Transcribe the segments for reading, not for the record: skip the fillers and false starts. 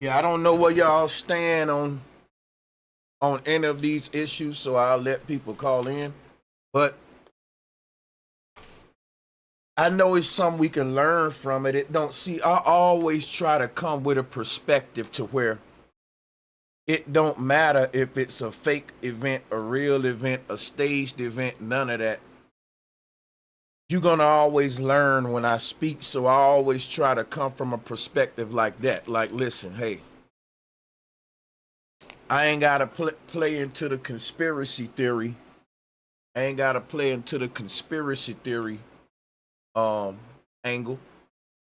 Yeah, I don't know where y'all stand on any of these issues, so I'll let people call in. But I know it's something we can learn from it. It don't see. I always try to come with a perspective to where it don't matter if it's a fake event, a real event, a staged event, none of that. You're gonna always learn when I speak, so I always try to come from a perspective like that. Like, listen, hey, I ain't gotta play into the conspiracy theory. I ain't gotta play into the conspiracy theory angle.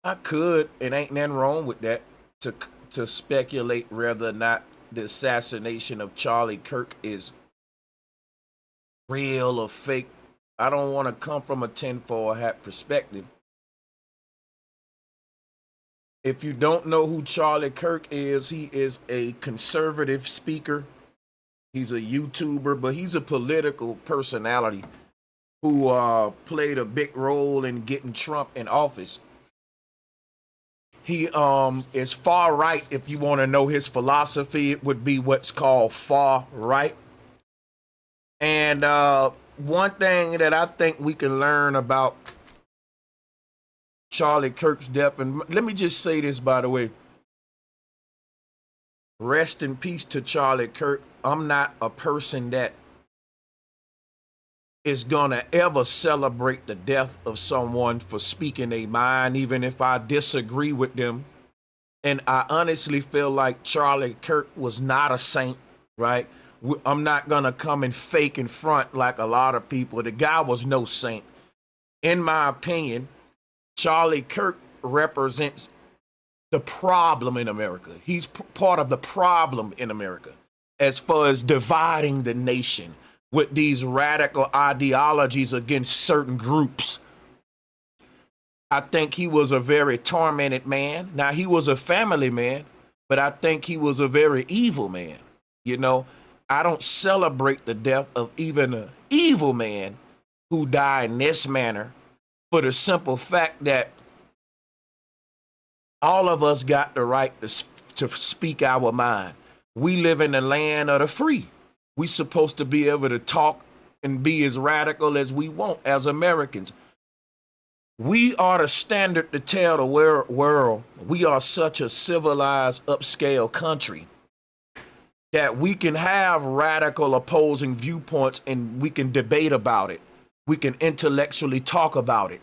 I could, and ain't nothing wrong with that, to to speculate whether or not the assassination of Charlie Kirk is real or fake. I don't want to come from a tinfoil hat perspective. If you don't know who Charlie Kirk is, he is a conservative speaker. He's a YouTuber, but he's a political personality who played a big role in getting Trump in office. He is far right. If you want to know his philosophy, it would be what's called far right. And one thing that I think we can learn about Charlie Kirk's death, and let me just say this, by the way, rest in peace to Charlie Kirk. I'm not a person that is gonna ever celebrate the death of someone for speaking their mind, even if I disagree with them. And I honestly feel like Charlie Kirk was not a saint, right? I'm not gonna come and fake in front like a lot of people. The guy was no saint. In my opinion, Charlie Kirk represents the problem in America. He's part of the problem in America as far as dividing the nation with these radical ideologies against certain groups. I think he was a very tormented man. Now, he was a family man, but I think he was a very evil man. You know, I don't celebrate the death of even an evil man who died in this manner, for the simple fact that all of us got the right to speak our mind. We live in the land of the free. We supposed to be able to talk and be as radical as we want as Americans. We are the standard to tell the world we are such a civilized, upscale country that we can have radical opposing viewpoints and we can debate about it. We can intellectually talk about it.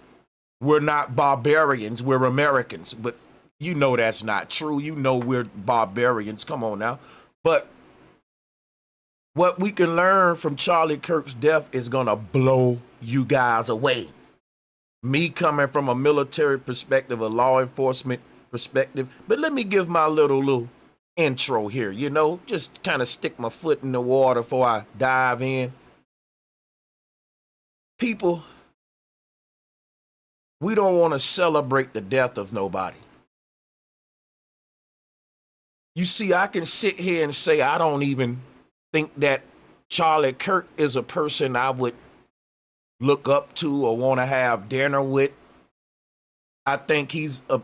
We're not barbarians, we're Americans. But you know that's not true. You know we're barbarians. Come on now. But what we can learn from Charlie Kirk's death is going to blow you guys away. Me coming from a military perspective, a law enforcement perspective. But let me give my little intro here, you know, just kind of stick my foot in the water before I dive in. People, we don't want to celebrate the death of nobody. You see, I can sit here and say I don't even think that Charlie Kirk is a person I would look up to or want to have dinner with. I think he's an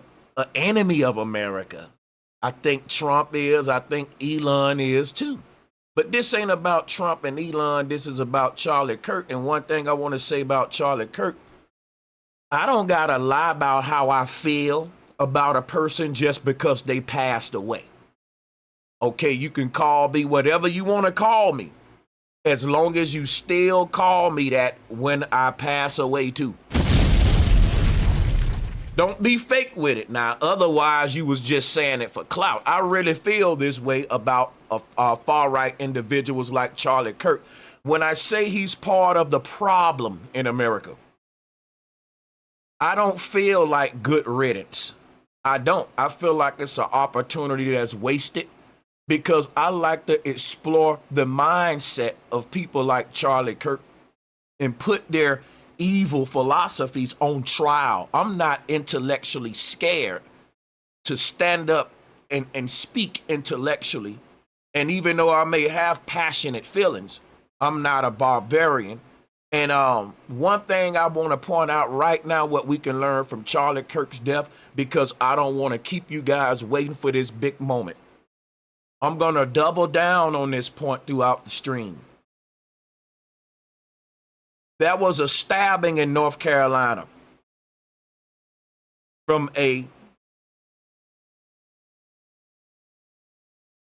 enemy of America. I think Trump is. I think Elon is too. But this ain't about Trump and Elon. This is about Charlie Kirk. And one thing I want to say about Charlie Kirk, I don't got to lie about how I feel about a person just because they passed away. Okay, you can call me whatever you want to call me, as long as you still call me that when I pass away too. Don't be fake with it now. Otherwise, you was just saying it for clout. I really feel this way about far-right individuals like Charlie Kirk when I say he's part of the problem in America. I don't feel like good riddance. I don't. I feel like it's an opportunity that's wasted, because I like to explore the mindset of people like Charlie Kirk and put their evil philosophies on trial. I'm not intellectually scared to stand up and speak intellectually. And even though I may have passionate feelings, I'm not a barbarian. And one thing I want to point out right now, what we can learn from Charlie Kirk's death, because I don't want to keep you guys waiting for this big moment. I'm going to double down on this point throughout the stream. There was a stabbing in North Carolina from a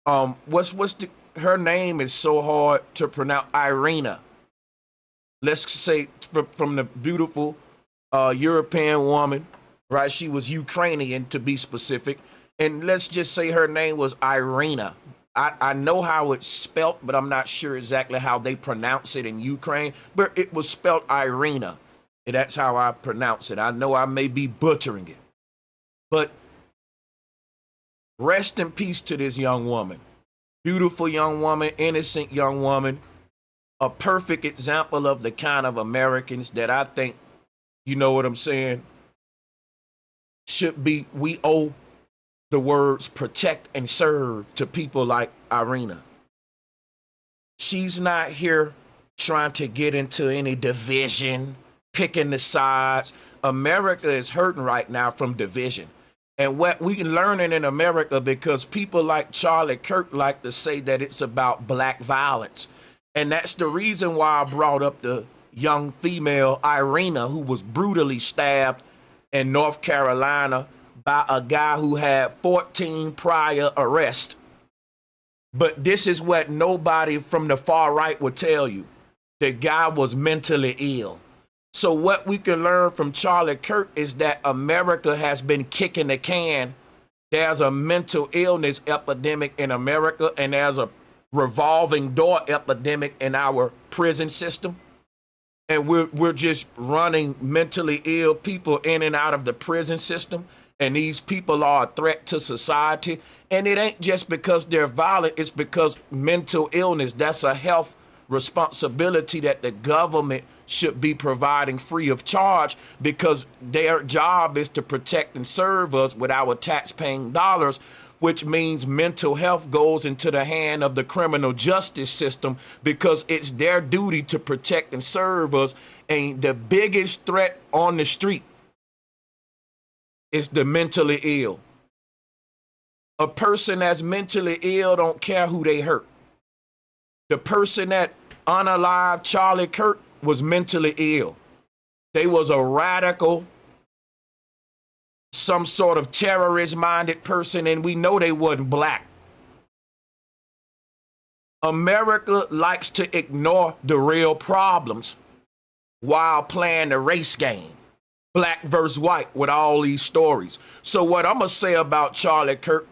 her name is so hard to pronounce, Irina. Let's say from the beautiful European woman, right? She was Ukrainian to be specific. And let's just say her name was Irina. I know how it's spelt, but I'm not sure exactly how they pronounce it in Ukraine. But it was spelt Irina. And that's how I pronounce it. I know I may be butchering it. But rest in peace to this young woman. Beautiful young woman, innocent young woman. A perfect example of the kind of Americans that I think, you know what I'm saying, should be, we owe the words protect and serve to people like Irina. She's not here trying to get into any division, picking the sides. America is hurting right now from division. And what we learning in America, because people like Charlie Kirk like to say that it's about black violence. And that's the reason why I brought up the young female Irina, who was brutally stabbed in North Carolina by a guy who had 14 prior arrests. But this is what nobody from the far right would tell you. The guy was mentally ill. So what we can learn from Charlie Kirk is that America has been kicking the can. There's a mental illness epidemic in America, and there's a revolving door epidemic in our prison system. And we're just running mentally ill people in and out of the prison system. And these people are a threat to society. And it ain't just because they're violent, it's because mental illness, that's a health responsibility that the government should be providing free of charge, because their job is to protect and serve us with our tax-paying dollars, which means mental health goes into the hand of the criminal justice system because it's their duty to protect and serve us. And the biggest threat on the street is the mentally ill. A person that's mentally ill don't care who they hurt. The person that unalived Charlie Kirk was mentally ill. They was a radical, some sort of terrorist-minded person, and we know they wasn't black. America likes to ignore the real problems while playing the race game, black versus white, with all these stories. So what I'm gonna say about Charlie Kirk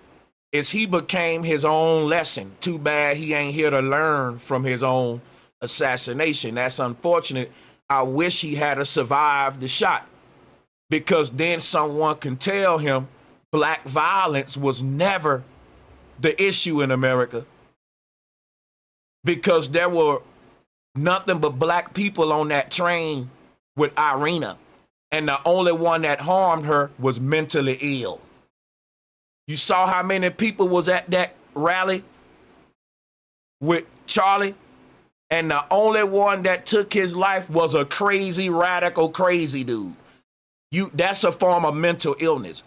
is he became his own lesson. Too bad he ain't here to learn from his own assassination. That's unfortunate. I wish he had survived the shot, because then someone can tell him black violence was never the issue in America, because there were nothing but black people on that train with Irina, and the only one that harmed her was mentally ill. You saw how many people was at that rally with Charlie, and the only one that took his life was a crazy, radical, crazy dude. That's a form of mental illness.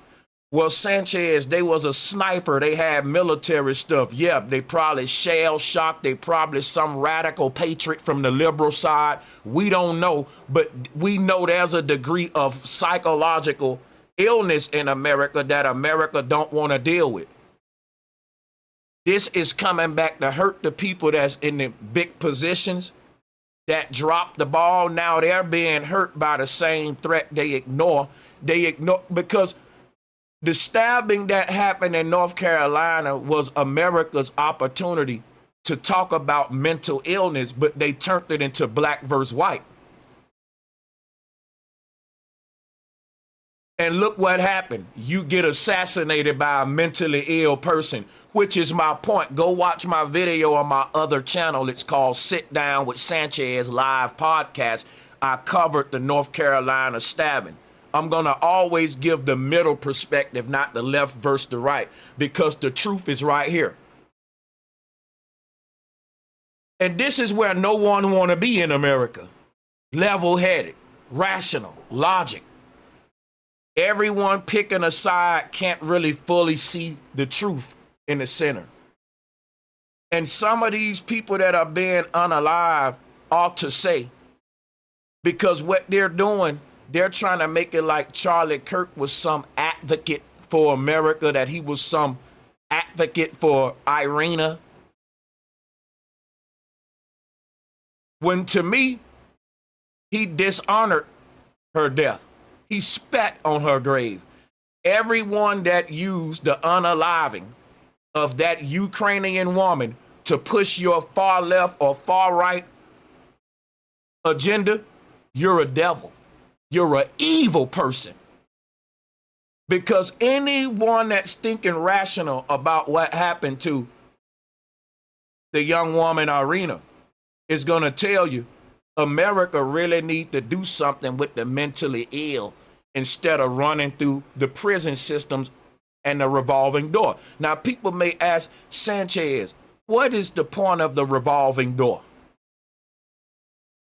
Well, Sanchez, they was a sniper. They had military stuff. Yeah, they probably shell shocked. They probably some radical patriot from the liberal side. We don't know, but we know there's a degree of psychological illness in America that America don't want to deal with. This is coming back to hurt the people that's in the big positions that dropped the ball. Now they're being hurt by the same threat they ignore. They ignore because the stabbing that happened in North Carolina was America's opportunity to talk about mental illness, but they turned it into black versus white. And look what happened. You get assassinated by a mentally ill person, which is my point. Go watch my video on my other channel. It's called Sit Down with Sanchez Live Podcast. I covered the North Carolina stabbing. I'm going to always give the middle perspective, not the left versus the right, because the truth is right here. And this is where no one want to be in America. Level-headed, rational, logic. Everyone picking a side can't really fully see the truth in the center. And some of these people that are being unalive ought to say, because what they're doing, they're trying to make it like Charlie Kirk was some advocate for America, that he was some advocate for Irina. When to me, he dishonored her death. He spat on her grave. Everyone that used the unaliving of that Ukrainian woman to push your far left or far right agenda, you're a devil. You're an evil person. Because anyone that's thinking rational about what happened to the young woman Irina is going to tell you America really needs to do something with the mentally ill instead of running through the prison systems and the revolving door. Now, people may ask, Sanchez, what is the point of the revolving door?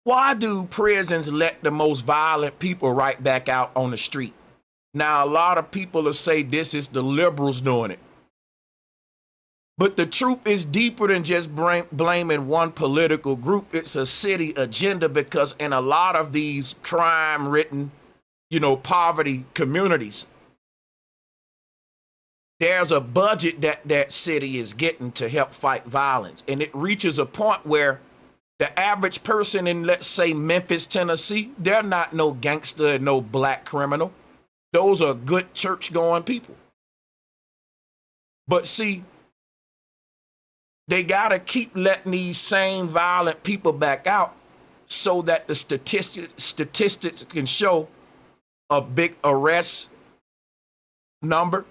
Why do prisons let the most violent people right back out on the street? Now, a lot of people will say this is the liberals doing it. But the truth is deeper than just blaming one political group. It's a city agenda, because in a lot of these crime-ridden, poverty communities, there's a budget that city is getting to help fight violence. And it reaches a point where the average person in, let's say, Memphis, Tennessee, they're not no gangster, no black criminal. Those are good church-going people. But see, they got to keep letting these same violent people back out so that the statistics can show a big arrest number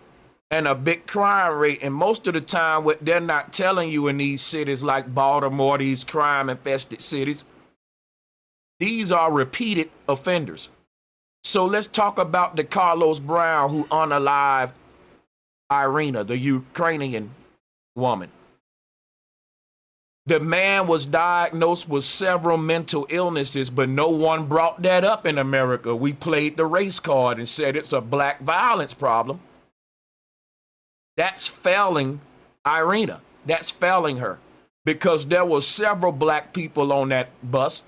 and a big crime rate. And most of the time, what they're not telling you in these cities like Baltimore, these crime-infested cities, these are repeated offenders. So let's talk about the Carlos Brown who unalived Irina, the Ukrainian woman. The man was diagnosed with several mental illnesses, but no one brought that up in America. We played the race card and said it's a black violence problem. That's failing Irina. That's failing her, because there were several black people on that bus,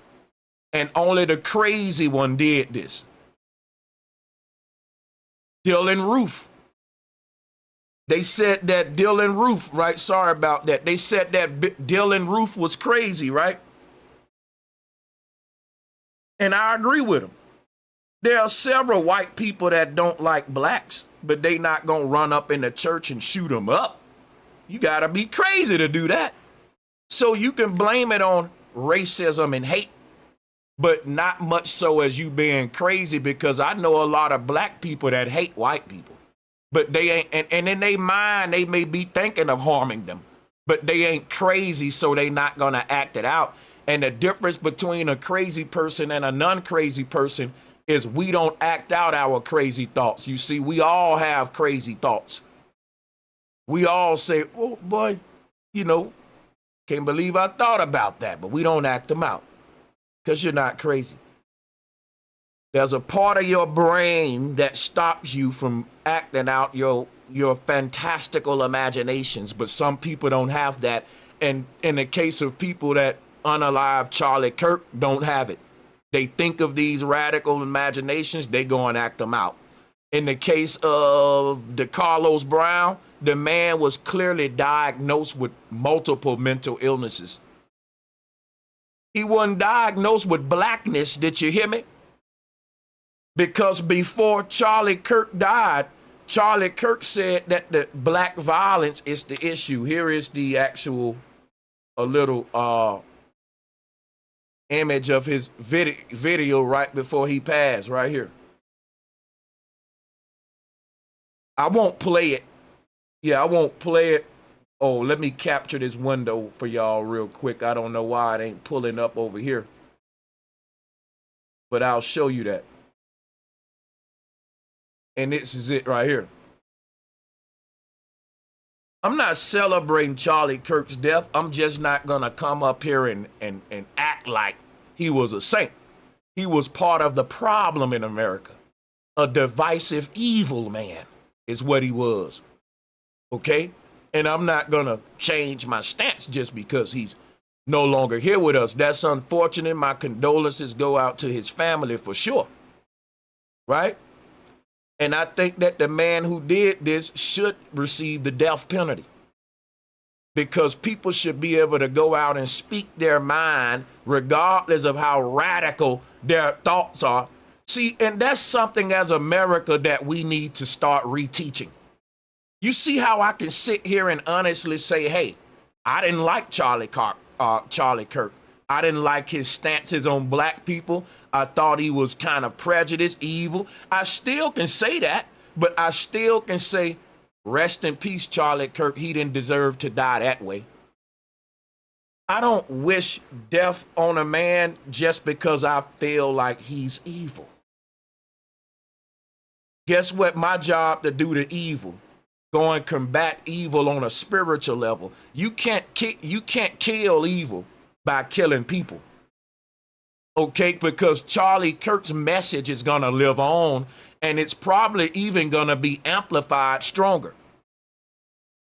and only the crazy one did this. Dylan Roof. They said that Dylan Roof, right? Sorry about that. They said that Dylan Roof was crazy, right? And I agree with them. There are several white people that don't like blacks, but they not going to run up in the church and shoot them up. You got to be crazy to do that. So you can blame it on racism and hate, but not much so as you being crazy, because I know a lot of black people that hate white people. But they ain't, and in their mind, they may be thinking of harming them, but they ain't crazy, so they not gonna act it out. And the difference between a crazy person and a non-crazy person is we don't act out our crazy thoughts. You see, we all have crazy thoughts. We all say, oh boy, can't believe I thought about that, but we don't act them out because you're not crazy. There's a part of your brain that stops you from acting out your fantastical imaginations, but some people don't have that. And in the case of people that unalive Charlie Kirk, don't have it. They think of these radical imaginations, they go and act them out. In the case of the Carlos Brown, the man was clearly diagnosed with multiple mental illnesses. He wasn't diagnosed with blackness, did you hear me? Because before Charlie Kirk died, Charlie Kirk said that the black violence is the issue. Here is the actual, a little image of his video right before he passed, right here. I won't play it. Yeah, I won't play it. Oh, let me capture this window for y'all real quick. I don't know why it ain't pulling up over here, but I'll show you that. And this is it right here. I'm not celebrating Charlie Kirk's death. I'm just not going to come up here and act like he was a saint. He was part of the problem in America. A divisive evil man is what he was. Okay? And I'm not going to change my stance just because he's no longer here with us. That's unfortunate. My condolences go out to his family for sure. Right? And I think that the man who did this should receive the death penalty. Because people should be able to go out and speak their mind regardless of how radical their thoughts are. See, and that's something as America that we need to start reteaching. You see how I can sit here and honestly say, hey, I didn't like Charlie Kirk. I didn't like his stances on black people. I thought he was kind of prejudiced, evil. I still can say that, but I still can say, rest in peace, Charlie Kirk. He didn't deserve to die that way. I don't wish death on a man just because I feel like he's evil. Guess what? My job to do the evil. Go and combat evil on a spiritual level. You can't kill evil by killing people. Okay, because Charlie Kirk's message is going to live on, and it's probably even going to be amplified stronger.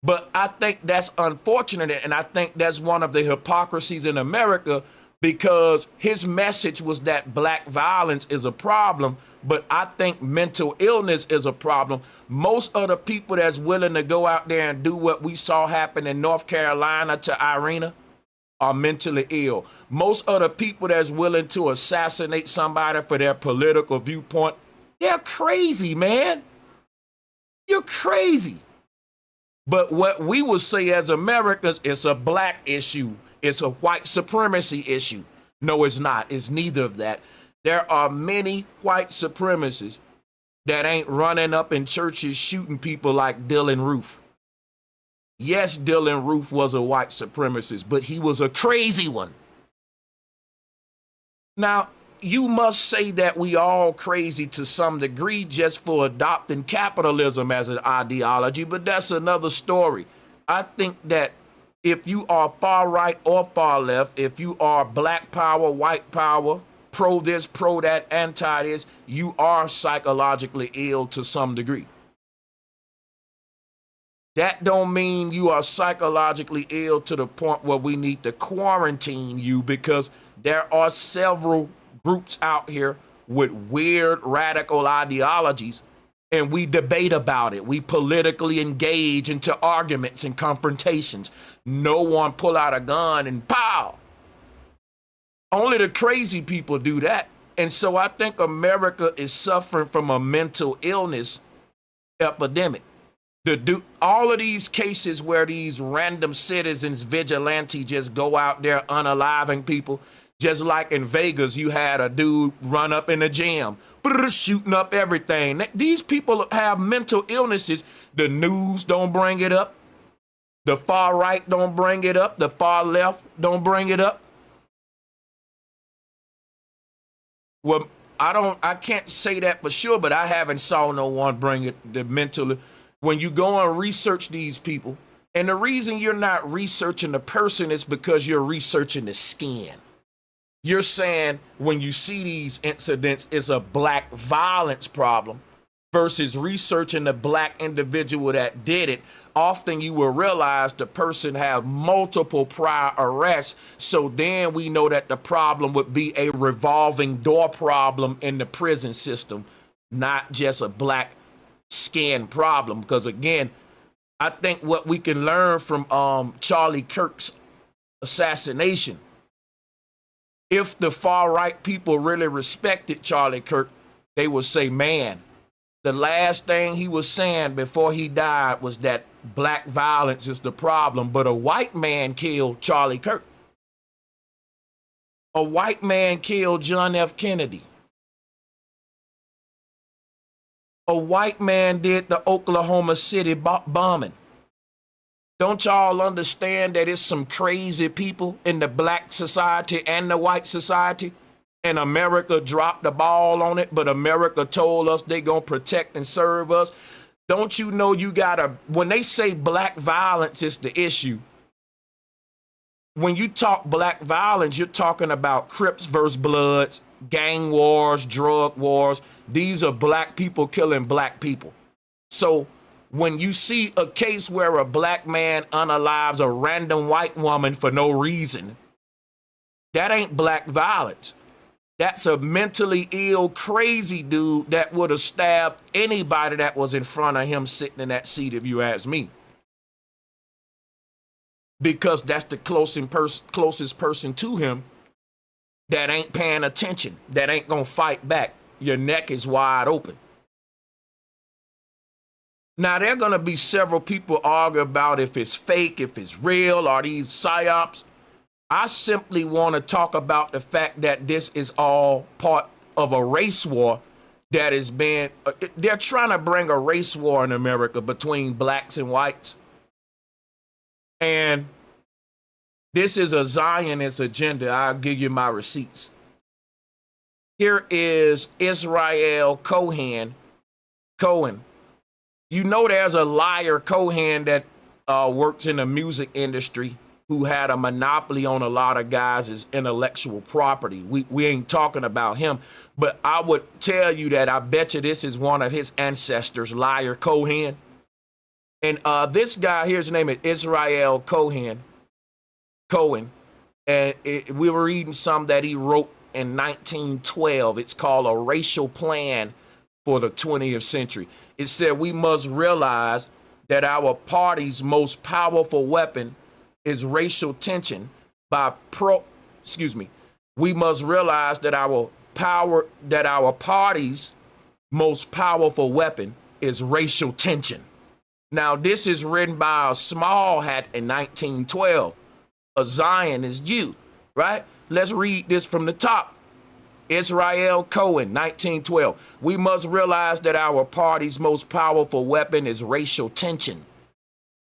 But I think that's unfortunate, and I think that's one of the hypocrisies in America, because his message was that black violence is a problem, but I think mental illness is a problem. Most of the people that's willing to go out there and do what we saw happen in North Carolina to Irina are mentally ill. Most of the people that's willing to assassinate somebody for their political viewpoint, they're crazy, man. You're crazy. But what we would say as Americans, it's a black issue. It's a white supremacy issue. No, it's not. It's neither of that. There are many white supremacists that ain't running up in churches shooting people like Dylan Roof. Yes, Dylan Roof was a white supremacist, but he was a crazy one. Now, you must say that we all crazy to some degree just for adopting capitalism as an ideology, but that's another story. I think that if you are far right or far left, if you are black power, white power, pro this, pro that, anti this, you are psychologically ill to some degree. That don't mean you are psychologically ill to the point where we need to quarantine you, because there are several groups out here with weird radical ideologies, and we debate about it. We politically engage into arguments and confrontations. No one pull out a gun and pow. Only the crazy people do that. And so I think America is suffering from a mental illness epidemic. All of these cases where these random citizens, vigilante, just go out there unaliving people, just like in Vegas, you had a dude run up in the gym, shooting up everything. These people have mental illnesses. The news don't bring it up. The far right don't bring it up. The far left don't bring it up. Well, I can't say that for sure, but I haven't saw no one bring it, the mental. When you go and research these people, and the reason you're not researching the person is because you're researching the skin. You're saying when you see these incidents, it's a black violence problem, versus researching the black individual that did it. Often you will realize the person have multiple prior arrests. So then we know that the problem would be a revolving door problem in the prison system, not just a black skin problem. Because again, I think what we can learn from Charlie Kirk's assassination, if the far right people really respected Charlie Kirk, they would say, man, the last thing he was saying before he died was that black violence is the problem, but a white man killed Charlie Kirk. A white man killed John F. Kennedy. A white man did the Oklahoma City bombing. Don't y'all understand that it's some crazy people in the black society and the white society? And America dropped the ball on it, but America told us they gonna protect and serve us. Don't you know you gotta, when they say black violence is the issue, when you talk black violence, you're talking about Crips versus Bloods, gang wars, drug wars. These are black people killing black people. So When you see a case where a black man unalives a random white woman for no reason, that ain't black violence. That's a mentally ill, crazy dude that would have stabbed anybody that was in front of him sitting in that seat, if you ask me. Because that's the closest person to him that ain't paying attention, that ain't gonna fight back. Your neck is wide open. Now, there are gonna be several people argue about if it's fake, if it's real, or these psyops. I simply want to talk about the fact that this is all part of a race war that has been, they're trying to bring a race war in America between blacks and whites. And this is a Zionist agenda. I'll give you my receipts. Here is Israel Cohen. You know there's a liar Cohen that works in the music industry who had a monopoly on a lot of guys' intellectual property. We ain't talking about him, but I would tell you that I bet you this is one of his ancestors, liar Cohen. And this guy here, his name is Israel Cohen. And we were reading some that he wrote in 1912. It's called A Racial Plan for the 20th Century. It said we must realize that our party's most powerful weapon is racial tension we must realize that our party's most powerful weapon is racial tension. Now, this is written by a small hat in 1912, a Zionist Jew, right? Let's read this from the top. Israel Cohen, 1912. We must realize that our party's most powerful weapon is racial tension.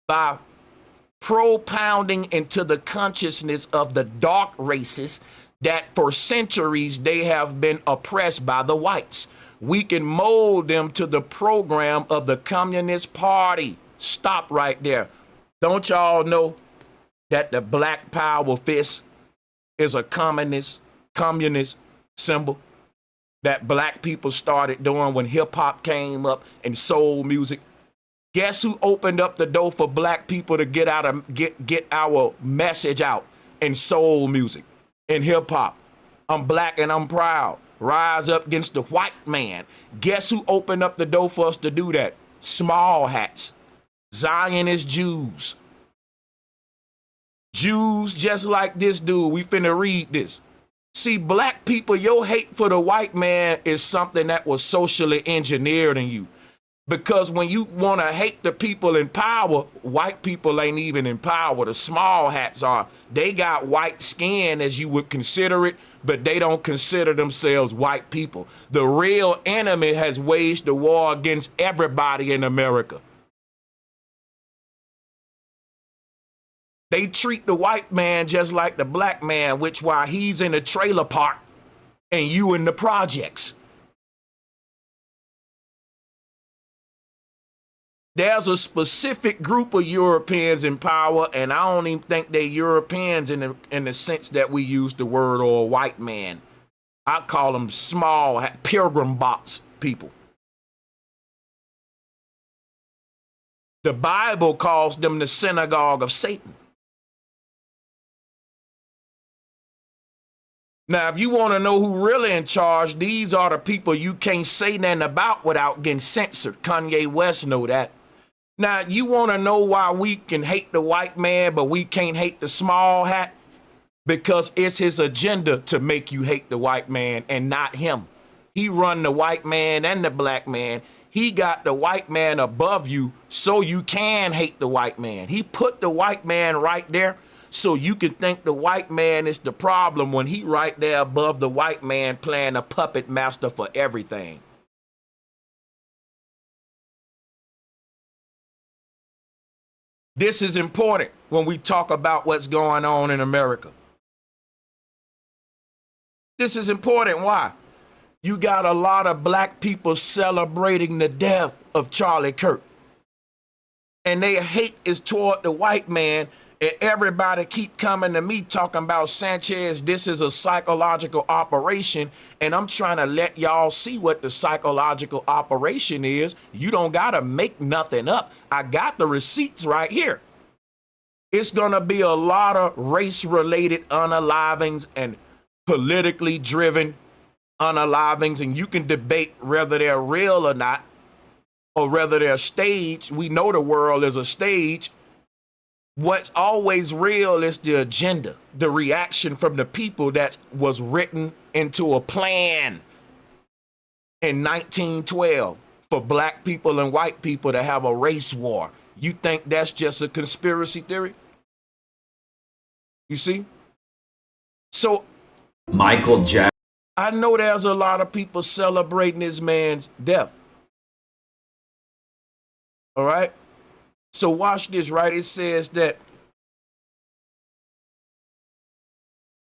By propounding into the consciousness of the dark races that for centuries they have been oppressed by the whites, we can mold them to the program of the Communist Party. Stop right there. Don't y'all know that the Black Power fist is a communist symbol that black people started doing when hip hop came up and soul music? Guess who opened up the door for black people to get our message out in soul music, in hip hop? I'm black and I'm proud. Rise up against the white man. Guess who opened up the door for us to do that? Small hats. Zionist Jews. Jews just like this dude. We finna read this. See, black people, your hate for the white man is something that was socially engineered in you. Because when you want to hate the people in power, white people ain't even in power. The small hats are. They got white skin as you would consider it, but they don't consider themselves white people. The real enemy has waged the war against everybody in America. They treat the white man just like the black man, which while he's in a trailer park and you in the projects. There's a specific group of Europeans in power, and I don't even think they're Europeans in the sense that we use the word or white man. I call them small pilgrim box people. The Bible calls them the synagogue of Satan. Now, if you want to know who really in charge, these are the people you can't say nothing about without getting censored. Kanye West know that. Now, you want to know why we can hate the white man, but we can't hate the small hat? Because it's his agenda to make you hate the white man and not him. He run the white man and the black man. He got the white man above you so you can hate the white man. He put the white man right there so you can think the white man is the problem when he right there above the white man playing a puppet master for everything. This is important when we talk about what's going on in America. This is important. Why? You got a lot of black people celebrating the death of Charlie Kirk. And their hate is toward the white man And everybody keep coming to me talking about Sanchez, this is a psychological operation. And I'm trying to let y'all see what the psychological operation is. You don't got to make nothing up. I got the receipts right here. It's going to be a lot of race-related unalivings and politically driven unalivings. And you can debate whether they're real or not, or whether they're staged. We know the world is a stage. What's always real is the agenda, the reaction from the people that was written into a plan in 1912 for black people and white people to have a race war. You think that's just a conspiracy theory? You see? So Michael Jackson. I know there's a lot of people celebrating this man's death. All right? So watch this, right? It says that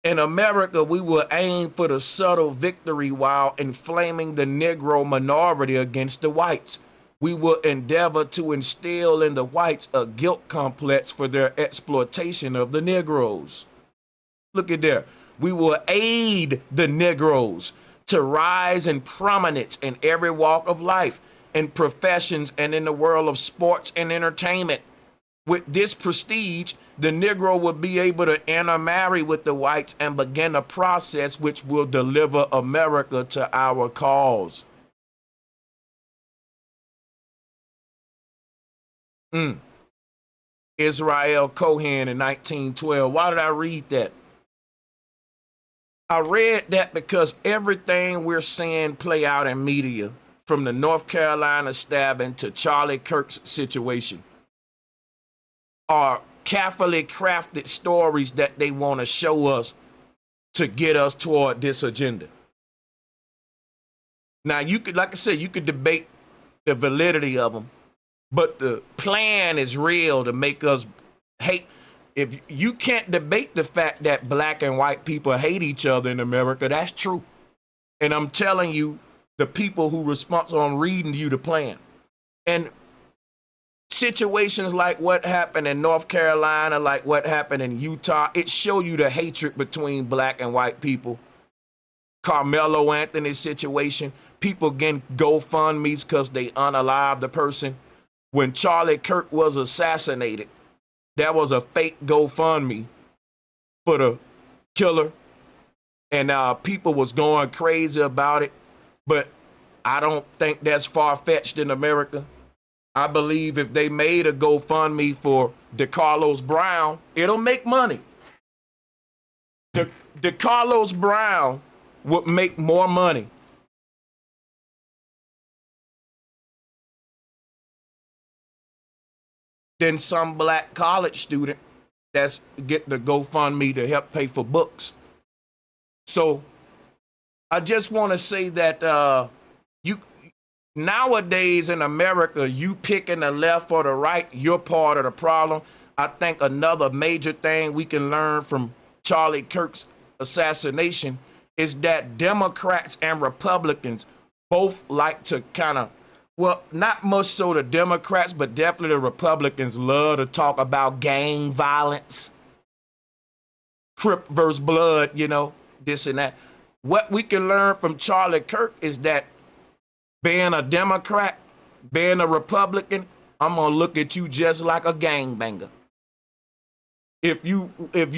in America, we will aim for the subtle victory while inflaming the Negro minority against the whites. We will endeavor to instill in the whites a guilt complex for their exploitation of the Negroes. Look at there. We will aid the Negroes to rise in prominence in every walk of life, in professions, and in the world of sports and entertainment. With this prestige, the Negro will be able to intermarry with the whites and begin a process which will deliver America to our cause. Israel Cohen in 1912. Why did I read that? I read that because everything we're seeing play out in media, from the North Carolina stabbing to Charlie Kirk's situation, are carefully crafted stories that they want to show us to get us toward this agenda. Now, you could, like I said, you could debate the validity of them, but the plan is real to make us hate. If you can't debate the fact that black and white people hate each other in America, that's true. And I'm telling you, the people who responsible on reading you the plan. And situations like what happened in North Carolina, like what happened in Utah, it show you the hatred between black and white people. Carmelo Anthony's situation, people getting GoFundMe's because they unalive the person. When Charlie Kirk was assassinated, there was a fake GoFundMe for the killer, and people was going crazy about it. But I don't think that's far-fetched in America. I believe if they made a GoFundMe for DeCarlos Brown, it'll make money. DeCarlos Brown would make more money than some black college student that's getting the GoFundMe to help pay for books. So I just want to say that you nowadays in America, you picking the left or the right, you're part of the problem. I think another major thing we can learn from Charlie Kirk's assassination is that Democrats and Republicans both like to kind of, well, not much so the Democrats, but definitely the Republicans love to talk about gang violence, Crip versus Blood, you know, this and that. What we can learn from Charlie Kirk is that being a Democrat, being a Republican, I'm gonna look at you just like a gangbanger. If you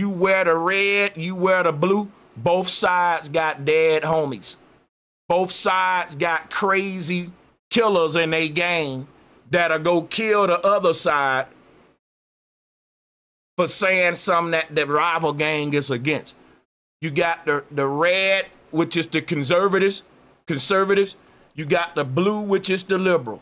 wear the red, you wear the blue, both sides got dead homies. Both sides got crazy killers in their gang that'll go kill the other side for saying something that the rival gang is against. You got the red, which is the conservatives. You got the blue, which is the liberal.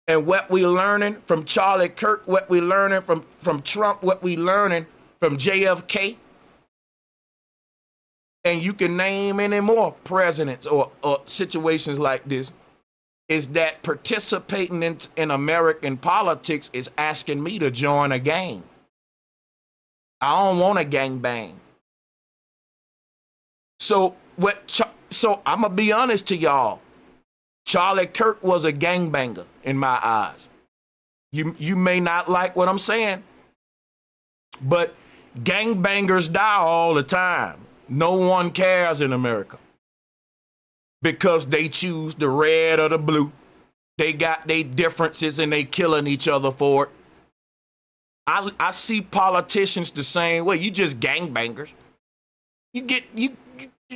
And what we learning from Charlie Kirk, what we learning from Trump, what we learning from JFK, and you can name any more presidents or situations like this, is that participating in American politics is asking me to join a gang. I don't want a gangbang. So I'm gonna be honest to y'all. Charlie Kirk was a gangbanger in my eyes. You may not like what I'm saying, But gangbangers die all the time. No one cares in America because they choose the red or the blue. They got their differences and they killing each other for it. I see politicians the same way. You just gangbangers. You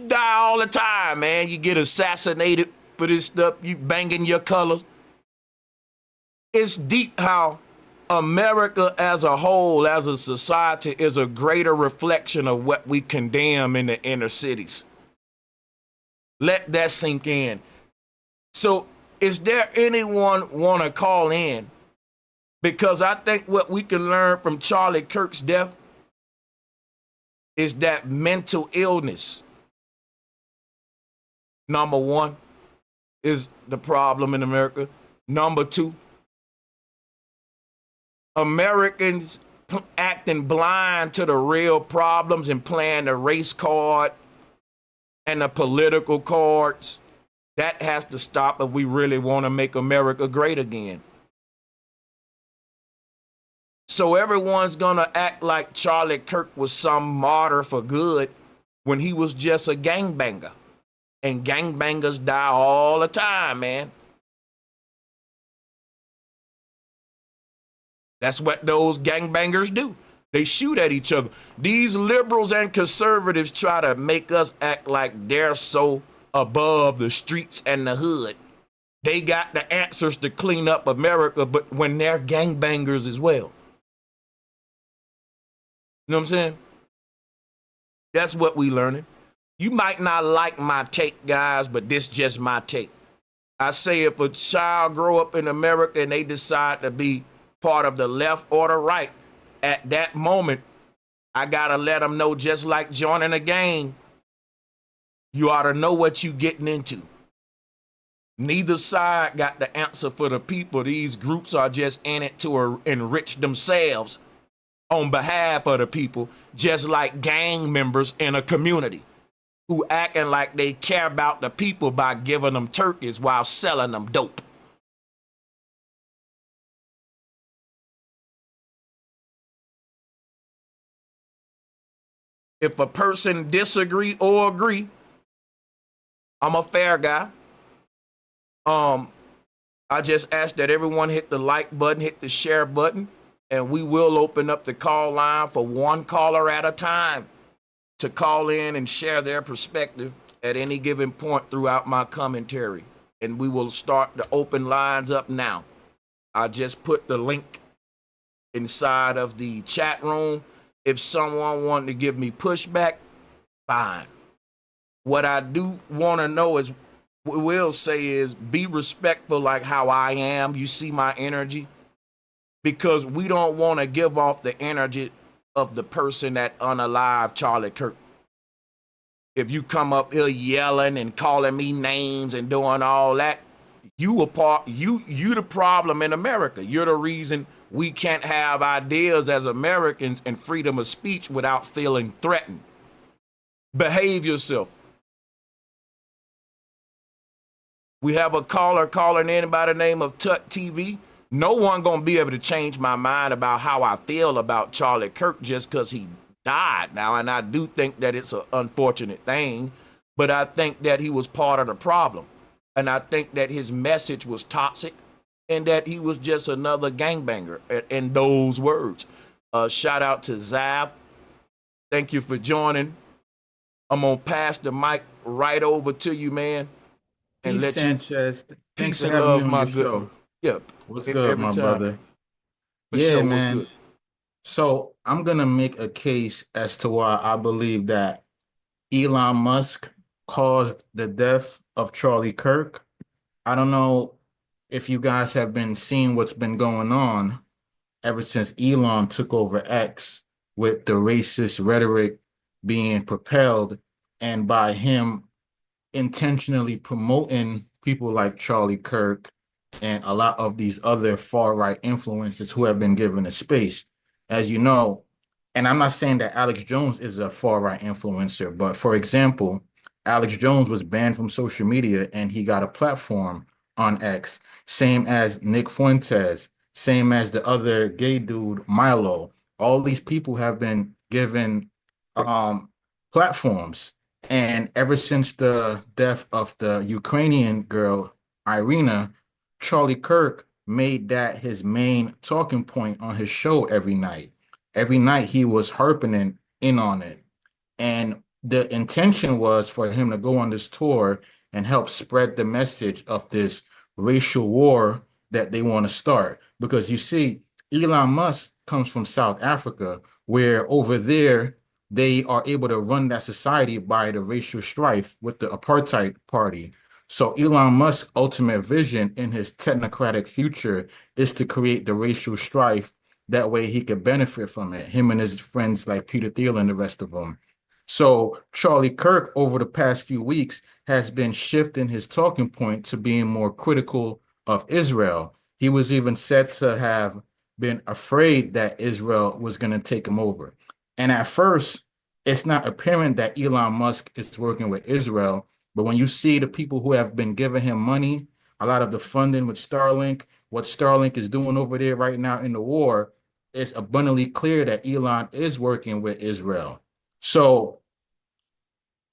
die all the time, man. You get assassinated for this stuff. You banging your colors. It's deep how America as a whole, as a society, is a greater reflection of what we condemn in the inner cities. Let that sink in. So, is there anyone want to call in? Because I think what we can learn from Charlie Kirk's death is that mental illness, number one, is the problem in America. Number two, Americans acting blind to the real problems and playing the race card and the political cards. That has to stop if we really want to make America great again. So everyone's gonna act like Charlie Kirk was some martyr for good when he was just a gangbanger. And gangbangers die all the time, man. That's what those gangbangers do. They shoot at each other. These liberals and conservatives try to make us act like they're so above the streets and the hood. They got the answers to clean up America, but when they're gangbangers as well. You know what I'm saying? That's what we learning. You might not like my take, guys, but this just my take. I say if a child grow up in America and they decide to be part of the left or the right, at that moment, I gotta let them know, just like joining a gang, you ought to know what you getting into. Neither side got the answer for the people. These groups are just in it to enrich themselves on behalf of the people, just like gang members in a community who acting like they care about the people by giving them turkeys while selling them dope. If a person disagree or agree, I'm a fair guy. I just ask that everyone hit the like button, hit the share button, and we will open up the call line for one caller at a time to call in and share their perspective at any given point throughout my commentary. And we will start the open lines up now. I just put the link inside of the chat room. If someone wanted to give me pushback, fine. What I do want to know is, will say is, be respectful like how I am. You see my energy? Because we don't want to give off the energy of the person that unalived Charlie Kirk. If you come up here yelling and calling me names and doing all that, you the problem in America. You're the reason we can't have ideas as Americans and freedom of speech without feeling threatened. Behave yourself. We have a caller calling in by the name of Tut TV. No one gonna be able to change my mind about how I feel about Charlie Kirk just because he died now. And I do think that it's an unfortunate thing, but I think that he was part of the problem. And I think that his message was toxic and that he was just another gangbanger in those words. Shout out to Zab. Thank you for joining. I'm gonna pass the mic right over to you, man. And Peace, let Sanchez. you Thanks peace for and having love, me on my your good. show. Yep. What's good, my brother? For Yeah, sure, what's man. good? So I'm gonna make a case as to why I believe that Elon Musk caused the death of Charlie Kirk. I don't know if you guys have been seeing what's been going on ever since Elon took over X, with the racist rhetoric being propelled, and by him intentionally promoting people like Charlie Kirk and a lot of these other far-right influencers who have been given a space. As you know, and I'm not saying that Alex Jones is a far-right influencer, but for example, Alex Jones was banned from social media and he got a platform on X, same as Nick Fuentes, same as the other gay dude, Milo. all these people have been given platforms. And ever since the death of the Ukrainian girl, Irina, Charlie Kirk made that his main talking point on his show every night. Every night he was harping in on it. And the intention was for him to go on this tour and help spread the message of this racial war that they want to start. Because you see, Elon Musk comes from South Africa, where over there they are able to run that society by the racial strife with the apartheid party. So Elon Musk's ultimate vision in his technocratic future is to create the racial strife. That way he could benefit from it, him and his friends like Peter Thiel and the rest of them. So Charlie Kirk over the past few weeks has been shifting his talking point to being more critical of Israel. He was even said to have been afraid that Israel was going to take him over. And at first, it's not apparent that Elon Musk is working with Israel. But when you see the people who have been giving him money, a lot of the funding with Starlink, what Starlink is doing over there right now in the war, it's abundantly clear that Elon is working with Israel. So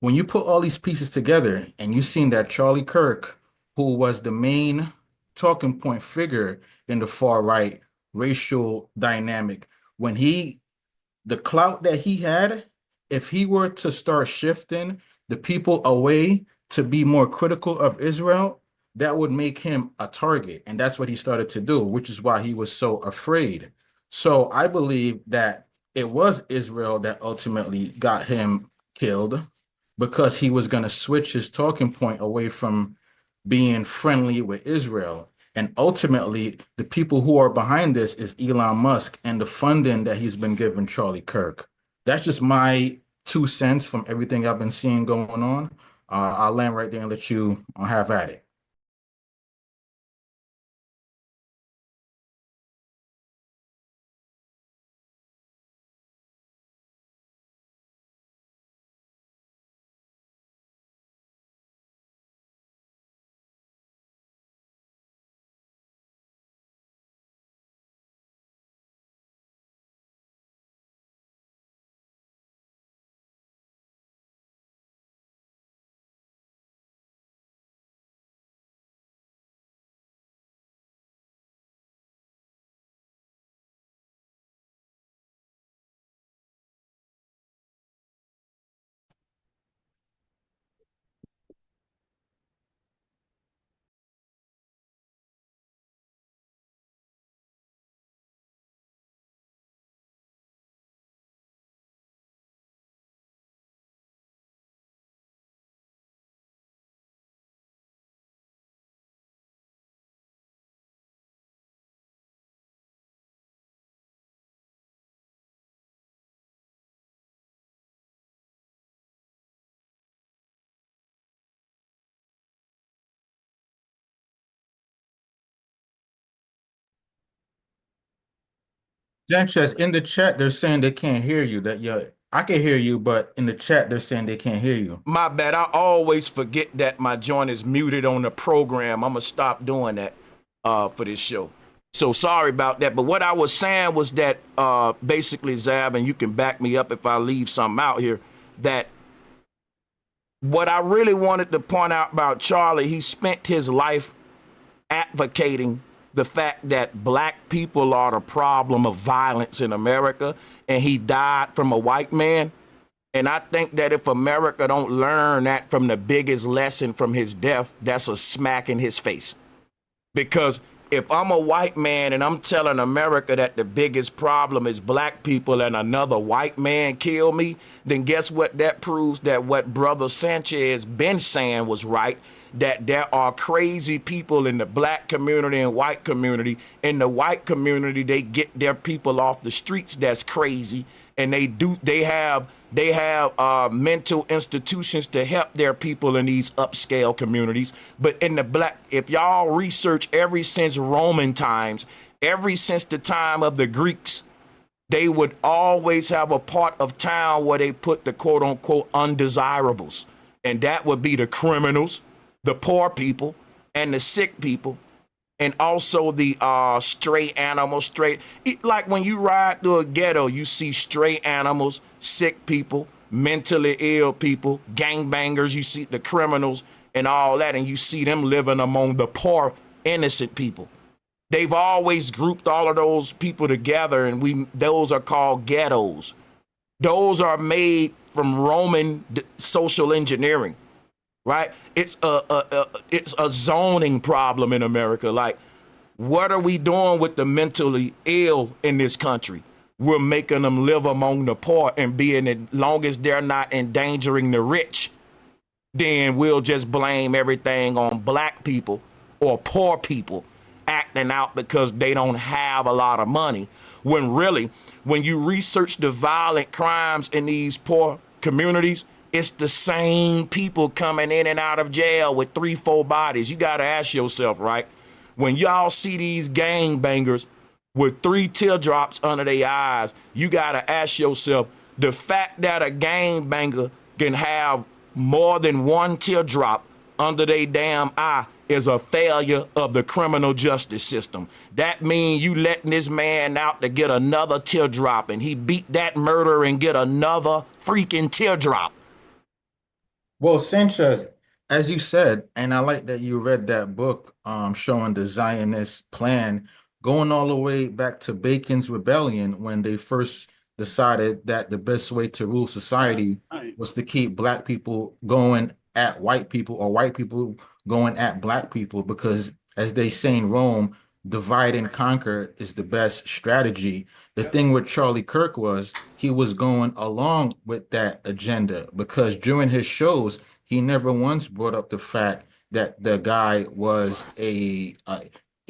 when you put all these pieces together and you seen that Charlie Kirk, who was the main talking point figure in the far right racial dynamic, when the clout that he had, if he were to start shifting the people away to be more critical of Israel, that would make him a target. And that's what he started to do, which is why he was so afraid. So I believe that it was Israel that ultimately got him killed because he was going to switch his talking point away from being friendly with Israel. And ultimately, the people who are behind this is Elon Musk and the funding that he's been giving Charlie Kirk. That's just my 2 cents from everything I've been seeing going on. I'll land right there and let you have at it. Sanchez, in the chat, they're saying they can't hear you. I can hear you, but in the chat, they're saying they can't hear you. My bad. I always forget that my joint is muted on the program. I'm gonna stop doing that for this show. So sorry about that. But what I was saying was that basically, Zab, and you can back me up if I leave something out here, that what I really wanted to point out about Charlie, he spent his life advocating the fact that black people are the problem of violence in America, and he died from a white man. And I think that if America don't learn that from the biggest lesson from his death, that's a smack in his face. Because if I'm a white man and I'm telling America that the biggest problem is black people and another white man killed me, then guess what? That proves that what Brother Sanchez been saying was right, that there are crazy people in the black community and white community. In the white community, they get their people off the streets that's crazy, and they have mental institutions to help their people in these upscale communities. But in the black, if y'all research ever since Roman times, ever since the time of the Greeks, they would always have a part of town where they put the quote unquote undesirables. And that would be the criminals, the poor people, and the sick people. and also the stray animals, like when you ride through a ghetto, you see stray animals, sick people, mentally ill people, gangbangers, you see the criminals and all that, and you see them living among the poor, innocent people. They've always grouped all of those people together, and those are called ghettos. Those are made from Roman social engineering, right? It's a zoning problem in America. Like, what are we doing with the mentally ill in this country? We're making them live among the poor, and being, as long as they're not endangering the rich, then we'll just blame everything on black people or poor people acting out because they don't have a lot of money. When really, when you research the violent crimes in these poor communities, it's the same people coming in and out of jail with 3-4 bodies. You got to ask yourself, right? When y'all see these gangbangers with 3 teardrops under their eyes, you got to ask yourself, the fact that a gangbanger can have more than 1 teardrop under their damn eye is a failure of the criminal justice system. That means you letting this man out to get another teardrop, and he beat that murderer and get another freaking teardrop. Well, Sanchez, as you said, and I like that you read that book showing the Zionist plan, going all the way back to Bacon's Rebellion, when they first decided that the best way to rule society was to keep black people going at white people, or white people going at black people, because as they say in Rome, divide and conquer is the best strategy. The thing with Charlie Kirk was he was going along with that agenda, because during his shows, he never once brought up the fact that the guy was he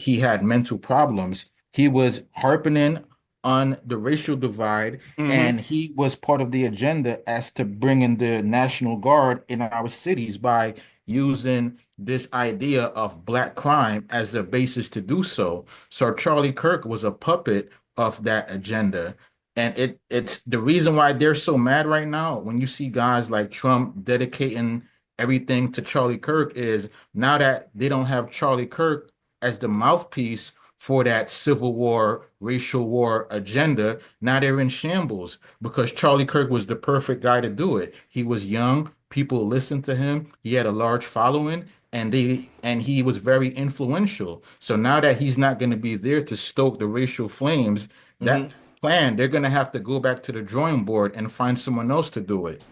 had mental problems. He was harping on the racial divide, and he was part of the agenda as to bringing the National Guard in our cities by using this idea of black crime as a basis to do so. So Charlie Kirk was a puppet of that agenda. And it's the reason why they're so mad right now when you see guys like Trump dedicating everything to Charlie Kirk, is now that they don't have Charlie Kirk as the mouthpiece for that civil war, racial war agenda, now they're in shambles, because Charlie Kirk was the perfect guy to do it. He was young, people listened to him, he had a large following, and he was very influential. So now that he's not going to be there to stoke the racial flames, that plan, they're going to have to go back to the drawing board and find someone else to do it.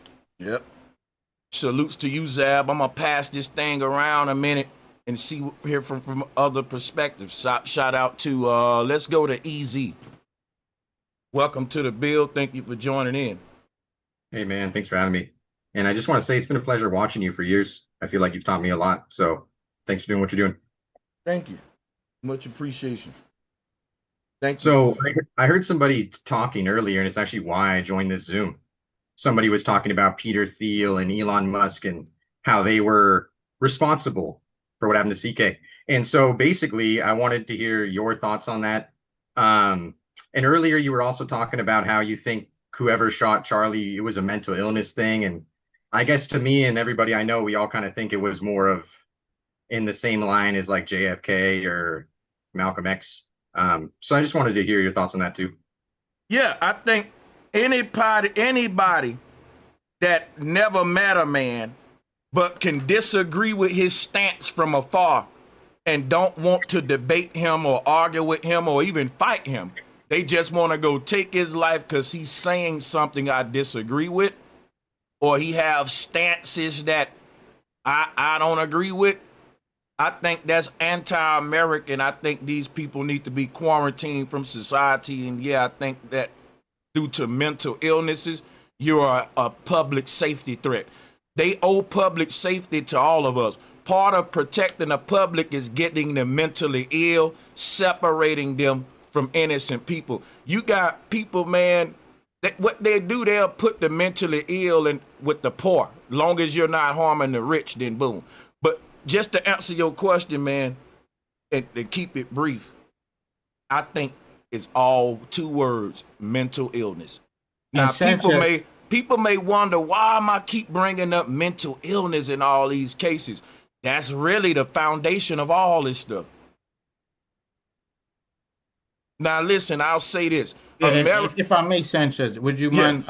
Yep. Salutes to you, Zab. I'm gonna pass this thing around a minute and hear from other perspectives. Shout out to let's go to EZ. Welcome to the build. Thank you for joining in. Hey man, thanks for having me. And I just want to say it's been a pleasure watching you for years. I feel like you've taught me a lot. So thanks for doing what you're doing. Thank you. Much appreciation. Thank you. So I heard somebody talking earlier, and it's actually why I joined this Zoom. Somebody was talking about Peter Thiel and Elon Musk and how they were responsible for what happened to CK. And so basically, I wanted to hear your thoughts on that. And earlier, you were also talking about how you think whoever shot Charlie, it was a mental illness thing. And I guess to me and everybody I know, we all kind of think it was more of in the same line as like JFK or Malcolm X. So I just wanted to hear your thoughts on that too. Yeah, I think anybody that never met a man but can disagree with his stance from afar and don't want to debate him or argue with him or even fight him, they just want to go take his life because he's saying something I disagree with, or he have stances that I don't agree with. I think that's anti-American. I think these people need to be quarantined from society. And yeah, I think that due to mental illnesses, you are a public safety threat. They owe public safety to all of us. Part of protecting the public is getting the mentally ill, separating them from innocent people. You got people, man, what they do, they'll put the mentally ill in with the poor. Long as you're not harming the rich, then boom. But just to answer your question, man, and to keep it brief, I think it's all 2 words: mental illness. Now, people may wonder, why am I keep bringing up mental illness in all these cases? That's really the foundation of all this stuff. Now listen, I'll say this. Yeah, and America, if I may, Sanchez, would you yeah. mind?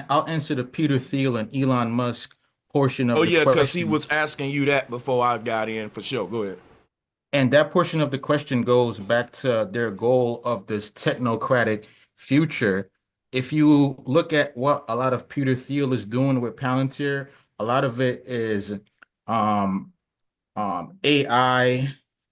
I'll answer the Peter Thiel and Elon Musk portion Oh of the yeah, because he question. was asking you that before I got in for sure. Go ahead. And that portion of the question goes back to their goal of this technocratic future. If you look at what a lot of Peter Thiel is doing with Palantir, a lot of it is um, AI,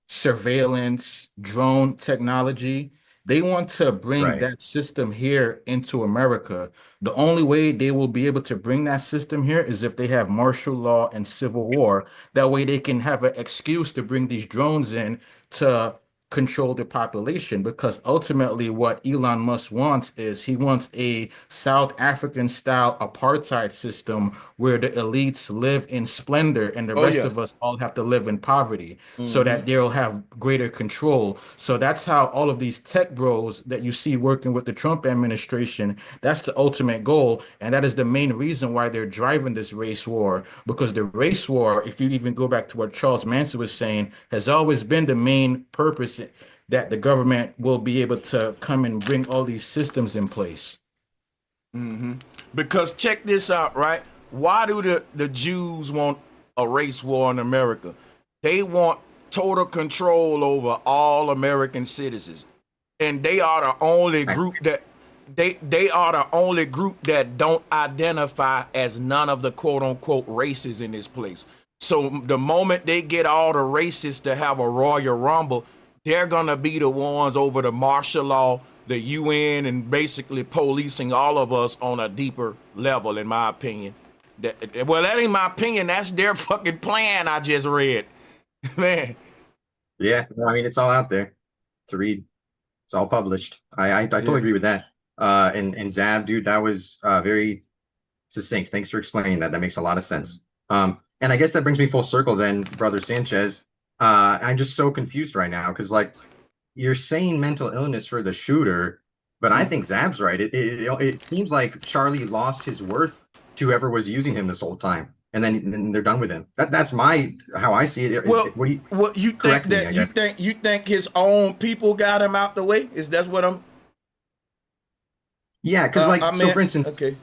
surveillance, drone technology. They want to bring Right. that system here into America. The only way they will be able to bring that system here is if they have martial law and civil war. That way they can have an excuse to bring these drones in to control the population, because ultimately what Elon Musk wants is he wants a South African style apartheid system where the elites live in splendor and the Oh rest of yes. us all have to live in poverty so Mm-hmm. that they'll have greater control. So that's how all of these tech bros that you see working with the Trump administration, that's the ultimate goal. And that is the main reason why they're driving this race war, because the race war, if you even go back to what Charles Manson was saying, has always been the main purpose that the government will be able to come and bring all these systems in place. Because check this out, right? Why do the Jews want a race war in America? They want total control over all American citizens. And they are the only group that they are the only group that don't identify as none of the quote unquote races in this place. So the moment they get all the races to have a Royal Rumble, they're gonna be the ones over the martial law, the UN, and basically policing all of us on a deeper level, in my opinion. Well, that ain't my opinion. That's their fucking plan. I just read, man. Yeah. No, I mean, it's all out there to read. It's all published. I totally Yeah. agree with that. And Zab, dude, that was very succinct. Thanks for explaining that. That makes a lot of sense. And I guess that brings me full circle then, brother Sanchez. I'm just so confused right now because like you're saying mental illness for the shooter, but I think Zab's right. It seems like Charlie lost his worth to whoever was using him this whole time, and then they're done with him. That's my how I see it. Well, What do you what you think correct me? that I guess. you think his own people got him out the way? Is that's what I'm? Yeah, because I like so meant for instance, okay,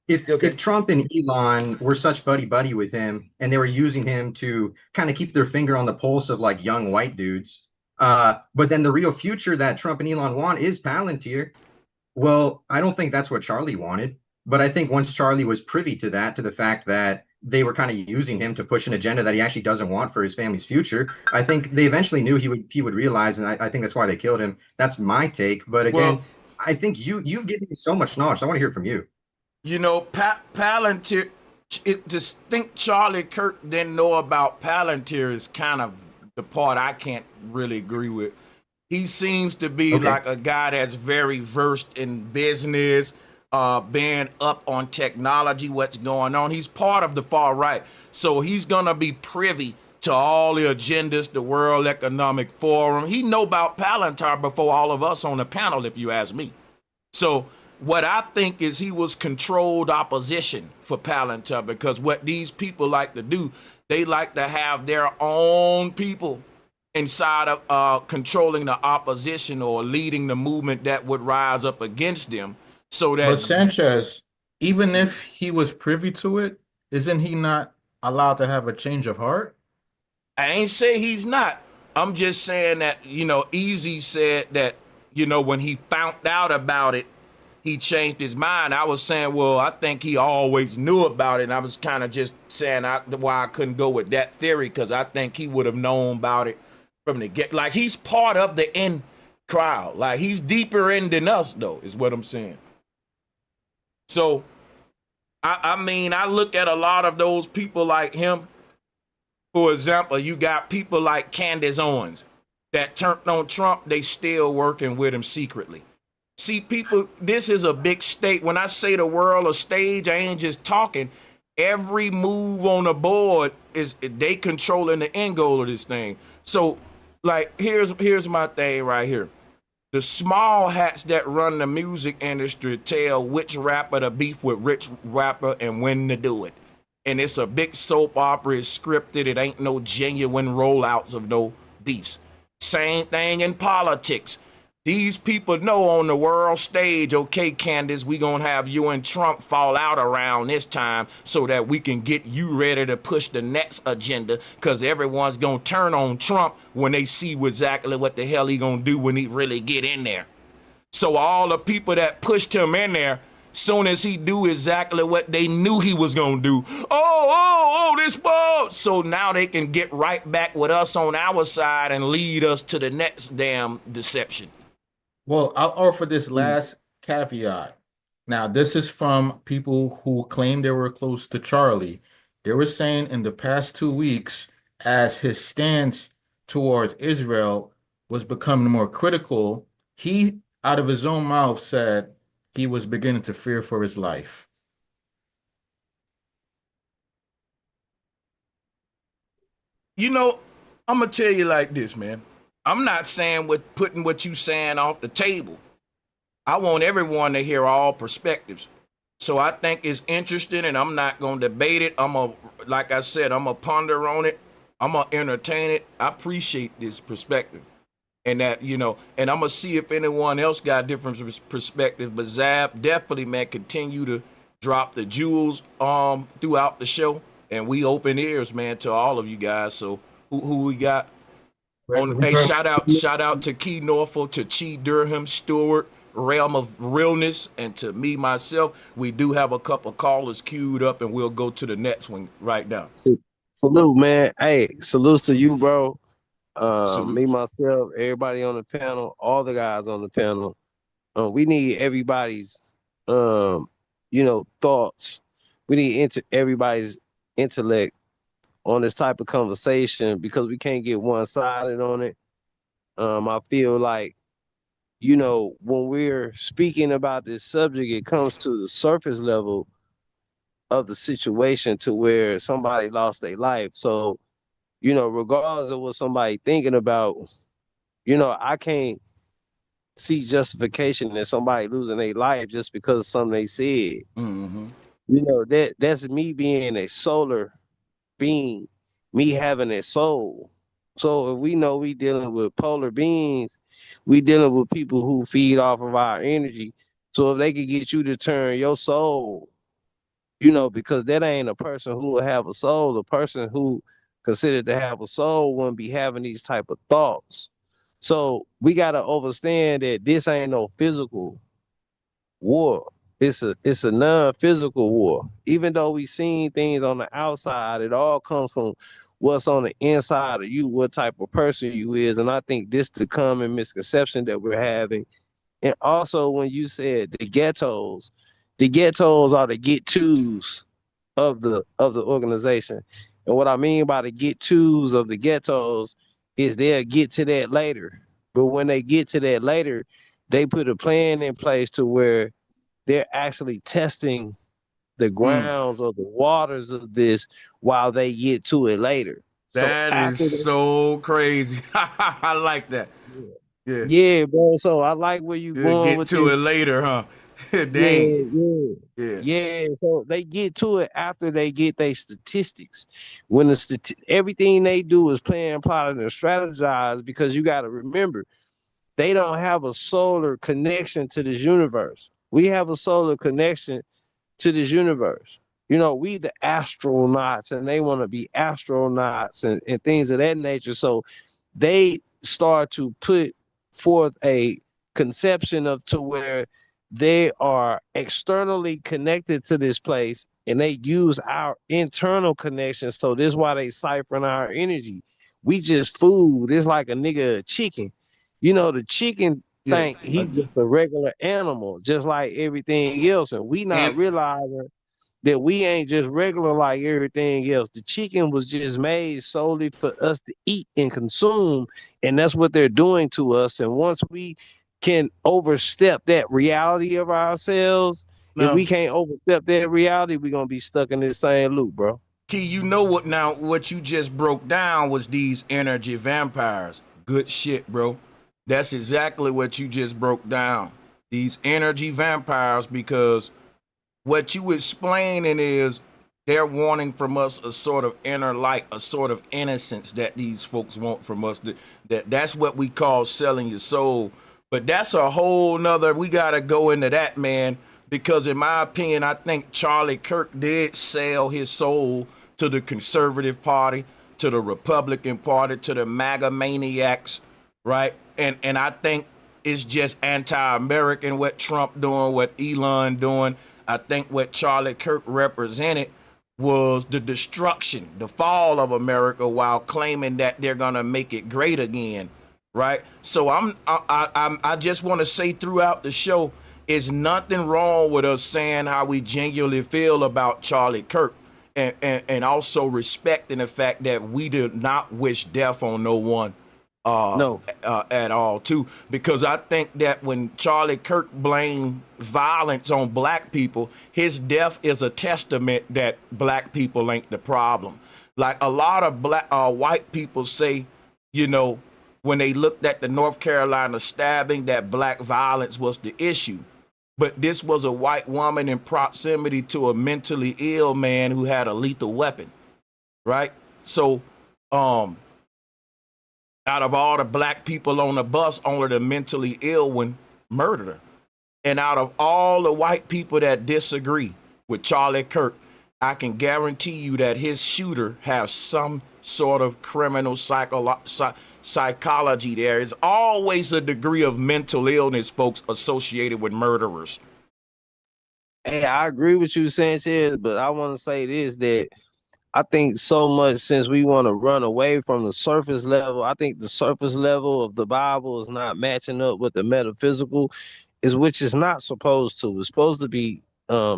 if okay. Trump and Elon were such buddy buddy with him and they were using him to kind of keep their finger on the pulse of like young white dudes, but then the real future that Trump and Elon want is Palantir. Well, I don't think that's what Charlie wanted, but I think once Charlie was privy to that, to the fact that they were kind of using him to push an agenda that he actually doesn't want for his family's future, I think they eventually knew he would realize, and I think that's why they killed him. That's my take. But Well, again, I think you've given me so much knowledge. So I want to hear it from you. you know, Palantir. To think Charlie Kirk didn't know about Palantir is kind of the part I can't really agree with. He seems to be Okay. like a guy that's very versed in business, being up on technology, what's going on. He's part of the far right. So he's gonna be privy to all the agendas, the World Economic Forum. He know about Palantir before all of us on the panel, if you ask me. So what I think is he was controlled opposition for Palantir, because what these people like to do, they like to have their own people inside of controlling the opposition or leading the movement that would rise up against them. So But that Sanchez, even if he was privy to it, isn't he not allowed to have a change of heart? I ain't say he's not. I'm just saying that, you know, Easy said that, you know, when he found out about it, he changed his mind. I was saying, well, I think he always knew about it. And I was kind of just saying why I couldn't go with that theory, because I think he would have known about it from the get. Like, he's part of the in crowd. Like, he's deeper in than us, though, is what I'm saying. So, I mean, I look at a lot of those people like him. For example, you got people like Candace Owens that turned on Trump. They still working with him secretly. See, people, this is a big state. When I say the world a stage, I ain't just talking. Every move on the board is they controlling the end goal of this thing. So, like, here's my thing right here. The small hats that run the music industry tell which rapper to beef with which rapper and when to do it. And it's a big soap opera. It's scripted. It ain't no genuine rollouts of no beefs. Same thing in politics. These people know on the world stage, okay, Candace, we gonna have you and Trump fall out around this time so that we can get you ready to push the next agenda, because everyone's gonna turn on Trump when they see exactly what the hell he gonna do when he really get in there. So all the people that pushed him in there, soon as he do exactly what they knew he was gonna do, this ball. So now they can get right back with us on our side and lead us to the next damn deception. Well, I'll offer this last caveat. Now, this is from people who claim they were close to Charlie. They were saying in the past 2 weeks, as his stance towards Israel was becoming more critical, he, out of his own mouth, said he was beginning to fear for his life. You know, I'm gonna tell you like this, man. I'm not saying putting what you saying off the table. I want everyone to hear all perspectives. So I think it's interesting, and I'm not gonna debate it. Like I said, I'm gonna ponder on it. I'm gonna entertain it. I appreciate this perspective, and that, you know, and I'm gonna see if anyone else got a different perspective. But Zab, definitely, man, continue to drop the jewels throughout the show, and we open ears, man, to all of you guys. So who we got? Hey, shout out to Key Norfolk, to Chi Durham, Stewart, Realm of Realness, and to me myself. We do have a couple callers queued up, and we'll go to the next one right now. Salute, man. Hey, salutes to you, bro. Salute. Me, myself, everybody on the panel, all the guys on the panel. We need everybody's, thoughts. We need everybody's intellect on this type of conversation, because we can't get one-sided on it. I feel like, when we're speaking about this subject, it comes to the surface level of the situation to where somebody lost their life. So, regardless of what somebody thinking about, I can't see justification in somebody losing their life just because of something they said. Mm-hmm. That's me being a solar being, me having a soul. So if we know we dealing with polar beings, we dealing with people who feed off of our energy. So if they could get you to turn your soul, because that ain't a person who will have a soul. A person who considered to have a soul wouldn't be having these type of thoughts. So we gotta understand that this ain't no physical war. It's a non-physical war. Even though we seen things on the outside, it all comes from what's on the inside of you, what type of person you is. And I think this the common misconception that we're having. And also when you said the ghettos are the get twos of the organization. And what I mean by the get twos of the ghettos is they'll get to that later. But when they get to that later, they put a plan in place to where they're actually testing the grounds or the waters of this while they get to it later. That is so crazy. I like that. Yeah, bro. So I like where you going Get with to this. it later, huh? Dang. Yeah. Yeah. So they get to it after they get their statistics. When everything they do is plan, plot, and strategize, because you got to remember, they don't have a solar connection to this universe. We have a solar connection to this universe. We the astronauts, and they want to be astronauts and things of that nature. So they start to put forth a conception of to where they are externally connected to this place, and they use our internal connection. So this is why they siphon our energy. We just food. It's like a nigga chicken. The chicken think he's just a regular animal, just like everything else. And we not realizing that we ain't just regular like everything else. The chicken was just made solely for us to eat and consume, and that's what they're doing to us. And once we can overstep that reality of ourselves, if we can't overstep that reality, we're gonna be stuck in this same loop, bro. Key, you know what now? What you just broke down was these energy vampires. Good shit, bro. That's exactly what you just broke down. These energy vampires, because what you explaining is they're wanting from us a sort of inner light, a sort of innocence that these folks want from us. That's what we call selling your soul. But that's a whole nother, we got to go into that, man, because in my opinion, I think Charlie Kirk did sell his soul to the conservative party, to the Republican party, to the MAGA maniacs, right? And I think it's just anti-American what Trump doing, what Elon doing. I think what Charlie Kirk represented was the destruction, the fall of America, while claiming that they're gonna make it great again, right? So I just want to say throughout the show, is nothing wrong with us saying how we genuinely feel about Charlie Kirk, and also respecting the fact that we do not wish death on no one No. at all too, because I think that when Charlie Kirk blamed violence on black people, his death is a testament that black people ain't the problem. Like a lot of white people say, you know, when they looked at the North Carolina stabbing, that black violence was the issue. But this was a white woman in proximity to a mentally ill man who had a lethal weapon, right? So, out of all the black people on the bus, only the mentally ill one murdered her. And out of all the white people that disagree with Charlie Kirk, I can guarantee you that his shooter has some sort of criminal psychology. There is always a degree of mental illness, folks, associated with murderers. Hey, I agree with you, Sanchez, but I want to say this, that I think so much since we want to run away from the surface level, I think the surface level of the Bible is not matching up with the metaphysical, which is not supposed to. It's supposed to be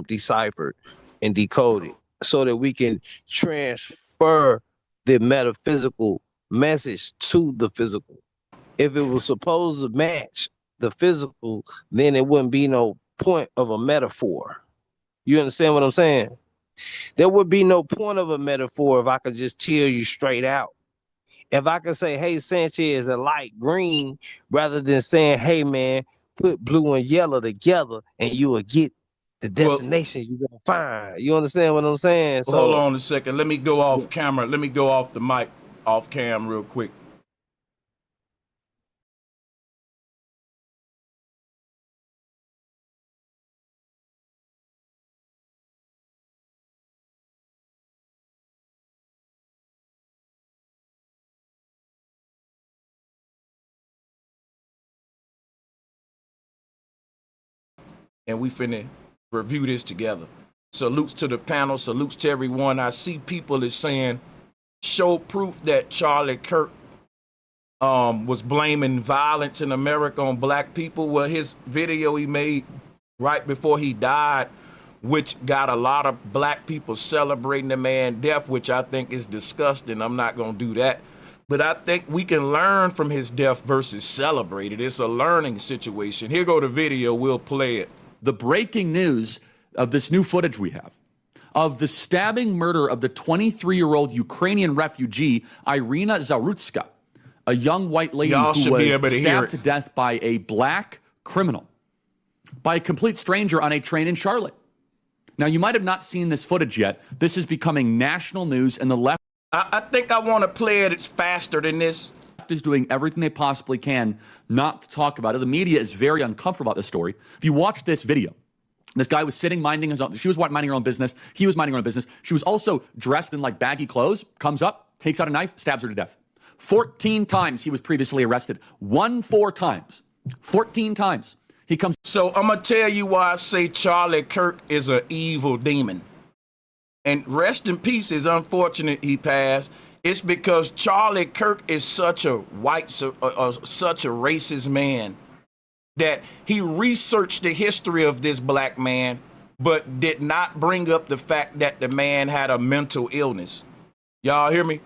deciphered and decoded so that we can transfer the metaphysical message to the physical. If it was supposed to match the physical, then it wouldn't be no point of a metaphor. You understand what I'm saying? There would be no point of a metaphor if I could just tell you straight out. If I could say, hey, Sanchez, the light green, rather than saying, hey, man, put blue and yellow together and you will get the destination you're going to find. You understand what I'm saying? So Hold on a second. Let me go off camera. Let me go off the mic, off cam real quick. And we finna review this together. Salutes to the panel, salutes to everyone. I see people is saying, show proof that Charlie Kirk was blaming violence in America on black people. Well, his video he made right before he died, which got a lot of black people celebrating the man's death, which I think is disgusting. I'm not gonna do that. But I think we can learn from his death versus celebrate it. It's a learning situation. Here go the video, we'll play it. The breaking news of this new footage we have of the stabbing murder of the 23-year-old Ukrainian refugee, Irina Zarutska, a young white lady who was stabbed to death by a black criminal, by a complete stranger on a train in Charlotte. Now, you might have not seen this footage yet. This is becoming national news, and the left... I think I want to play it. It's faster than this. Is doing everything they possibly can not to talk about it. The media is very uncomfortable about this story. If you watch this video, this guy was sitting minding his own, she was minding her own business, he was minding her own business, she was also dressed in like baggy clothes, comes up, takes out a knife, stabs her to death. 14 times he was previously arrested. 4 times. 14 times. He comes. So I'm gonna tell you why I say Charlie Kirk is an evil demon. And rest in peace, it's unfortunate he passed. It's because Charlie Kirk is such a such a racist man that he researched the history of this black man, but did not bring up the fact that the man had a mental illness. Y'all hear me?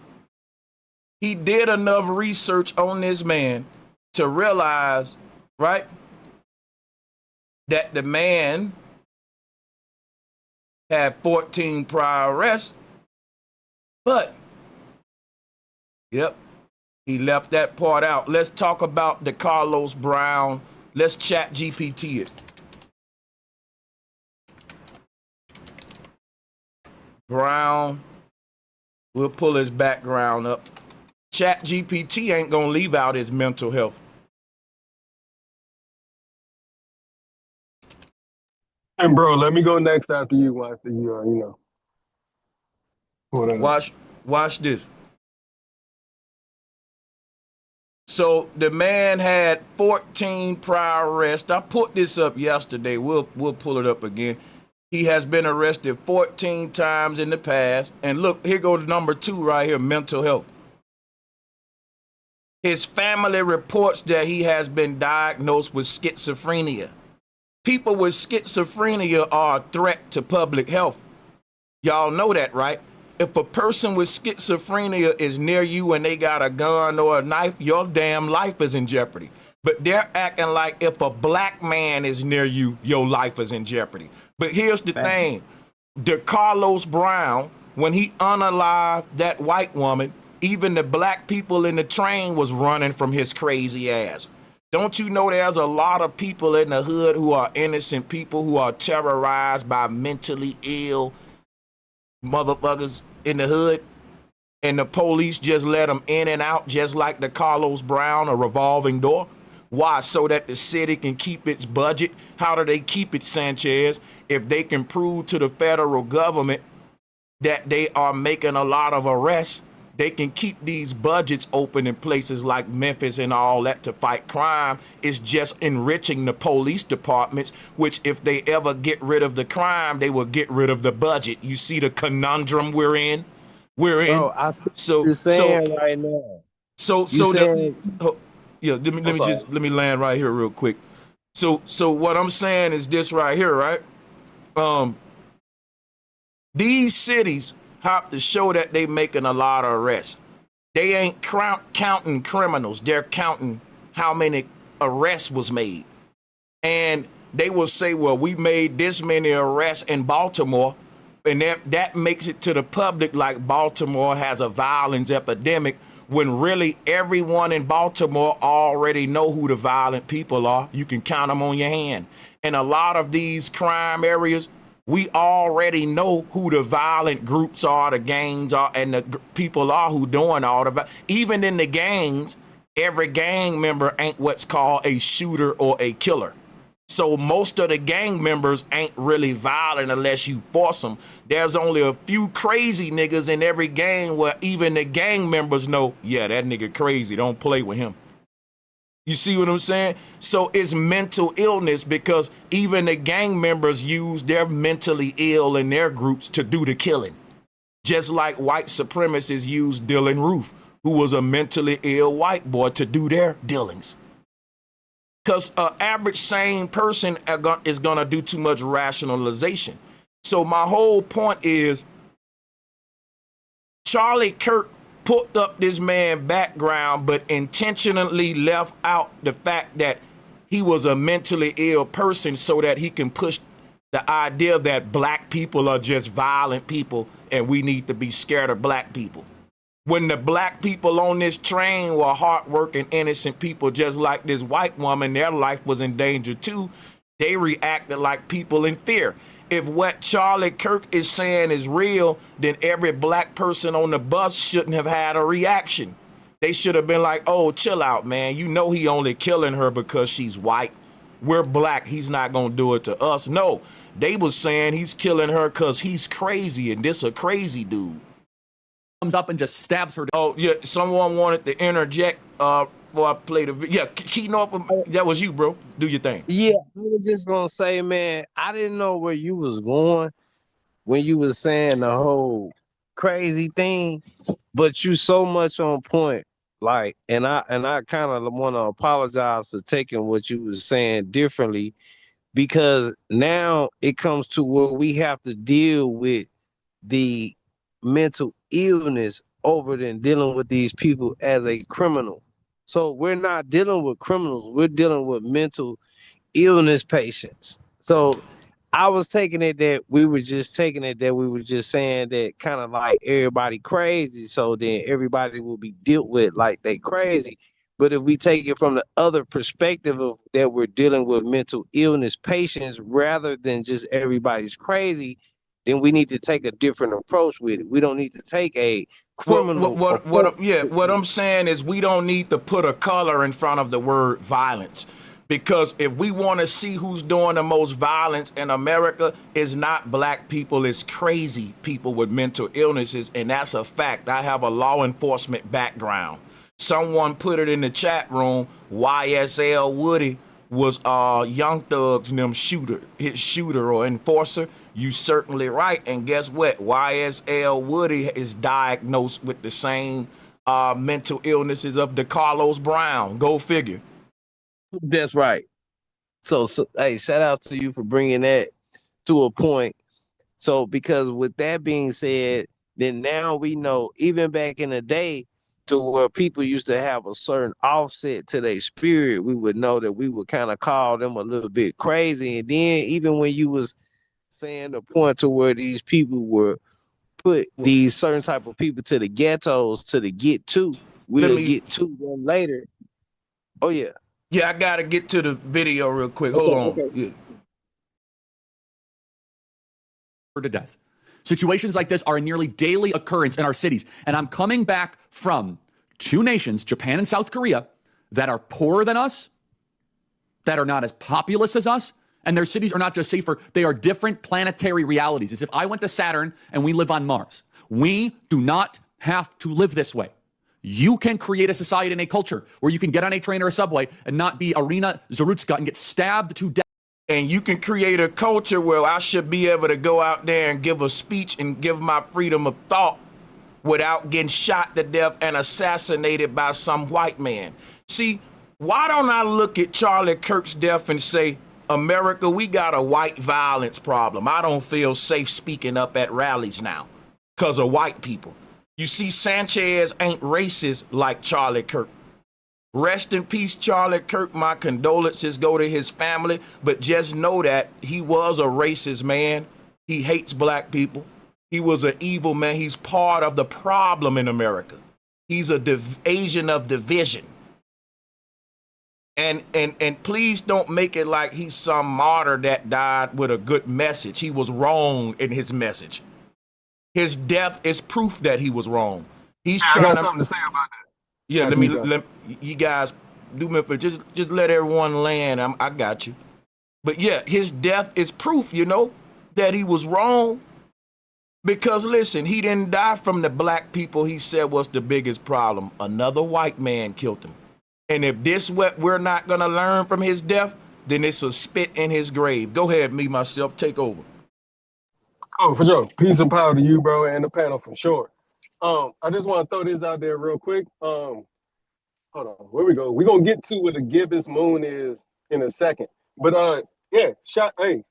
He did enough research on this man to realize, right, that the man had 14 prior arrests, but yep, he left that part out. Let's talk about the Carlos Brown. Let's chat GPT it. Brown, we'll pull his background up. Chat GPT ain't gonna leave out his mental health. And bro, let me go next after you. After you, whatever. Watch this. So the man had 14 prior arrests. I put this up yesterday. We'll pull it up again. He has been arrested 14 times in the past. And look, here goes number 2 right here, mental health. His family reports that he has been diagnosed with schizophrenia. People with schizophrenia are a threat to public health. Y'all know that, right? If a person with schizophrenia is near you and they got a gun or a knife, your damn life is in jeopardy. But they're acting like if a black man is near you, your life is in jeopardy. But here's the thing. Carlos Brown, when he unalived that white woman, even the black people in the train was running from his crazy ass. Don't you know there's a lot of people in the hood who are innocent people who are terrorized by mentally ill motherfuckers in the hood, and the police just let them in and out just like the Carlos Brown, a revolving door? Why? So that the city can keep its budget. How do they keep it, Sanchez? If they can prove to the federal government that they are making a lot of arrests, they can keep these budgets open in places like Memphis and all that to fight crime. It's just enriching the police departments, which if they ever get rid of the crime, they will get rid of the budget. You see the conundrum we're in? Bro, I so you're saying right now. Let me land right here real quick. So what I'm saying is this right here, right? These cities have to show that they making a lot of arrests. They ain't counting criminals. They're counting how many arrests was made. And they will say, well, we made this many arrests in Baltimore. And that makes it to the public like Baltimore has a violence epidemic, when really everyone in Baltimore already know who the violent people are. You can count them on your hand. And a lot of these crime areas, we already know who the violent groups are, the gangs are, and the people are who doing all the even in the gangs, every gang member ain't what's called a shooter or a killer. So most of the gang members ain't really violent unless you force them. There's only a few crazy niggas in every gang where even the gang members know, yeah, that nigga crazy, don't play with him. You see what I'm saying? So it's mental illness, because even the gang members use their mentally ill in their groups to do the killing. Just like white supremacists used Dylan Roof, who was a mentally ill white boy, to do their dealings. Because an average sane person is going to do too much rationalization. So my whole point is, Charlie Kirk put up this man's background, but intentionally left out the fact that he was a mentally ill person so that he can push the idea that black people are just violent people and we need to be scared of black people. When the black people on this train were hardworking, innocent people, just like this white woman, their life was in danger too. They reacted like people in fear. If what Charlie Kirk is saying is real, then every black person on the bus shouldn't have had a reaction. They should have been like, oh, chill out, man. You know he only killing her because she's white. We're black. He's not going to do it to us. No, they was saying he's killing her because he's crazy and this a crazy dude. Comes up and just stabs her. Oh, yeah, someone wanted to interject before I play the video. Yeah, keying off, that was you, bro. Do your thing. Yeah, I was just going to say, man, I didn't know where you was going when you was saying the whole crazy thing, but you so much on point. Like, and I kind of want to apologize for taking what you was saying differently, because now it comes to where we have to deal with the mental illness over than dealing with these people as a criminal. So we're not dealing with criminals, we're dealing with mental illness patients. So I was taking it that we were just saying that kind of like everybody crazy, so then everybody will be dealt with like they crazy. But if we take it from the other perspective of that we're dealing with mental illness patients rather than just everybody's crazy, then we need to take a different approach with it. We don't need to take a criminal what I'm saying is we don't need to put a color in front of the word violence, Because if we want to see who's doing the most violence in America, it's not black people, it's crazy people with mental illnesses. And that's a fact. I have a law enforcement background. Someone put it in the chat room, YSL Woody was Young Thug's his shooter or enforcer. You certainly right. And guess what? YSL Woody is diagnosed with the same mental illnesses of DeCarlos Brown. Go figure. That's right. So, hey, shout out to you for bringing that to a point. So, because with that being said, then now we know, even back in the day, to where people used to have a certain offset to their spirit, we would know that we would kind of call them a little bit crazy. And then even when you was saying the point to where these people were put these certain type of people to the ghettos to the get to, we'll get to them later. Oh yeah. Yeah, I gotta get to the video real quick. Hold on. Okay. Yeah. To death. Situations like this are a nearly daily occurrence in our cities. And I'm coming back from two nations, Japan and South Korea, that are poorer than us, that are not as populous as us, and their cities are not just safer, they are different planetary realities. As if I went to Saturn and we live on Mars. We do not have to live this way. You can create a society and a culture where you can get on a train or a subway and not be Irina Zarutska and get stabbed to death. And you can create a culture where I should be able to go out there and give a speech and give my freedom of thought without getting shot to death and assassinated by some white man. See, why don't I look at Charlie Kirk's death and say, America, we got a white violence problem. I don't feel safe speaking up at rallies now because of white people. You see, Sanchez ain't racist like Charlie Kirk. Rest in peace, Charlie Kirk. My condolences go to his family, but just know that he was a racist man. He hates black people. He was an evil man. He's part of the problem in America. He's a agent of division. And please don't make it like he's some martyr that died with a good message. He was wrong in his message. His death is proof that he was wrong. He's I trying got to something to say about that. Yeah, let you guys do me for just let everyone land. I got you. But yeah, his death is proof, that he was wrong. Because listen, he didn't die from the black people he said was the biggest problem. Another white man killed him. And if this what we're not gonna learn from his death, then it's a spit in his grave. Go ahead, me myself, take over. Oh, for sure. Peace and power to you, bro, and the panel for sure. I just want to throw this out there real quick. Hold on, where we go? We're gonna get to what the gibbous moon is in a second. But hey,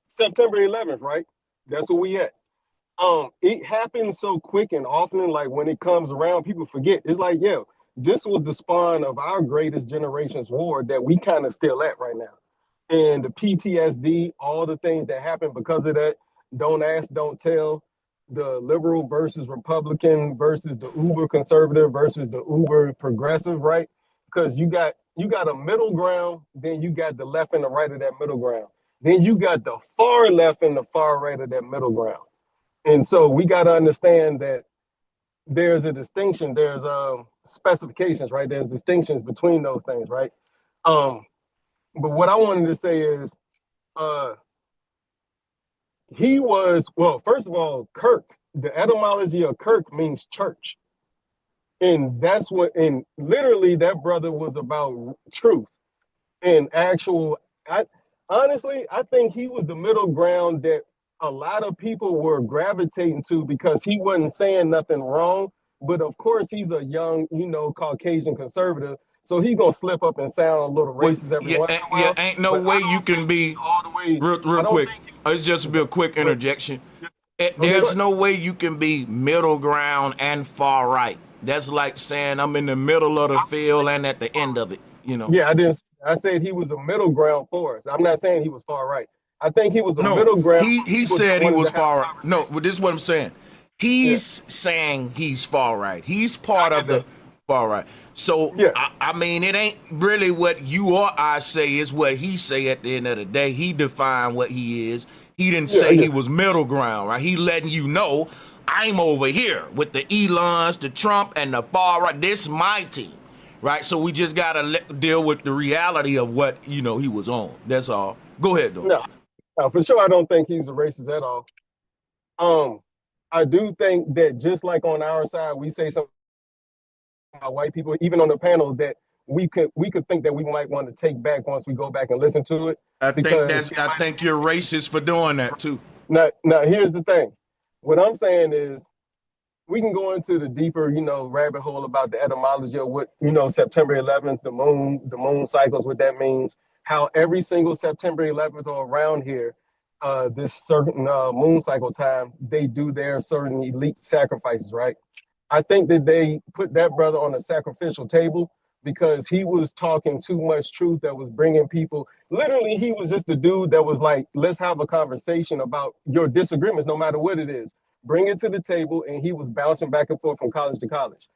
September 11th, right? That's where we at. It happens so quick and often, like when it comes around, people forget. It's like, yeah, this was the spawn of our greatest generation's war that we kind of still at right now. And the PTSD, all the things that happen because of that, don't ask, don't tell, the liberal versus Republican versus the uber conservative versus the uber progressive, right? Because you got a middle ground, then you got the left and the right of that middle ground. Then you got the far left and the far right of that middle ground. And so we got to understand that there's a distinction, there's specifications, right? There's distinctions between those things, right? But what I wanted to say is he was, well, first of all, Kirk, the etymology of Kirk means church. And that's what, and literally that brother was about truth and actual, honestly, I think he was the middle ground that a lot of people were gravitating to because he wasn't saying nothing wrong. But of course, he's a young, Caucasian conservative. So he's going to slip up and sound a little racist every once in a while. Yeah, ain't no way you can be, all the way, real quick, it's just a quick interjection. There's no way you can be middle ground and far right. That's like saying I'm in the middle of the field and at the end of it, Yeah, I said he was a middle ground for us. I'm not saying he was far right. I think he was a middle ground. He said he was far right. No, but this is what I'm saying. He's saying he's far right. He's part of the far right. So, I mean, it ain't really what you or I say, is what he say at the end of the day. He defined what he is. He didn't say he was middle ground, right? He letting you know, I'm over here with the Elons, the Trump, and the far right. This is my team. right? So we just gotta deal with the reality of what he was on. That's all. Go ahead, though. No, for sure, I don't think he's a racist at all. I do think that just like on our side, we say something about white people, even on the panel, that we could think that we might want to take back once we go back and listen to it. I think you're racist for doing that too. Now, here's the thing. What I'm saying is, we can go into the deeper, rabbit hole about the etymology of what, September 11th, the moon cycles, what that means, how every single September 11th or around here, this certain moon cycle time, they do their certain elite sacrifices, right? I think that they put that brother on a sacrificial table because he was talking too much truth that was bringing people. Literally, he was just a dude that was like, let's have a conversation about your disagreements, no matter what it is. Bring it to the table, and he was bouncing back and forth from college to college.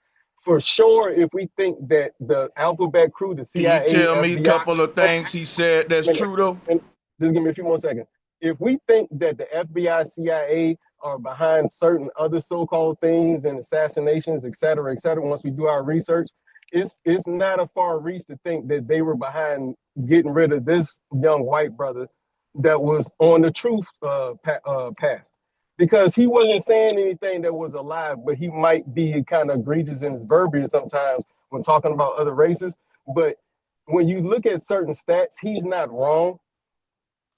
For sure, if we think that the alphabet crew, the CIA, can you tell me FBI, a couple of things he said that's true, though? Just give me a few more seconds. If we think that the FBI, CIA are behind certain other so-called things and assassinations, et cetera, once we do our research, it's not a far reach to think that they were behind getting rid of this young white brother that was on the truth path. Because he wasn't saying anything that was alive, but he might be kind of egregious in his verbiage sometimes when talking about other races. But when you look at certain stats, he's not wrong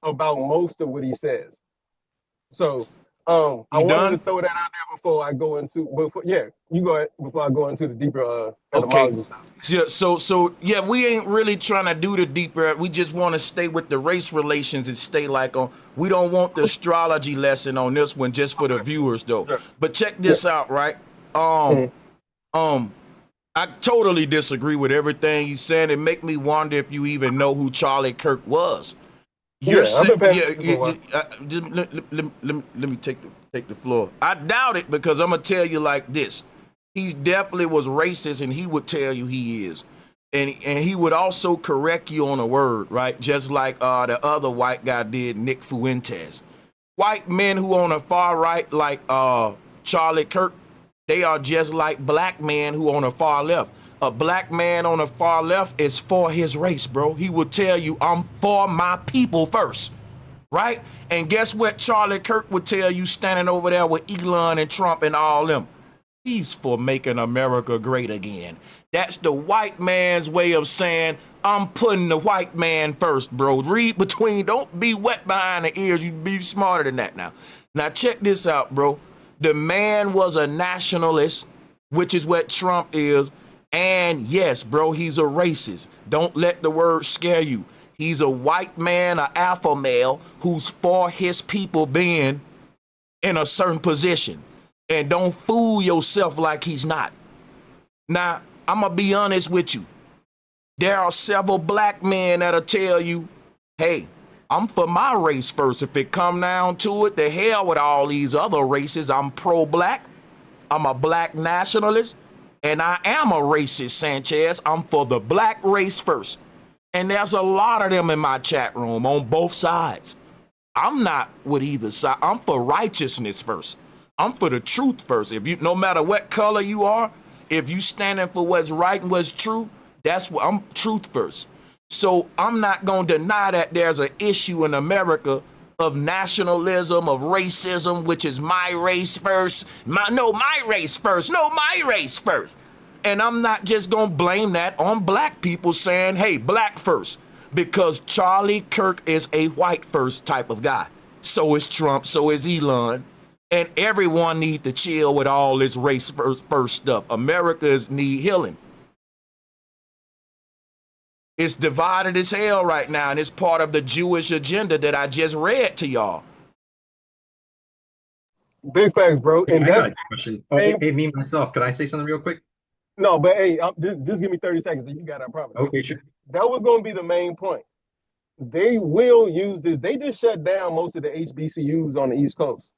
about most of what he says. So I wanted to throw that out there before I go into, you go ahead before I go into the deeper etymology stuff. Yeah, so we ain't really trying to do the deeper. We just want to stay with the race relations and stay like on. We don't want the astrology lesson on this one just for the viewers though. Sure. But check this out, right? I totally disagree with everything you said. It make me wonder if you even know who Charlie Kirk was. Let me take the floor. I doubt it because I'm gonna tell you like this. He definitely was racist, and he would tell you he is, and he would also correct you on a word, right? Just like the other white guy did, Nick Fuentes. White men who on the far right, like Charlie Kirk, they are just like black men who on the far left. A black man on the far left is for his race, bro. He will tell you, I'm for my people first, right? And guess what Charlie Kirk would tell you standing over there with Elon and Trump and all them? He's for making America great again. That's the white man's way of saying, I'm putting the white man first, bro. Read between, don't be wet behind the ears. You be smarter than that now. Now check this out, bro. The man was a nationalist, which is what Trump is. And yes, bro, he's a racist. Don't let the word scare you. He's a white man, an alpha male, who's for his people being in a certain position. And don't fool yourself like he's not. Now, I'm going to be honest with you. There are several black men that'll tell you, hey, I'm for my race first. If it come down to it, the hell with all these other races. I'm pro-black. I'm a black nationalist. And I am a racist, Sanchez. I'm for the black race first. And there's a lot of them in my chat room on both sides. I'm not with either side. I'm for righteousness first. I'm for the truth first. If you, no matter what color you are, if you standing for what's right and what's true, that's what I'm truth first. So I'm not going to deny that there's an issue in America of nationalism, of racism, which is my race first. My race first. No, my race first. And I'm not just going to blame that on black people saying, hey, black first, because Charlie Kirk is a white first type of guy. So is Trump. So is Elon. And everyone needs to chill with all this race first stuff. America's need healing. It's divided as hell right now, and it's part of the Jewish agenda that I just read to y'all. Big facts, bro. And I that's got a question. Hey, me myself, could I say something real quick? No, but hey, just give me 30 seconds. You got it, I promise. Okay, sure. That was going to be the main point. They will use this. They just shut down most of the HBCUs on the East Coast.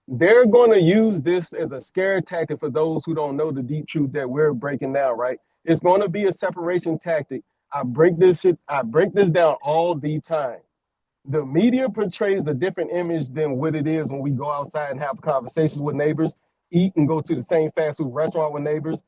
They're going to use this as a scare tactic for those who don't know the deep truth that we're breaking down, right? It's going to be a separation tactic. I break this down all the time. The media portrays a different image than what it is when we go outside and have conversations with neighbors, eat and go to the same fast food restaurant with neighbors.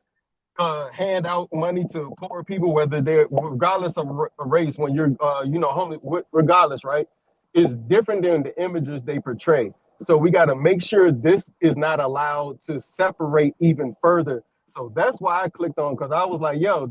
hand out money to poor people, whether they're regardless of race. When you're, homeless, regardless, right? It's different than the images they portray. So we got to make sure this is not allowed to separate even further. So that's why I clicked on, because I was like, yo,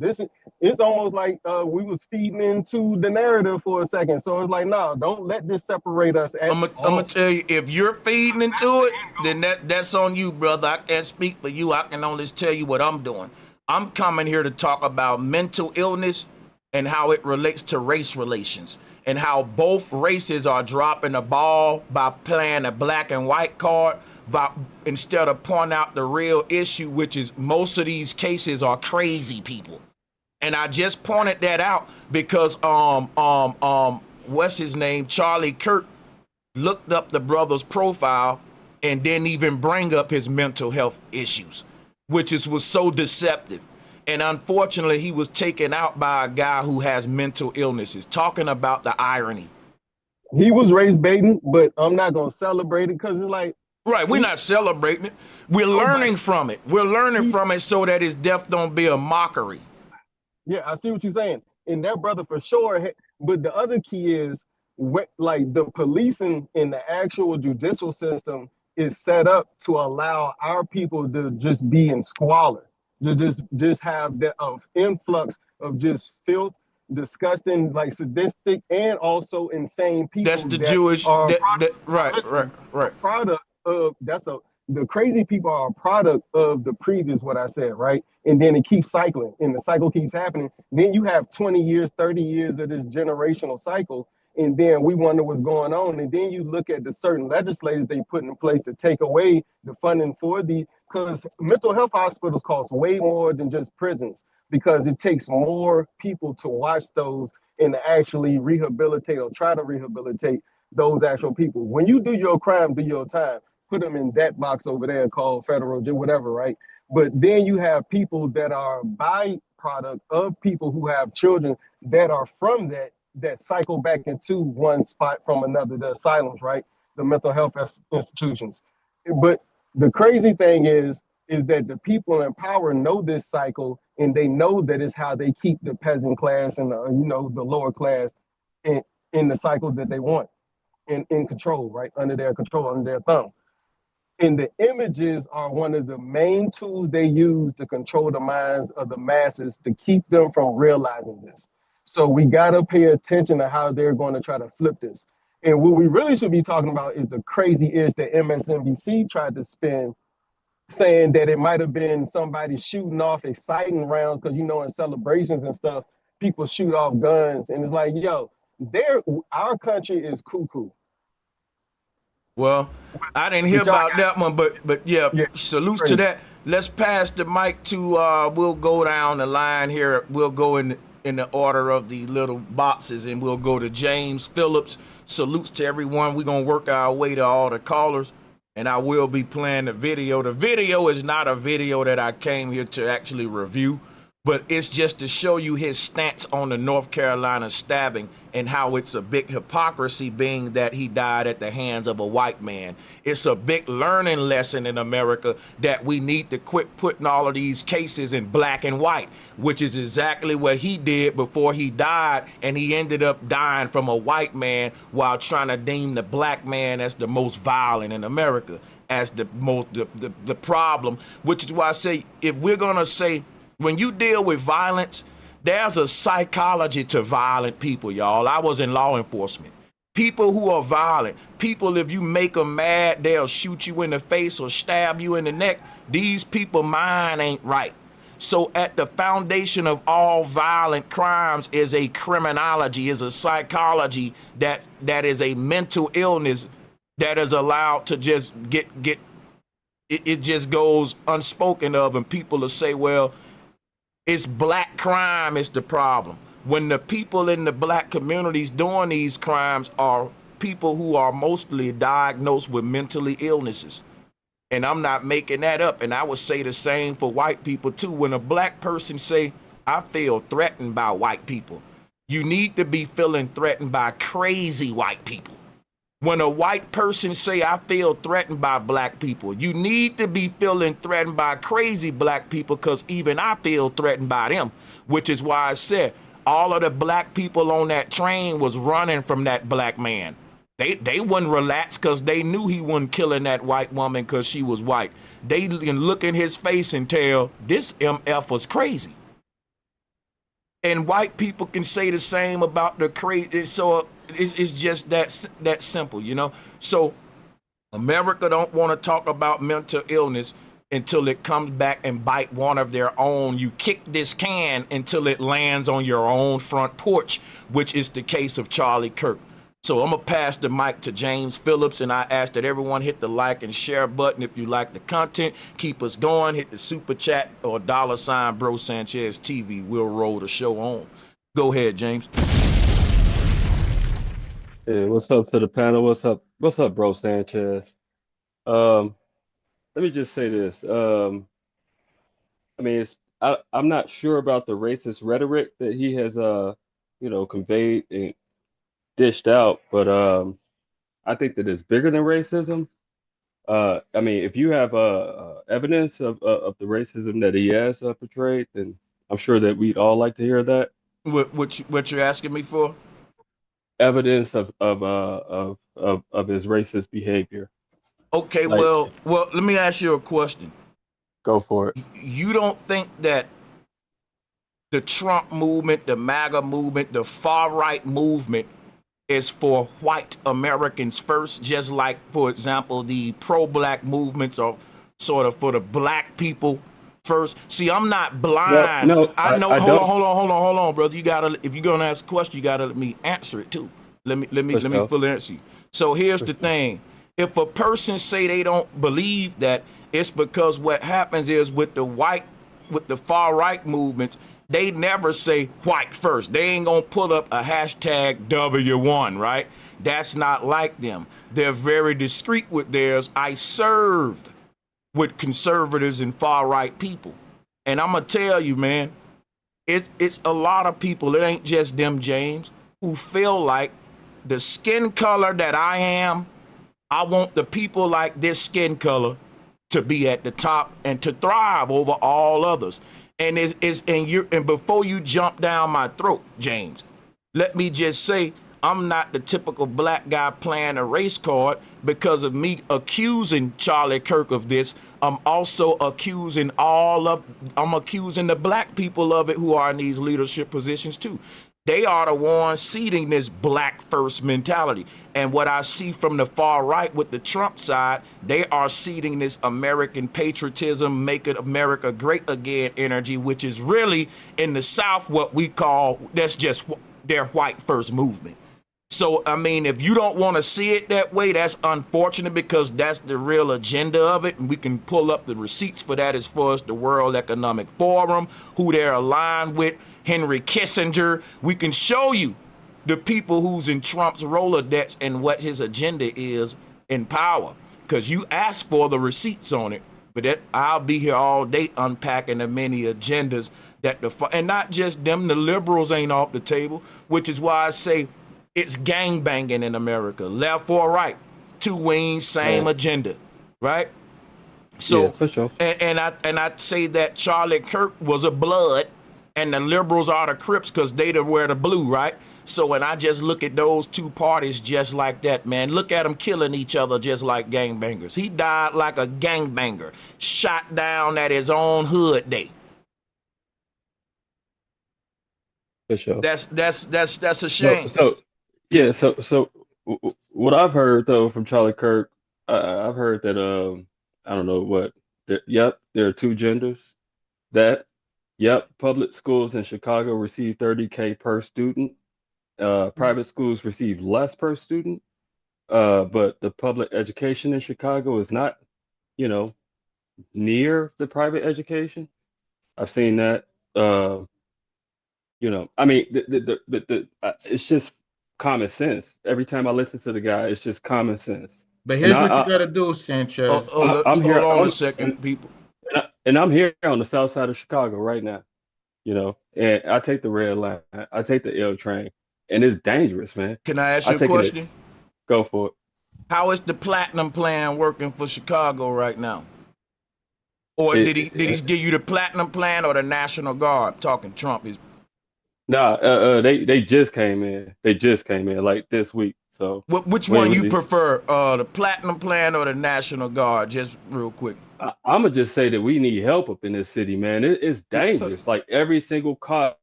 it's almost like we was feeding into the narrative for a second. So it's like, no, don't let this separate us at I'm gonna tell you, if you're feeding into it, then that's on you, brother. I can't speak for you. I can only tell you what I'm doing. I'm coming here to talk about mental illness and how it relates to race relations, and how both races are dropping the ball by playing a black and white card, instead of pointing out the real issue, which is most of these cases are crazy people. And I just pointed that out because what's his name, Charlie Kirk, looked up the brother's profile and didn't even bring up his mental health issues, which was so deceptive. And unfortunately, he was taken out by a guy who has mental illnesses, talking about the irony. He was raised baiting, but I'm not going to celebrate it because it's like, right, we're not celebrating it. We're learning from it. We're learning from it so that his death don't be a mockery. Yeah, I see what you're saying. And that brother for sure. But the other key is, like, the policing in the actual judicial system is set up to allow our people to just be in squalor, to just have that influx of just filth, disgusting, like sadistic, and also insane people. That's the Jewish. Right. Product of the crazy people are a product of the previous, what I said, right? And then it keeps cycling, and the cycle keeps happening. Then you have 20 years, 30 years of this generational cycle, and then we wonder what's going on. And then you look at the certain legislators they put in place to take away the funding for because mental health hospitals cost way more than just prisons, because it takes more people to watch those and to actually rehabilitate or try to rehabilitate those actual people. When you do your crime, do your time, put them in that box over there called federal jail, whatever, right? But then you have people that are byproduct of people who have children that are from that cycle back into one spot from another, the asylums, right? The mental health institutions. But the crazy thing is that the people in power know this cycle, and they know that it's how they keep the peasant class and the lower class in the cycle that they want, in control, right? Under their control, under their thumb. And the images are one of the main tools they use to control the minds of the masses, to keep them from realizing this. So we got to pay attention to how they're going to try to flip this. And what we really should be talking about is the crazy ish that MSNBC tried to spin, saying that it might have been somebody shooting off exciting rounds, because, in celebrations and stuff, people shoot off guns. And it's like, yo, our country is cuckoo. Well, I didn't hear about that one, but yeah, salutes to that. Let's pass the mic to, we'll go down the line here. We'll go in the order of the little boxes, and we'll go to James Phillips. Salutes to everyone. We're going to work our way to all the callers, and I will be playing the video. The video is not a video that I came here to actually review, but it's just to show you his stance on the North Carolina stabbing and how it's a big hypocrisy, being that he died at the hands of a white man. It's a big learning lesson in America that we need to quit putting all of these cases in black and white, which is exactly what he did before he died, and he ended up dying from a white man while trying to deem the black man as the most violent in America, as the problem, which is why I say, if we're gonna say, when you deal with violence, there's a psychology to violent people, y'all. I was in law enforcement. People who are violent, people, if you make them mad, they'll shoot you in the face or stab you in the neck. These people, mind ain't right. So at the foundation of all violent crimes is a criminology, is a psychology that is a mental illness that is allowed to just it just goes unspoken of, and people will say, well, it's black crime is the problem, when the people in the black communities doing these crimes are people who are mostly diagnosed with mentally illnesses. And I'm not making that up. And I would say the same for white people too. When a black person say, I feel threatened by white people, you need to be feeling threatened by crazy white people. When a white person say, I feel threatened by black people, you need to be feeling threatened by crazy black people, because even I feel threatened by them, which is why I said all of the black people on that train was running from that black man. They wouldn't relax because they knew he wasn't killing that white woman because she was white. They can look in his face and tell this MF was crazy. And white people can say the same about the crazy. So it's just that simple, you know? So America don't want to talk about mental illness until it comes back and bite one of their own. You kick this can until it lands on your own front porch, which is the case of Charlie Kirk. So I'm going to pass the mic to James Phillips, and I ask that everyone hit the like and share button if you like the content. Keep us going. Hit the super chat or $ Bro Sanchez TV. We'll roll the show on. Go ahead, James. Yeah, what's up to the panel? What's up, Bro Sanchez? Let me just say this. I mean, I'm not sure about the racist rhetoric that he has conveyed and dished out, but I think that it's bigger than racism. I mean, if you have evidence of the racism that he has portrayed, then I'm sure that we'd all like to hear that. What you're asking me for? Evidence of his racist behavior. Okay, Like, well, let me ask you a question. Go for it. You don't think that the Trump movement, the MAGA movement, the far-right movement is for white Americans first, just like, for example, the pro-black movements are sort of for the black people first? See, I'm not blind. No, I know. I Hold on, brother. You gotta, if you're gonna ask a question, you gotta let me answer it too. Let me fully answer you. So here's the thing: if a person say they don't believe that, it's because what happens is with the far right movements, they never say white first. They ain't gonna pull up a hashtag W1, right? That's not like them. They're very discreet with theirs. I served with conservatives and far right people. And I'm gonna tell you, man, it's a lot of people, it ain't just them, James, who feel like the skin color that I am, I want the people like this skin color to be at the top and to thrive over all others. And and before you jump down my throat, James, let me just say I'm not the typical black guy playing a race card because of me accusing Charlie Kirk of this. I'm also accusing the black people of it who are in these leadership positions too. They are the ones seeding this black first mentality. And what I see from the far right with the Trump side, they are seeding this American patriotism, make it America great again energy, which is really in the South what we call, that's just their white first movement. So, I mean, if you don't want to see it that way, that's unfortunate because that's the real agenda of it. And we can pull up the receipts for that as far as the World Economic Forum, who they're aligned with, Henry Kissinger. We can show you the people who's in Trump's Rolodex and what his agenda is in power. Because you asked for the receipts on it. But I'll be here all day unpacking the many agendas that and not just them, the liberals ain't off the table, which is why I say it's gangbanging in America, left or right, two wings, same agenda, right? So, yeah, for sure. and I say that Charlie Kirk was a blood, and the liberals are the Crips because they wear the blue, right? So when I just look at those two parties just like that, man, look at them killing each other just like gangbangers. He died like a gangbanger, shot down at his own hood day. For sure. That's a shame. So what I've heard though from Charlie Kirk, I've heard that I don't know what. There are two genders. Public schools in Chicago receive $30K per student. Private schools receive less per student. But the public education in Chicago is not, near the private education. I've seen that. I mean, it's just common sense. Every time I listen to the guy, it's just common sense. But here's what you got to do, Sanchez. I'm here. Hold on a second, people. And I'm here on the south side of Chicago right now, and I take the red line. I take the L train, and it's dangerous, man. Can I ask you a question? Go for it. How is the platinum plan working for Chicago right now? Or did he give you the platinum plan or the National Guard? I'm talking Trump is. Nah, they just came in. They just came in like this week. So Which we ain't one you really, prefer, the platinum plan or the National Guard? Just real quick. I'm gonna just say that we need help up in this city, man. It's dangerous. Like every single car,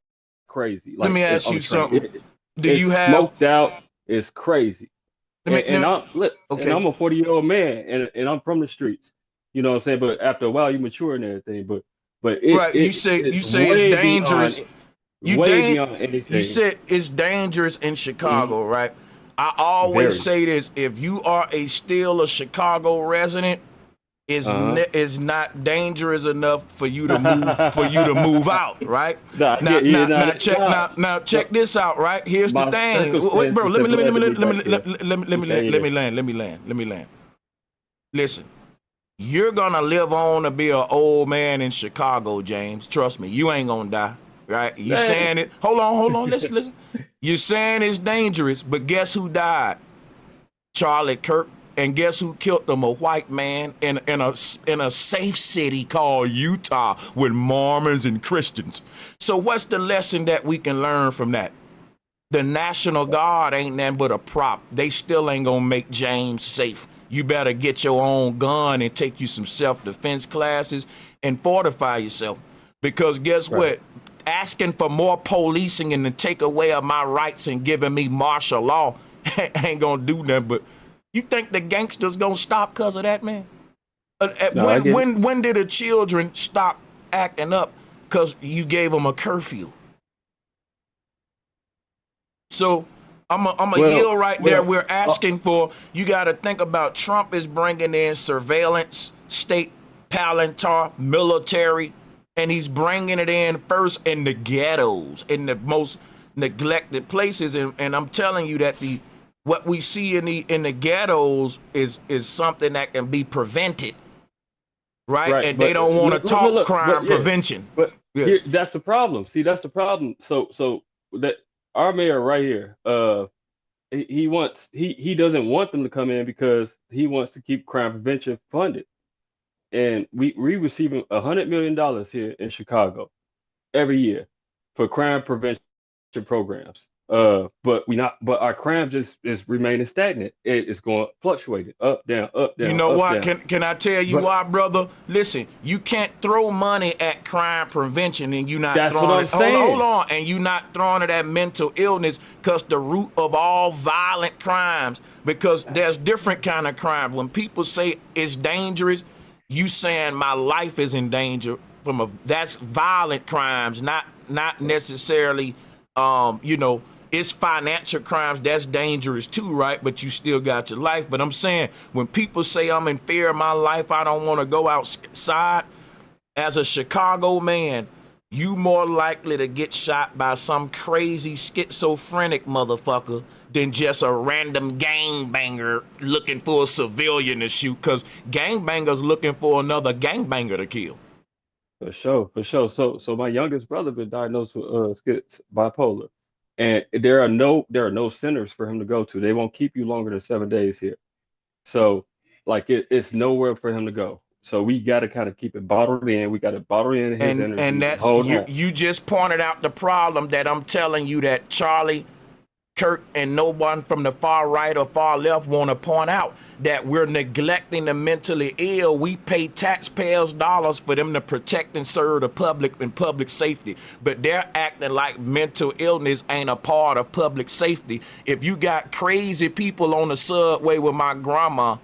crazy. Let Like me ask on you the train, something. Do it's you have? smoked out. It's crazy. And Let me. I'm Okay. a 40-year-old man, and I'm from the streets. You know what I'm saying? But after a while, you mature and everything. But Right. You it's say it's dangerous. way beyond You anything. said it's dangerous in Mhm. Chicago, right? I always Very. say this: if you are still a Chicago resident, Uh-huh. is not dangerous enough for you to move out, right? Nah, yeah, yeah, nah, Now nah. check this out, right? Here's the My thing, wait, bro. circumstances have led me back here. Let me land. Listen, you're gonna live on to be an old man in Chicago, James. Trust me, you ain't gonna die, right? You Dang. saying it? Hold on. Listen. You're saying it's dangerous, but guess who died? Charlie Kirk. And guess who killed them? A white man in a safe city called Utah with Mormons and Christians. So what's the lesson that we can learn from that? The National Guard ain't nothing but a prop. They still ain't gonna make James safe. You better get your own gun and take you some self-defense classes and fortify yourself. Because guess Right. what? Asking for more policing and to take away of my rights and giving me martial law ain't gonna do nothing. But you think the gangsters gonna stop because of that, man? No, I get it. When did the children stop acting up because you gave them a curfew? So I'm a yield right there. We're asking for, you got to think about, Trump is bringing in surveillance, state palantar, military, and he's bringing it in first in the ghettos, in the most neglected places. And I'm telling you that what we see in the ghettos is something that can be prevented, right? Right, And they don't want to talk crime prevention. but Yeah. here, that's the problem. See, that's the problem. So that our mayor right here, he doesn't want them to come in because he wants to keep crime prevention funded, and we receiving $100 million here in Chicago every year for crime prevention programs. But our crime just is remaining stagnant. It is going fluctuating up, down, up, You down, know up, why? down. Can I tell you But why, brother? Listen, you can't throw money at crime prevention and you not that's what throwing I'm it. Hold saying. on, and you not throwing it at mental illness, because the root of all violent crimes. Because there's different kind of crime. When people say it's dangerous, you saying my life is in danger. That's violent crimes, not necessarily. It's financial crimes, that's dangerous too, right? But you still got your life. But I'm saying, when people say I'm in fear of my life, I don't want to go outside, as a Chicago man, you more likely to get shot by some crazy schizophrenic motherfucker than just a random gangbanger looking for a civilian to shoot, because gangbangers looking for another gangbanger to kill. For sure, for sure. So my youngest brother been diagnosed with bipolar, and there are no centers for him to go to. They won't keep you longer than 7 days here. So like it's nowhere for him to go. So we got to kind of keep it bottled in. We got to bottle in his And energy and that's, hold on. you just pointed out the problem that I'm telling you that Charlie Kirk and no one from the far right or far left want to point out, that we're neglecting the mentally ill. We pay taxpayers' dollars for them to protect and serve the public and public safety, but they're acting like mental illness ain't a part of public safety. If you got crazy people on the subway with my grandma,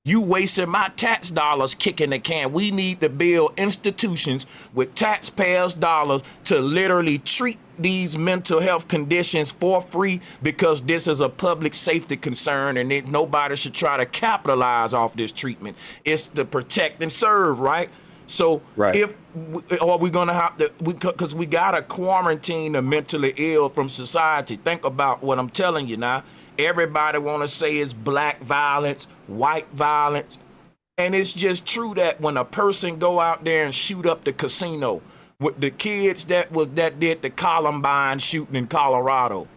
you wasting my tax dollars kicking the can. We need to build institutions with taxpayers' dollars to literally treat these mental health conditions for free, because this is a public safety concern, and nobody should try to capitalize off this treatment. It's to protect and serve, right? So Right. or we're gonna have to, because we gotta quarantine the mentally ill from society. Think about what I'm telling you now. Everybody want to say it's black violence, white violence. And it's just true that when a person go out there and shoot up the casino with the kids that did the Columbine shooting in Colorado,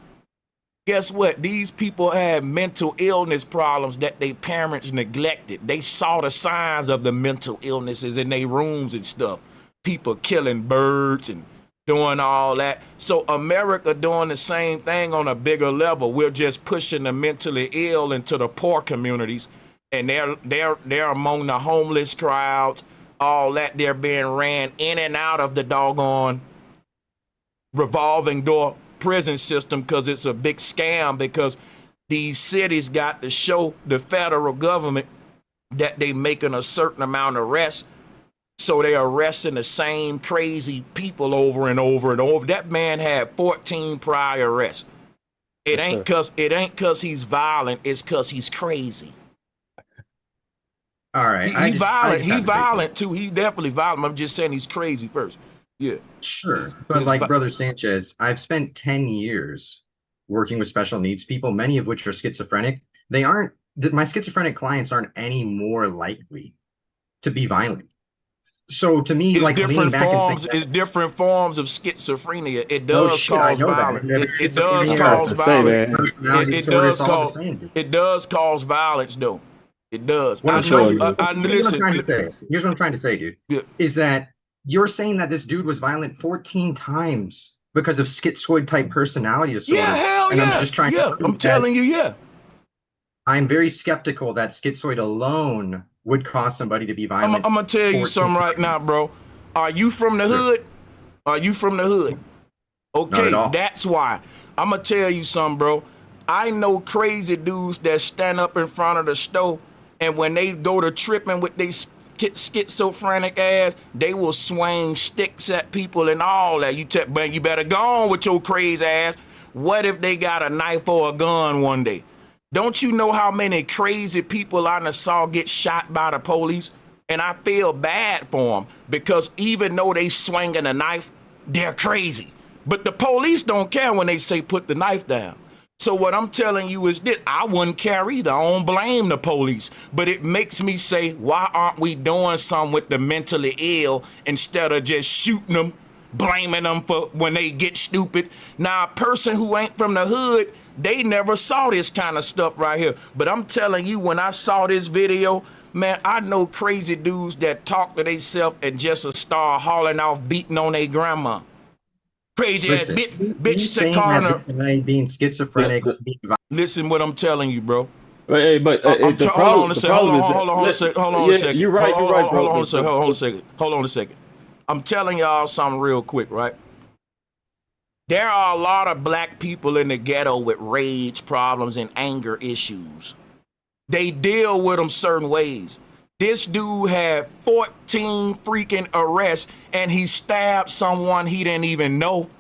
Guess what? These people had mental illness problems that their parents neglected. They saw the signs of the mental illnesses in their rooms and stuff. People killing birds and doing all that. So America doing the same thing on a bigger level. We're just pushing the mentally ill into the poor communities, and they're among the homeless crowds. All that, they're being ran in and out of the doggone revolving door prison system because it's a big scam, because these cities got to show the federal government that they making a certain amount of arrests, so they're arresting the same crazy people over and over and over. That man had 14 prior arrests. It ain't cause he's violent, it's cause he's crazy. All right. He violent too. He definitely violent. I'm just saying he's crazy first. Yeah. Sure. But like Brother Sanchez, I've spent 10 years working with special needs people, many of which are schizophrenic. My schizophrenic clients aren't any more likely to be violent. So to me, it's like different forms, it's different forms of schizophrenia. It does cause violence. It does cause violence. It does cause violence, though. It does. Here's what I'm trying to say, dude. Yeah. Is that you're saying that this dude was violent 14 times because of schizoid type personality disorder? Yeah, hell yeah. I'm just trying to I'm telling you, yeah. I'm very skeptical that schizoid alone would cause somebody to be violent. I'm gonna tell you something right now, bro. Are you from the hood? Are you from the hood? Okay, that's why. I'm gonna tell you something, bro. I know crazy dudes that stand up in front of the store, and when they go to tripping with their schizophrenic ass, they will swing sticks at people and all that. You better go on with your crazy ass. What if they got a knife or a gun one day? Don't you know how many crazy people I saw get shot by the police? And I feel bad for them, because even though they swinging a knife, they're crazy. But the police don't care when they say put the knife down. So what I'm telling you is this: I wouldn't care either. I don't blame the police. But it makes me say, why aren't we doing something with the mentally ill instead of just shooting them, blaming them for when they get stupid? Now, a person who ain't from the hood, they never saw this kind of stuff right here. But I'm telling you, when I saw this video, man, I know crazy dudes that talk to themselves and just start hauling off, beating on their grandma. Crazy ass bitch said calling her being schizophrenic. Listen what I'm telling you, bro. But hold on a second. You're right, bro. Hold on a second. I'm telling y'all something real quick, right? There are a lot of black people in the ghetto with rage problems and anger issues. They deal with them certain ways. This dude had 14 freaking arrests, and he stabbed someone he didn't even know.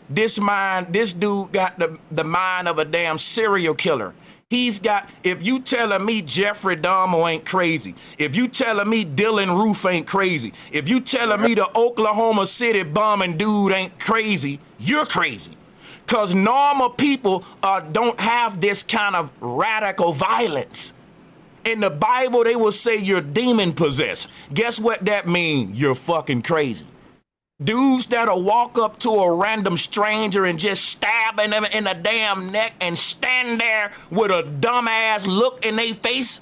This dude got the mind of a damn serial killer. If you telling me Jeffrey Dahmer ain't crazy, if you telling me Dylan Roof ain't crazy, if you telling me the Oklahoma City bombing dude ain't crazy, you're crazy. Because normal people don't have this kind of radical violence. In the Bible, they will say you're demon possessed. Guess what that means? You're fucking crazy. Dudes that'll walk up to a random stranger and just stabbing them in the damn neck and stand there with a dumbass look in their face.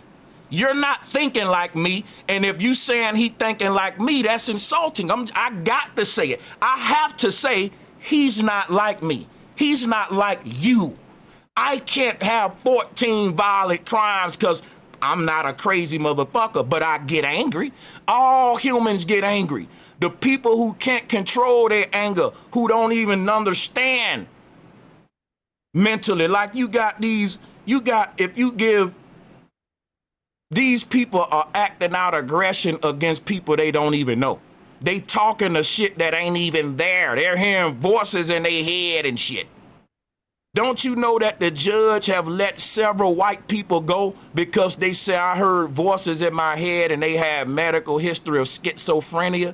You're not thinking like me. And if you saying he thinking like me, that's insulting. I got to say it. I have to say he's not like me. He's not like you. I can't have 14 violent crimes because I'm not a crazy motherfucker, but I get angry. All humans get angry. The people who can't control their anger, who don't even understand mentally, like if you give, these people are acting out aggression against people they don't even know. They talking the shit that ain't even there. They're hearing voices in their head and shit. Don't you know that the judge have let several white people go because they say I heard voices in my head and they have medical history of schizophrenia?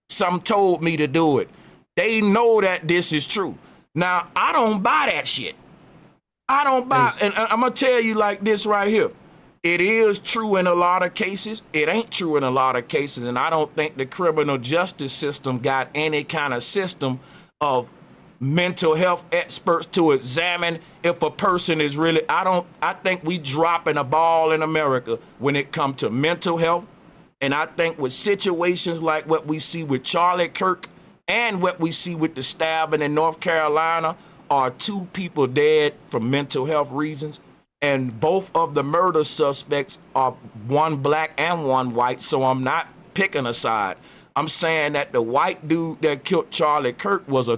Some told me to do it. They know that this is true. Now, I don't buy that shit. I don't buy, and I'm gonna tell you like this right here. It is true in a lot of cases. It ain't true in a lot of cases, and I don't think the criminal justice system got any kind of system of mental health experts to examine if a person is really, I think we dropping a ball in America when it comes to mental health. And I think with situations like what we see with Charlie Kirk and what we see with the stabbing in North Carolina are 2 people dead from mental health reasons. And both of the murder suspects are one black and one white. So I'm not picking a side. I'm saying that the white dude that killed Charlie Kirk was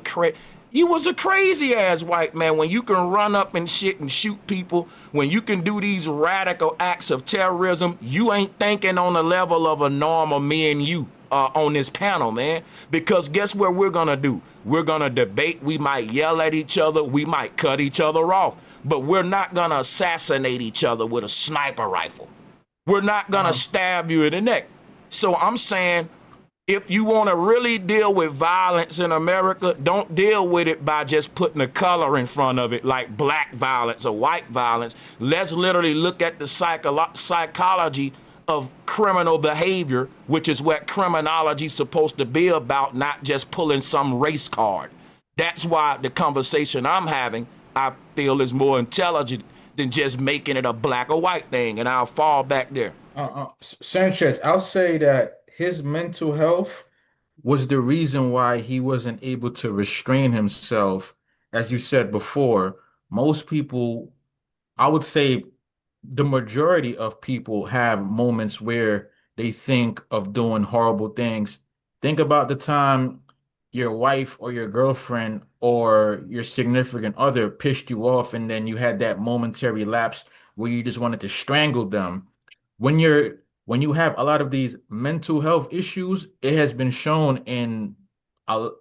he was a crazy ass white man. When you can run up and shit and shoot people, when you can do these radical acts of terrorism, you ain't thinking on the level of a normal me and you on this panel, man. Because guess what we're gonna do? We're gonna debate. We might yell at each other. We might cut each other off. But we're not gonna assassinate each other with a sniper rifle. We're not gonna stab you in the neck. So I'm saying, if you want to really deal with violence in America, don't deal with it by just putting a color in front of it like black violence or white violence. Let's literally look at the psychology of criminal behavior, which is what criminology is supposed to be about, not just pulling some race card. That's why the conversation I'm having, I feel, is more intelligent than just making it a black or white thing, and I'll fall back there. Sanchez, I'll say that his mental health was the reason why he wasn't able to restrain himself. As you said before, most people, I would say the majority of people have moments where they think of doing horrible things. Think about the time your wife or your girlfriend or your significant other pissed you off, and then you had that momentary lapse where you just wanted to strangle them. When you have a lot of these mental health issues, it has been shown in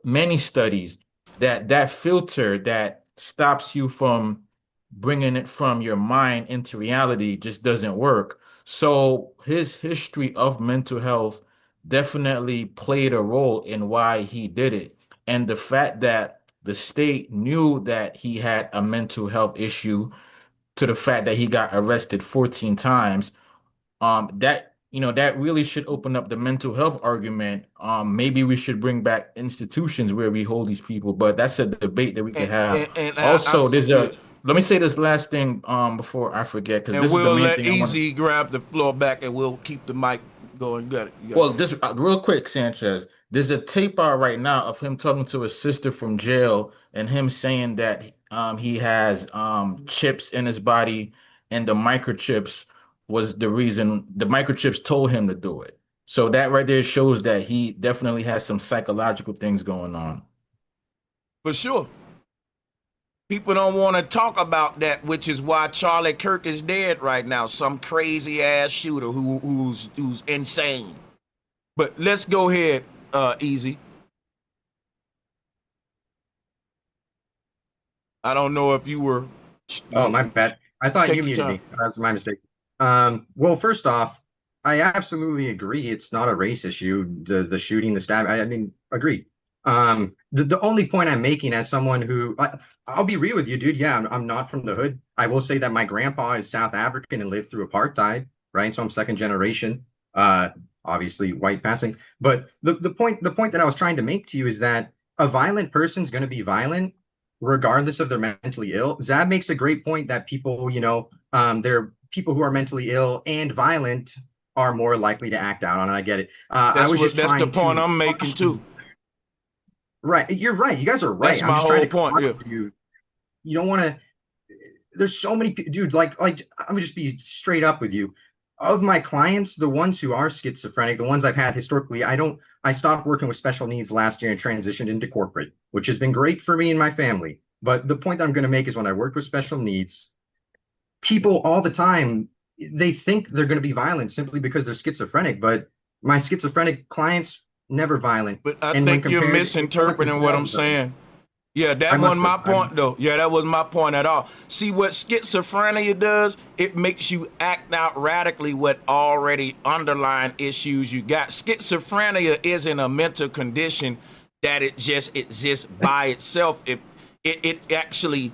many studies that that filter that stops you from bringing it from your mind into reality just doesn't work. So his history of mental health definitely played a role in why he did it. And the fact that the state knew that he had a mental health issue, to the fact that he got arrested 14 times, that that really should open up the mental health argument. Maybe we should bring back institutions where we hold these people, but that's a debate that we can have. Also, let me say this last thing before I forget, because this is the main thing I want. We'll let Easy grab the floor back, and we'll keep the mic going. Got it. Well, this real quick, Sanchez. There's a tape out right now of him talking to his sister from jail, and him saying that he has chips in his body, and the microchips was the reason. The microchips told him to do it. So that right there shows that he definitely has some psychological things going on. For sure. People don't want to talk about that, which is why Charlie Kirk is dead right now. Some crazy ass shooter who's insane. But let's go ahead, Easy. I don't know if you were. Oh, my bad. I thought you muted me. That's my mistake. Well, first off, I absolutely agree. It's not a race issue. The shooting, the stab. I mean, agreed. The only point I'm making, as someone who, I'll be real with you, dude. Yeah, I'm not from the hood. I will say that my grandpa is South African and lived through apartheid, right? So I'm second generation, obviously white passing. But the point that I was trying to make to you is that a violent person's going to be violent regardless if they're mentally ill. Zab makes a great point that people, they're people who are mentally ill and violent are more likely to act out on it. I get it. That's the point I'm making too. Right, you're right. You guys are right. That's my whole point. Yeah. You don't want to. There's so many, dude. Like I'm gonna just be straight up with you. Of my clients, the ones who are schizophrenic, the ones I've had historically, I stopped working with special needs last year and transitioned into corporate, which has been great for me and my family. But the point that I'm going to make is when I worked with special needs, people all the time, they think they're going to be violent simply because they're schizophrenic. But my schizophrenic clients, never violent. But I think you're misinterpreting what I'm saying. Yeah, that wasn't my point, though. Yeah, that wasn't my point at all. See, what schizophrenia does, it makes you act out radically what already underlying issues you got. Schizophrenia isn't a mental condition that it just exists by itself. It actually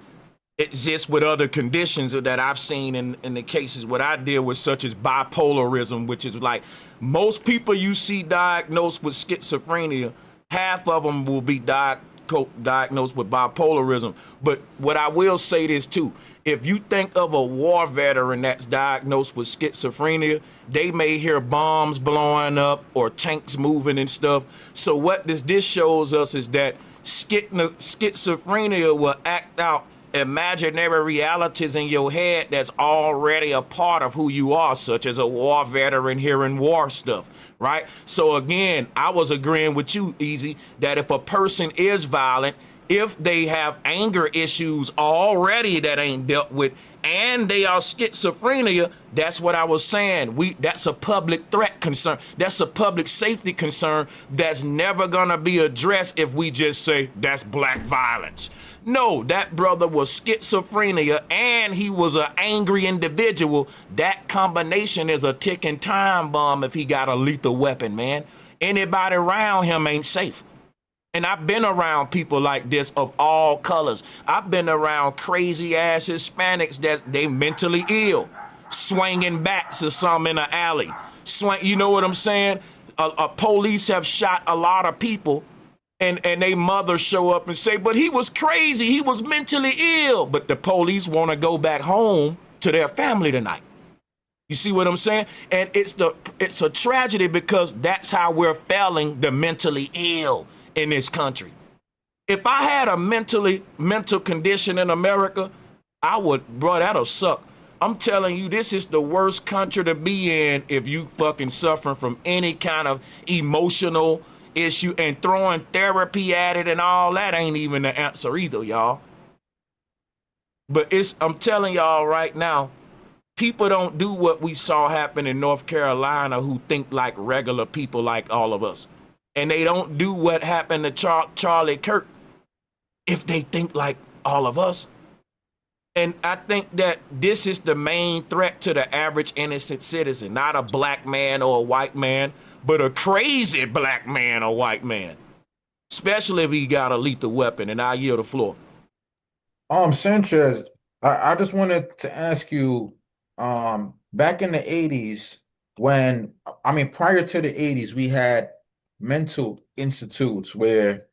exists with other conditions that I've seen in the cases what I deal with, such as bipolarism, which is like most people you see diagnosed with schizophrenia, half of them will be diagnosed with bipolarism. But what I will say this too, if you think of a war veteran that's diagnosed with schizophrenia, they may hear bombs blowing up or tanks moving and stuff. So what this shows us is that schizophrenia will act out imaginary realities in your head that's already a part of who you are, such as a war veteran hearing war stuff, right? So again, I was agreeing with you, Easy, that if a person is violent, if they have anger issues already that ain't dealt with, and they are schizophrenia, that's what I was saying. That's a public threat concern. That's a public safety concern that's never gonna be addressed if we just say that's black violence. No, that brother was schizophrenia and he was an angry individual. That combination is a ticking time bomb if he got a lethal weapon, man. Anybody around him ain't safe. And I've been around people like this of all colors. I've been around crazy ass Hispanics that they mentally ill, swinging bats or something in an alley. You know what I'm saying? Police have shot a lot of people, and they mothers show up and say, but he was crazy, he was mentally ill. But the police want to go back home to their family tonight. You see what I'm saying? And it's a tragedy because that's how we're failing the mentally ill in this country. If I had a mental condition in America, that'll suck. I'm telling you, this is the worst country to be in if you fucking suffering from any kind of emotional issue, and throwing therapy at it and all that ain't even the answer either, y'all. But I'm telling y'all right now, people don't do what we saw happen in North Carolina who think like regular people like all of us. And they don't do what happened to Charlie Kirk if they think like all of us. And I think that this is the main threat to the average innocent citizen, not a black man or a white man, but a crazy black man or white man, especially if he got a lethal weapon. And I yield the floor. Sanchez, I just wanted to ask you, back in the 80s, prior to the 80s, we had mental institutes where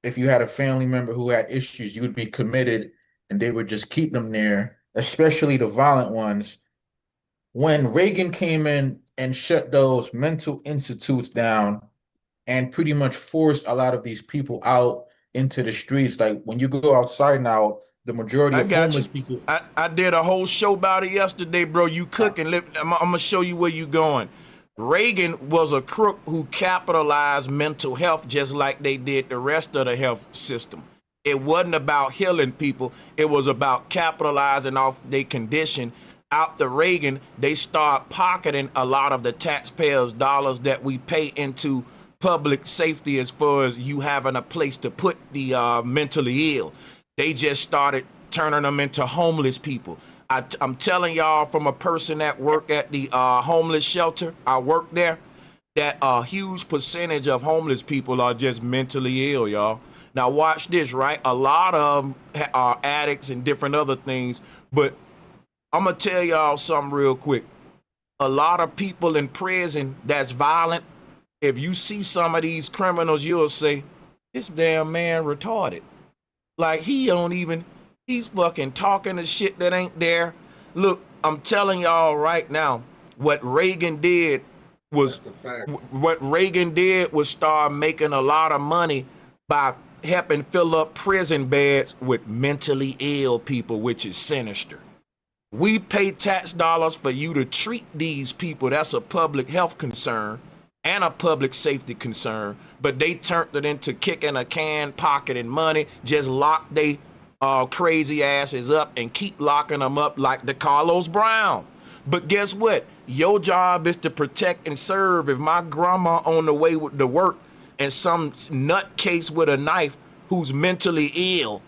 if you had a family member who had issues, you would be committed and they would just keep them there, especially the violent ones. When Reagan came in and shut those mental institutes down and pretty much forced a lot of these people out into the streets, like when you go outside now, the majority of homeless people. I did a whole show about it yesterday, bro. You cooking. I'm gonna show you where you going. Reagan was a crook who capitalized mental health just like they did the rest of the health system. It wasn't about healing people. It was about capitalizing off their condition. Out the Reagan, they start pocketing a lot of the taxpayers' dollars that we pay into public safety as far as you having a place to put the mentally ill. They just started turning them into homeless people. I'm telling y'all from a person that worked at the homeless shelter, I worked there, that a huge percentage of homeless people are just mentally ill, y'all. Now watch this, right? A lot of them are addicts and different other things, but I'm gonna tell y'all something real quick. A lot of people in prison that's violent, if you see some of these criminals, you'll say, this damn man retarded. Like he's fucking talking the shit that ain't there. Look, I'm telling y'all right now, what Reagan did was start making a lot of money by helping fill up prison beds with mentally ill people, which is sinister. We pay tax dollars for you to treat these people. That's a public health concern and a public safety concern, but they turned it into kicking a can, pocketing money, just lock they crazy asses up and keep locking them up like the Carlos Brown. But guess what? Your job is to protect and serve. If my grandma on the way to work and some nutcase with a knife who's mentally ill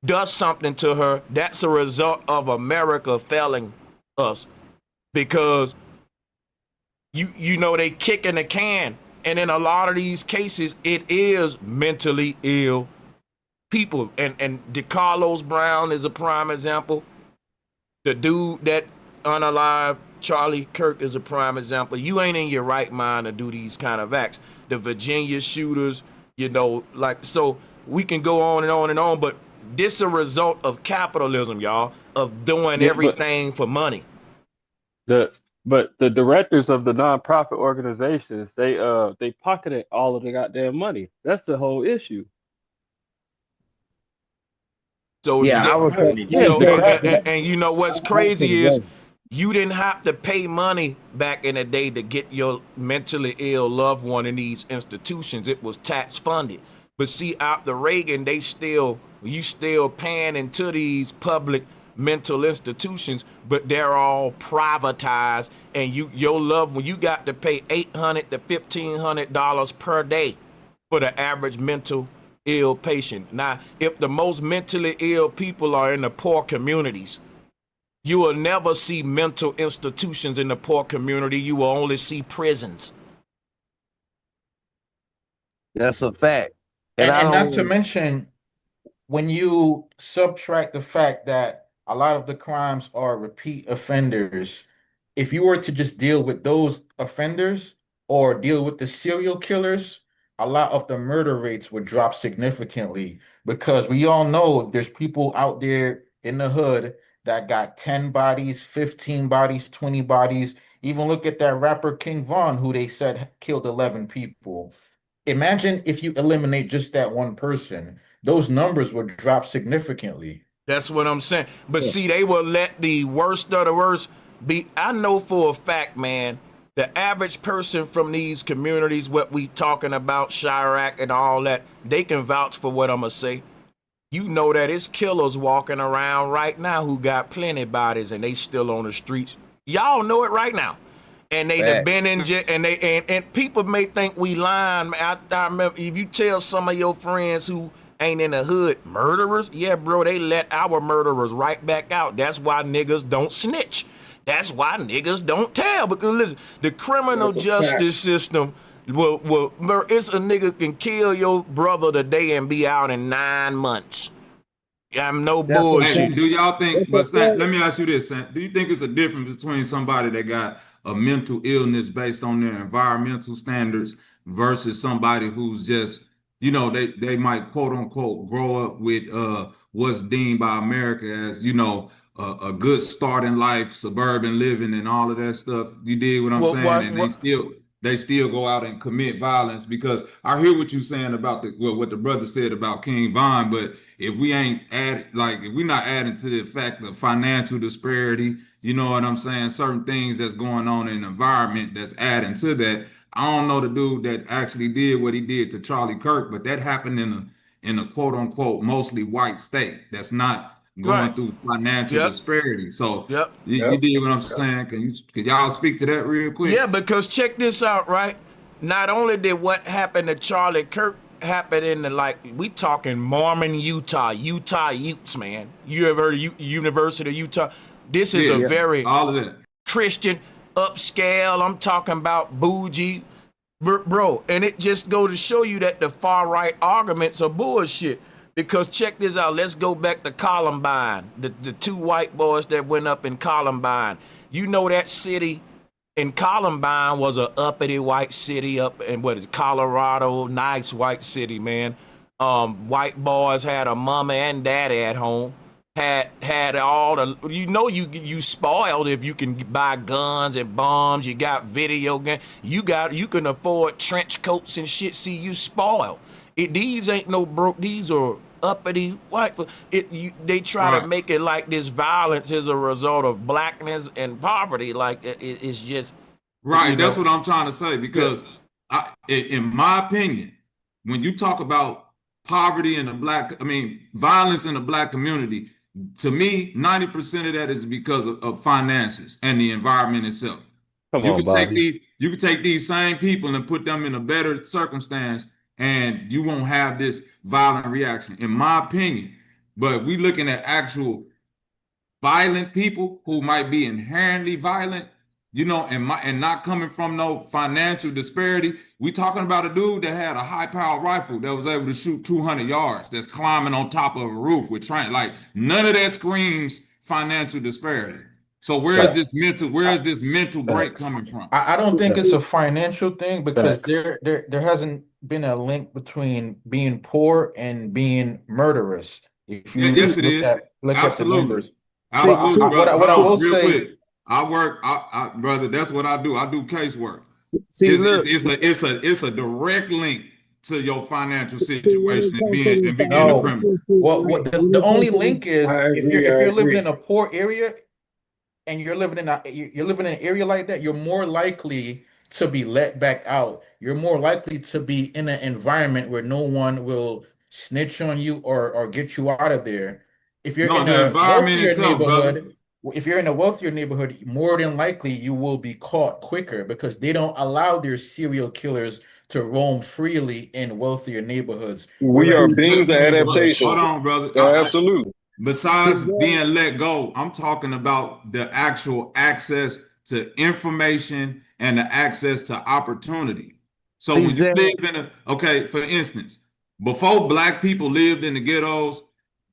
does something to her, that's a result of America failing us, because you know they kicking the can, and in a lot of these cases it is mentally ill people, and DeCarlos Brown is a prime example. The dude that unalived Charlie Kirk is a prime example. You ain't in your right mind to do these kind of acts. The Virginia shooters, you know, like, so we can go on and on and on, but this is a result of capitalism, y'all, of doing Yeah, but everything for money. the the directors of the nonprofit organizations, they pocketed all of the goddamn money. That's the whole issue. So Yeah, I that, was Yeah, so the crack. and you know what's crazy is you didn't have to pay money back in the day to get your mentally ill loved one in these institutions. It was tax funded. But see, after Reagan, you still paying into these public mental institutions, but they're all privatized, and your loved one, you got to pay $800 to $1,500 per day for the average mental ill patient. Now, if the most mentally ill people are in the poor communities, you will never see mental institutions in the poor community. You will only see prisons. That's a fact. And I And not to don't mention, when you subtract the fact that a lot of the crimes are repeat offenders, if you were to just deal with those offenders or deal with the serial killers, a lot of the murder rates would drop significantly because we all know there's people out there in the hood that got 10 bodies, 15 bodies, 20 bodies. Even look at that rapper King Von, who they said killed 11 people. Imagine if you eliminate just that one person, those numbers would drop significantly. That's what I'm saying. But see, they will let the worst of the worst be. I know for a fact, man, the average person from these communities, what we talking about, Chirac and all that, they can vouch for what I'm going to say. You know that it's killers walking around right now who got plenty bodies and they still on the streets. Y'all know it right now. And they have been in jail, and people may think we lying. I remember if you tell some of your friends who ain't in the hood murderers, yeah, bro, they let our murderers right back out. That's why niggas don't snitch. That's why niggas don't tell. Because listen, the criminal justice system it's a nigga can kill your brother today and be out in 9 months. I'm no bullshit. Hey, do y'all think, but Sant, let me ask you this, Sant. Do you think it's a difference between somebody that got a mental illness based on their environmental standards versus somebody who's just, they might quote unquote grow up with what's deemed by America as, a good start in life, suburban living and all of that stuff. You dig what I'm saying? And they still go out and commit violence. Because I hear what you're saying about what the brother said about King Von, but if we ain't if we're not adding to the fact of financial disparity, you know what I'm saying, certain things that's going on in the environment that's adding to that. I don't know the dude that actually did what he did to Charlie Kirk, but that happened in a quote unquote mostly white state that's not going through financial disparity. So you dig what I'm saying? Can y'all speak to that real quick? Yeah, because check this out, right? Not only did what happened to Charlie Kirk happen in we talking Mormon Utah Utes, man. You ever heard of University of Utah? This is a very all of that Christian upscale. I'm talking about bougie, bro. And it just go to show you that the far right arguments are bullshit. Because check this out. Let's go back to Columbine. The two white boys that went up in Columbine. You know that city in Columbine was a uppity white city up in Colorado. Nice white city, man. White boys had a mama and daddy at home. Had all the you spoiled if you can buy guns and bombs. You got video games. You can afford trench coats and shit. See, you spoiled. These ain't no broke. These are uppity white. They try to make it like this violence is a result of blackness and poverty. Like it's just right. That's what I'm trying to say. Because in my opinion, when you talk about poverty in violence in the black community, to me, 90% of that is because of finances and the environment itself. You could take these same people and put them in a better circumstance, and you won't have this violent reaction, in my opinion. But we looking at actual violent people who might be inherently violent, and not coming from no financial disparity. We talking about a dude that had a high-powered rifle that was able to shoot 200 yards, that's climbing on top of a roof with train. Like, none of that screams financial disparity. So where is this mental break coming from? I don't think it's a financial thing because there hasn't been a link between being poor and being murderous. If you Yes, it is. look at the numbers. Absolutely, brother. What Hold I on, will real say, quick. Brother, that's what I do. I do casework. See, look, It's a direct link to your financial situation and being a no, criminal. what the only link is I if agree. I you're living agree. in a poor area and you're living in an area like that, you're more likely to be let back out. You're more likely to be in an environment where no one will snitch on you or get you out of there. If you're No, in the a environment wealthier itself, brother. neighborhood, if you're in a wealthier neighborhood, more than likely you will be caught quicker because they don't allow their serial killers to roam freely in wealthier neighborhoods. We Whereas are in beings poorer of neighborhoods, adaptation. Hold on, brother. Absolutely. Besides being let go, I'm talking about the actual access to information and the access to opportunity. So see, when you Zach, live in okay, for instance, before black people lived in the ghettos,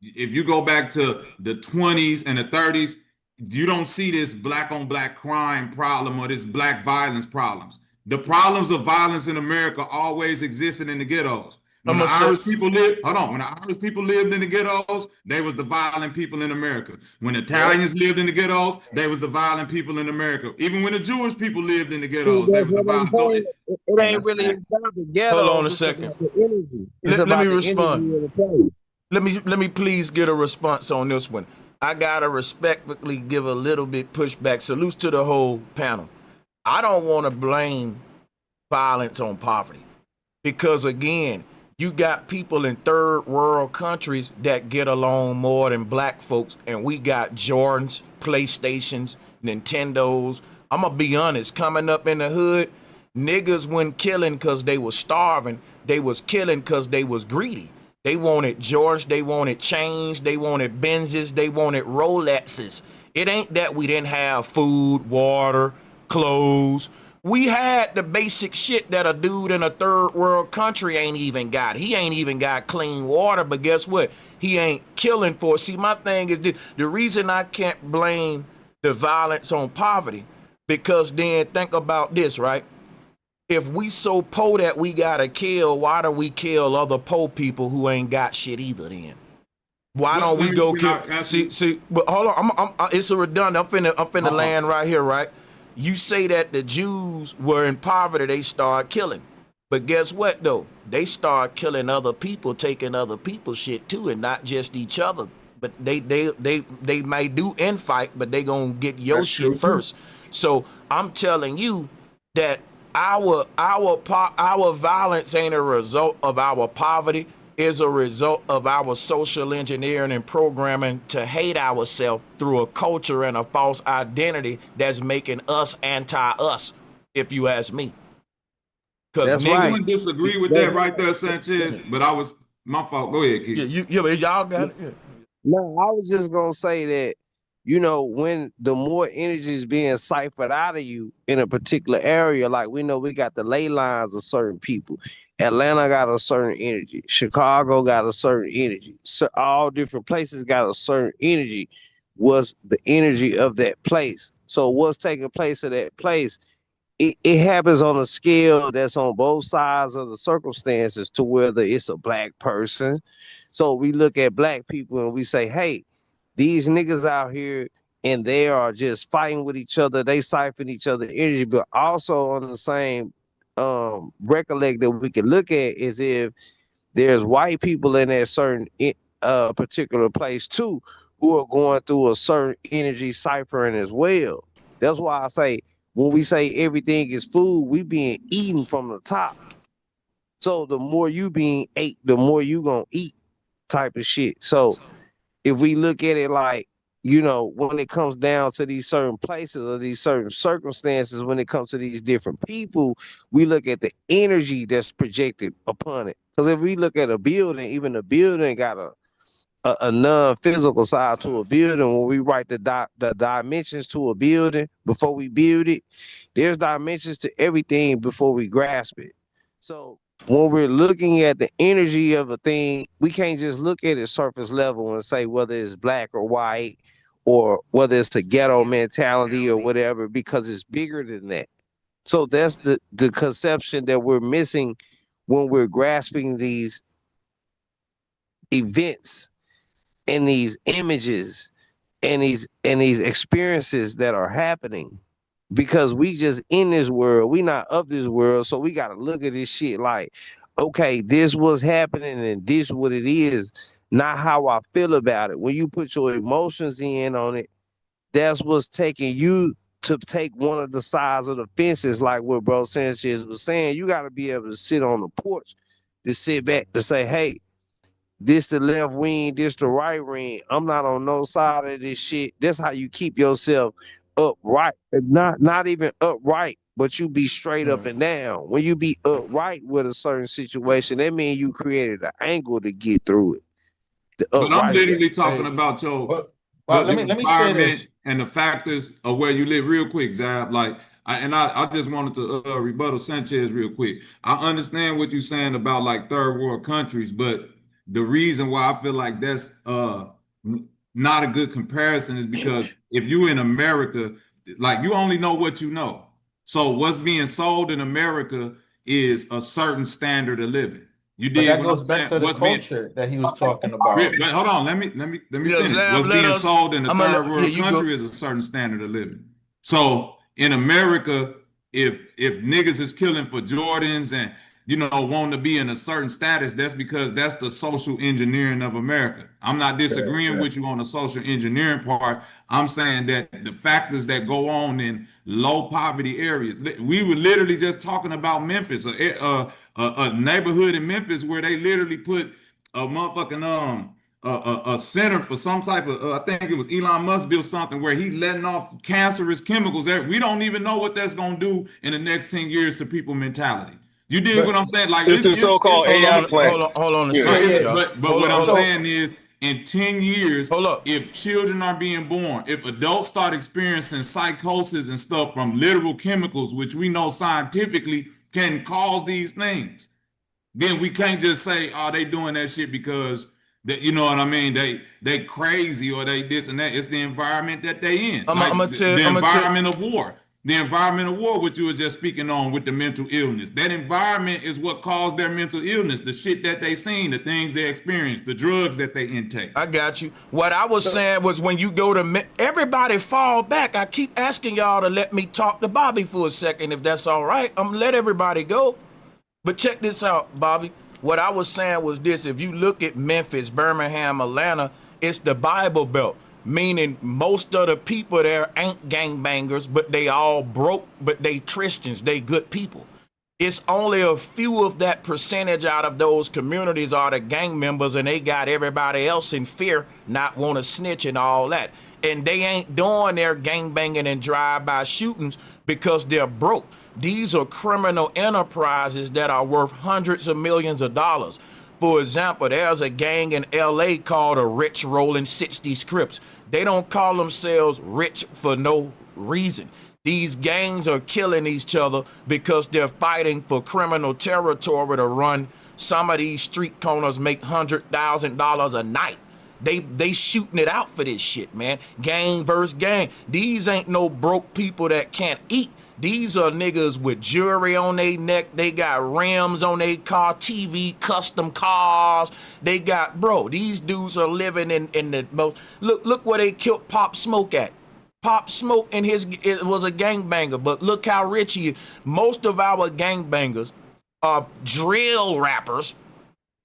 if you go back to the 20s and the 30s, you don't see this black on black crime problem or this black violence problems. The problems of violence in America always existed in the ghettos. When the Irish people lived, hold on, when the Irish people lived in the ghettos, they was the violent people in America. When Italians lived in the ghettos, they was the violent people in America. Even when the Jewish people lived in the ghettos, they that's was the what I'm violent. saying. It and ain't that's really facts. about the Hold on ghettos. a It's second. about the energy. It's Let about me the respond. energy of the place. Let me please get a response on this one. I gotta respectfully give a little bit pushback. Salutes to the whole panel. I don't want to blame violence on poverty because again, you got people in third world countries that get along more than black folks, and we got Jordans, PlayStations, Nintendos. I'm gonna be honest, coming up in the hood, niggas wasn't killing because they was starving. They was killing because they was greedy. They wanted Jordans, they wanted chains, they wanted Benzes, they wanted Rolexes. It ain't that we didn't have food, water, clothes. We had the basic shit that a dude in a third world country ain't even got. He ain't even got clean water, but guess what? He ain't killing for it. See, my thing is the reason I can't blame the violence on poverty, because then think about this, right? If we so poor that we gotta kill, why do we kill other poor people who ain't got shit either then? Why don't we go kill? See, but hold on, it's a redundant. I'm finna land right here, right? You say that the Jews were in poverty, they start killing. But guess what though? They start killing other people, taking other people's shit too, and not just each other. But they might do infight, but they gonna get your That's shit true, first. So I'm telling you that our violence ain't a result of our poverty, is a result of our social engineering and programming to hate ourselves through a culture and a false identity that's making us anti-us, if you ask me. Because That's I right. wouldn't disagree with that right there, Sanchez, but I was my fault. Go ahead, kid. y'all got it. Yeah. No, I was just gonna say that, when the more energy is being siphoned out of you in a particular area, like we know we got the ley lines of certain people. Atlanta got a certain energy. Chicago got a certain energy. So all different places got a certain energy. Was the energy of that place. So what's taking place at that place? It happens on a scale that's on both sides of the circumstances to whether it's a black person. So we look at black people and we say, hey, these niggas out here and they are just fighting with each other. They siphon each other energy, but also on the same recollect that we can look at is if there's white people in that certain particular place too who are going through a certain energy ciphering as well. That's why I say when we say everything is food, we being eaten from the top. So the more you being ate, the more you gonna eat type of shit. So if we look at it like, when it comes down to these certain places or these certain circumstances, when it comes to these different people, we look at the energy that's projected upon it. Because if we look at a building, even a building got a non-physical side to a building. When we write the dimensions to a building before we build it, there's dimensions to everything before we grasp it. So when we're looking at the energy of a thing, we can't just look at it surface level and say whether it's black or white or whether it's a ghetto mentality or whatever, because it's bigger than that. So that's the conception that we're missing when we're grasping these events and these images and these experiences that are happening, because we just in this world, we not of this world, so we got to look at this shit like, okay, this was happening and this what it is, not how I feel about it. When you put your emotions in on it, that's what's taking you to take one of the sides of the fences, like what Bro Sanchez was saying. You got to be able to sit on the porch, to sit back, to say, hey, this the left wing, this the right wing. I'm not on no side of this shit. That's how you keep yourself upright. Not even upright, but you be straight up and down. When you be upright with a certain situation, that means you created an angle to get through it. The But I'm upright. literally talking about your let me say environment this. and the factors of where you live. Real quick, Zab. Like, I just wanted to rebuttal Sanchez real quick. I understand what you're saying about like third world countries, but the reason why I feel like that's not a good comparison is because if you in America, like you only know what you know. So what's being sold in America is a certain standard of living. You But did that what goes I'm back saying. to the What's being culture that he was talking about. but hold on, let me Yeah, finish. Zab, What's let being us. sold in the third Yeah, world you go. country is a certain standard of living. So in America, if niggas is killing for Jordans and wanting to be in a certain status, that's because that's the social engineering of America. I'm not disagreeing with you on the social engineering part. I'm saying that the factors that go on in low poverty areas. We were literally just talking about Memphis, a neighborhood in Memphis where they literally put a motherfucking a center for some type of I think it was Elon Musk built something where he letting off cancerous chemicals there. We don't even know what that's gonna do in the next 10 years to people mentality. You dig what But I'm saying? Like It's a so-called AI plant. Hold on a Yeah. second, yeah. y'all. but what I'm So saying is in 10 years, Hold up. if children are being born, if adults start experiencing psychosis and stuff from literal chemicals, which we know scientifically can cause these things, then we can't just say, oh, they doing that shit because that, you know what I mean? They crazy or they this and that. It's the environment that they in. I'm Like gonna tell. the I'm gonna tell. environment of war. The environment of war, which you was just speaking on with the mental illness. That environment is what caused their mental illness. The shit that they seen, the things they experienced, the drugs that they intake. I got you. What I was saying was when you go to everybody fall back. I keep asking y'all to let me talk to Bobby for a second, if that's all right. I'm gonna let everybody go. But check this out, Bobby. What I was saying was this: if you look at Memphis, Birmingham, Atlanta, it's the Bible Belt. Meaning most of the people there ain't gangbangers, but they all broke, but they Christians, they good people. It's only a few of that percentage out of those communities are the gang members, and they got everybody else in fear, not want to snitch and all that. And they ain't doing their gang banging and drive-by shootings because they're broke. These are criminal enterprises that are worth hundreds of millions of dollars. For example, there's a gang in LA called the Rich Rolling 60 Crips. They don't call themselves rich for no reason. These gangs are killing each other because they're fighting for criminal territory to run. Some of these street corners make $100,000 a night. They shooting it out for this shit, man. Gang versus gang. These ain't no broke people that can't eat. These are niggas with jewelry on their neck. They got rims on their car, TV, custom cars. They got, bro, these dudes are living in the most. Look where they killed Pop Smoke at. Pop Smoke and it was a gangbanger, but look how rich he is. Most of our gangbangers are drill rappers,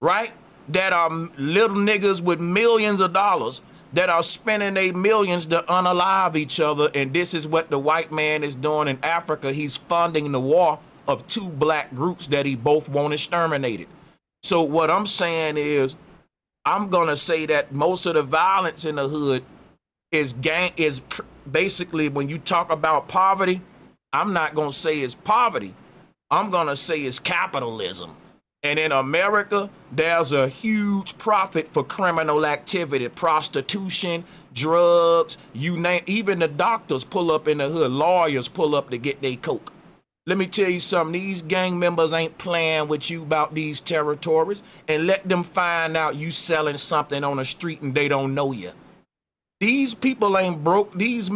right? That are little niggas with millions of dollars that are spending their millions to unalive each other. And this is what the white man is doing in Africa. He's funding the war of two black groups that he both want exterminated. So what I'm saying is, I'm gonna say that most of the violence in the hood is basically, when you talk about poverty, I'm not gonna say it's poverty. I'm gonna say it's capitalism. And in America, there's a huge profit for criminal activity, prostitution, drugs, you name. Even the doctors pull up in the hood, lawyers pull up to get their coke. Let me tell you something, these gang members ain't playing with you about these territories, and let them find out you selling something on the street and they don't know you. These people ain't broke. These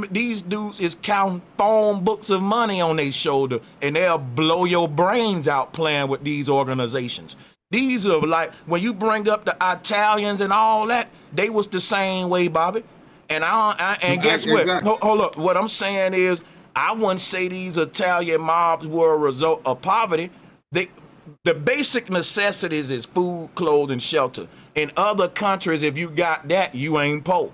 dudes is counting phone books of money on their shoulder, and they'll blow your brains out playing with these organizations. These are like, when you bring up the Italians and all that, they was the same way, Bobby. And guess what? Exactly. Hold up. What I'm saying is, I wouldn't say these Italian mobs were a result of poverty. The basic necessities is food, clothing, shelter. In other countries, if you got that, you ain't poor.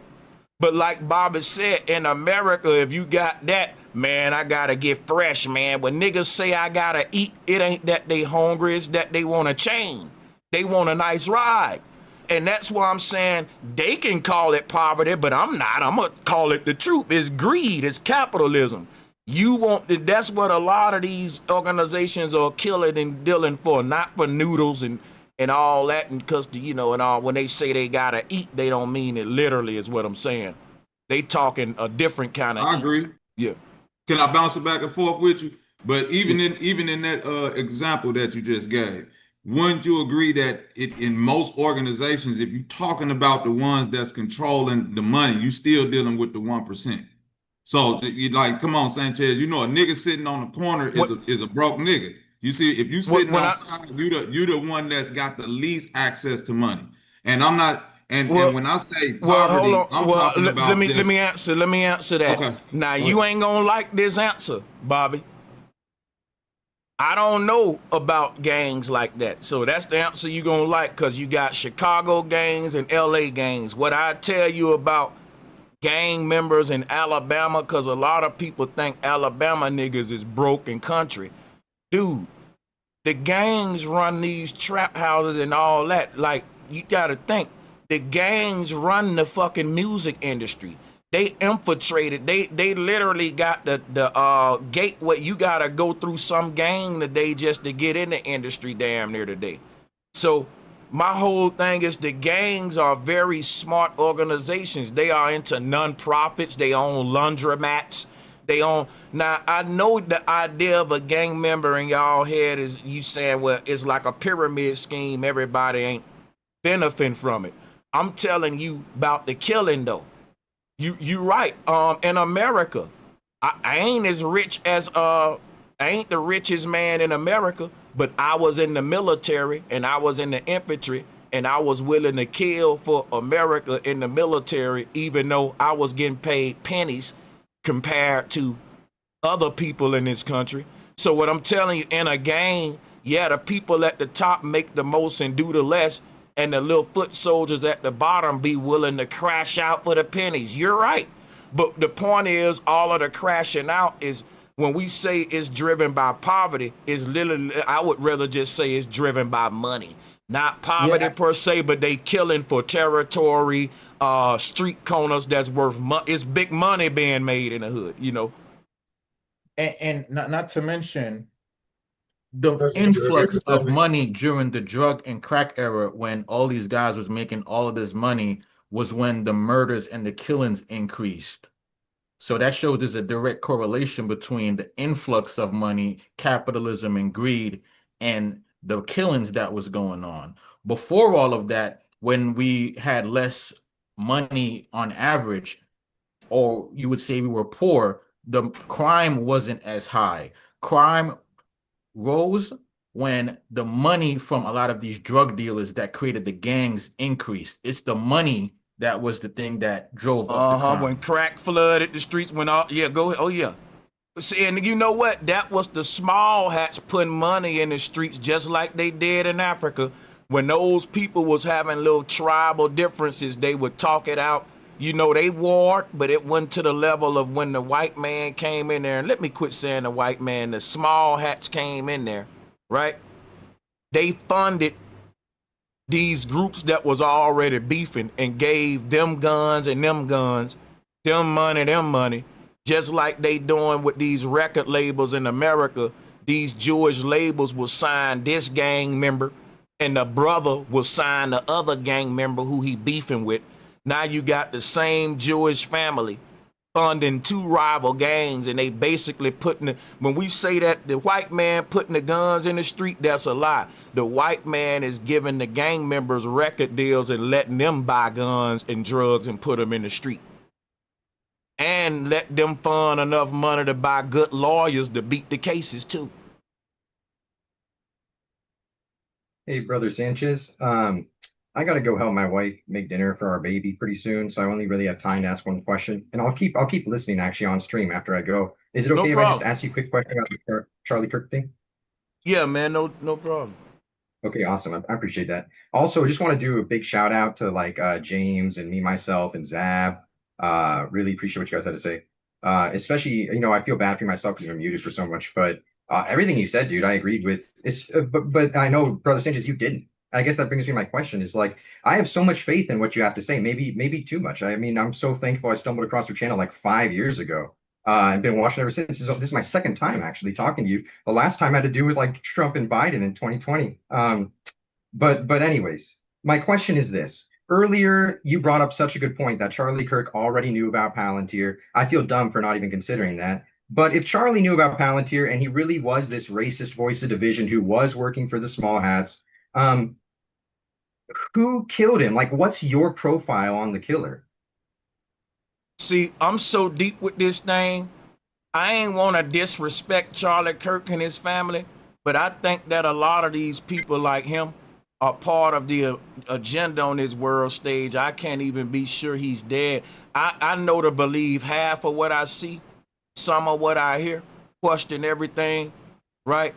But like Bobby said, in America, if you got that, man, I gotta get fresh, man. When niggas say I gotta eat, it ain't that they hungry, it's that they want a chain. They want a nice ride. And that's why I'm saying they can call it poverty, but I'm not. I'm gonna call it the truth. It's greed, it's capitalism. That's what a lot of these organizations are killing and dealing for, not for noodles and all that, and because, you know, and all, when they say they gotta eat, they don't mean it literally, is what I'm saying. They talking a different kind of I agree. Yeah. Can I bounce it back and forth with you? But even in that example that you just gave, wouldn't you agree that in most organizations, if you're talking about the ones that's controlling the money, you still dealing with the 1%. So you like, come on, Sanchez, you know, a nigga sitting on the corner is a broke nigga. You see, if you sitting outside, you the one that's got the least access to money. And I'm not. And when I say poverty, I'm talking about. Let me answer that. Okay. Now you ain't gonna like this answer, Bobby. I don't know about gangs like that. So that's the answer you gonna like, because you got Chicago gangs and LA gangs. What I tell you about gang members in Alabama, because a lot of people think Alabama niggas is broken country. Dude, the gangs run these trap houses and all that. Like, you gotta think, the gangs run the fucking music industry. They infiltrated. They literally got the gateway. You gotta go through some gang today just to get in the industry damn near today. So my whole thing is, the gangs are very smart organizations. They are into non-profits. They own laundromats. Now, I know the idea of a gang member in y'all head is, you saying, well, it's like a pyramid scheme. Everybody ain't benefiting from it. I'm telling you about the killing, though. You right. In America, I ain't as rich as I ain't the richest man in America, but I was in the military and I was in the infantry, and I was willing to kill for America in the military, even though I was getting paid pennies compared to other people in this country. So what I'm telling you, in a gang, yeah, the people at the top make the most and do the less, and the little foot soldiers at the bottom be willing to crash out for the pennies. You're right. But the point is, all of the crashing out is, when we say it's driven by poverty, is literally, I would rather just say it's driven by money. Not poverty per se, but they killing for territory, street corners that's worth money. It's big money being made in the hood, you know. And not to mention the influx of money during the drug and crack era, when all these guys was making all of this money, was when the murders and the killings increased. So that shows there's a direct correlation between the influx of money, capitalism, and greed, and the killings that was going on. Before all of that, when we had less money on average, or you would say we were poor, the crime wasn't as high. Crime rose when the money from a lot of these drug dealers that created the gangs increased. It's the money that was the thing that drove up the crime. When crack flooded the streets, when all, yeah, go ahead. Oh yeah. See, and you know what? That was the small hats putting money in the streets, just like they did in Africa. When those people was having little tribal differences, they would talk it out. You know, they warred, but it went to the level of when the white man came in there. And let me quit saying the white man, the small hats came in there, right? They funded these groups that was already beefing and gave them guns and them guns, them money, just like they doing with these record labels in America. These Jewish labels will sign this gang member, and the brother will sign the other gang member who he beefing with. Now you got the same Jewish family funding two rival gangs, and they basically putting when we say that the white man putting the guns in the street, that's a lie. The white man is giving the gang members record deals and letting them buy guns and drugs and put them in the street. and let them fund enough money to buy good lawyers to beat the cases too. Hey, brother Sanchez. I gotta go help my wife make dinner for our baby pretty soon, so I only really have time to ask one question. And I'll keep listening actually on stream after I go. Is it No okay if I just problem. ask you a quick question about the Charlie Kirk thing? Yeah, man, no problem. Okay, awesome. I appreciate that. Also, I just want to do a big shout out to like James and me, myself, and Zab. Really appreciate what you guys had to say. Especially, I feel bad for myself because I'm muted for so much, but everything you said, dude, I agreed with. But I know, brother Sanchez, you didn't. I guess that brings me to my question is like, I have so much faith in what you have to say, maybe too much. I mean, I'm so thankful I stumbled across your channel like 5 years ago. I've been watching ever since. This is my second time actually talking to you. The last time had to do with like Trump and Biden in 2020. But anyways, my question is this. Earlier, you brought up such a good point that Charlie Kirk already knew about Palantir. I feel dumb for not even considering that. But if Charlie knew about Palantir and he really was this racist voice of division who was working for the small hats, who killed him? Like, what's your profile on the killer? See, I'm so deep with this thing. I ain't want to disrespect Charlie Kirk and his family, but I think that a lot of these people like him are part of the agenda on this world stage. I can't even be sure he's dead. I know to believe half of what I see, some of what I hear, question everything, right?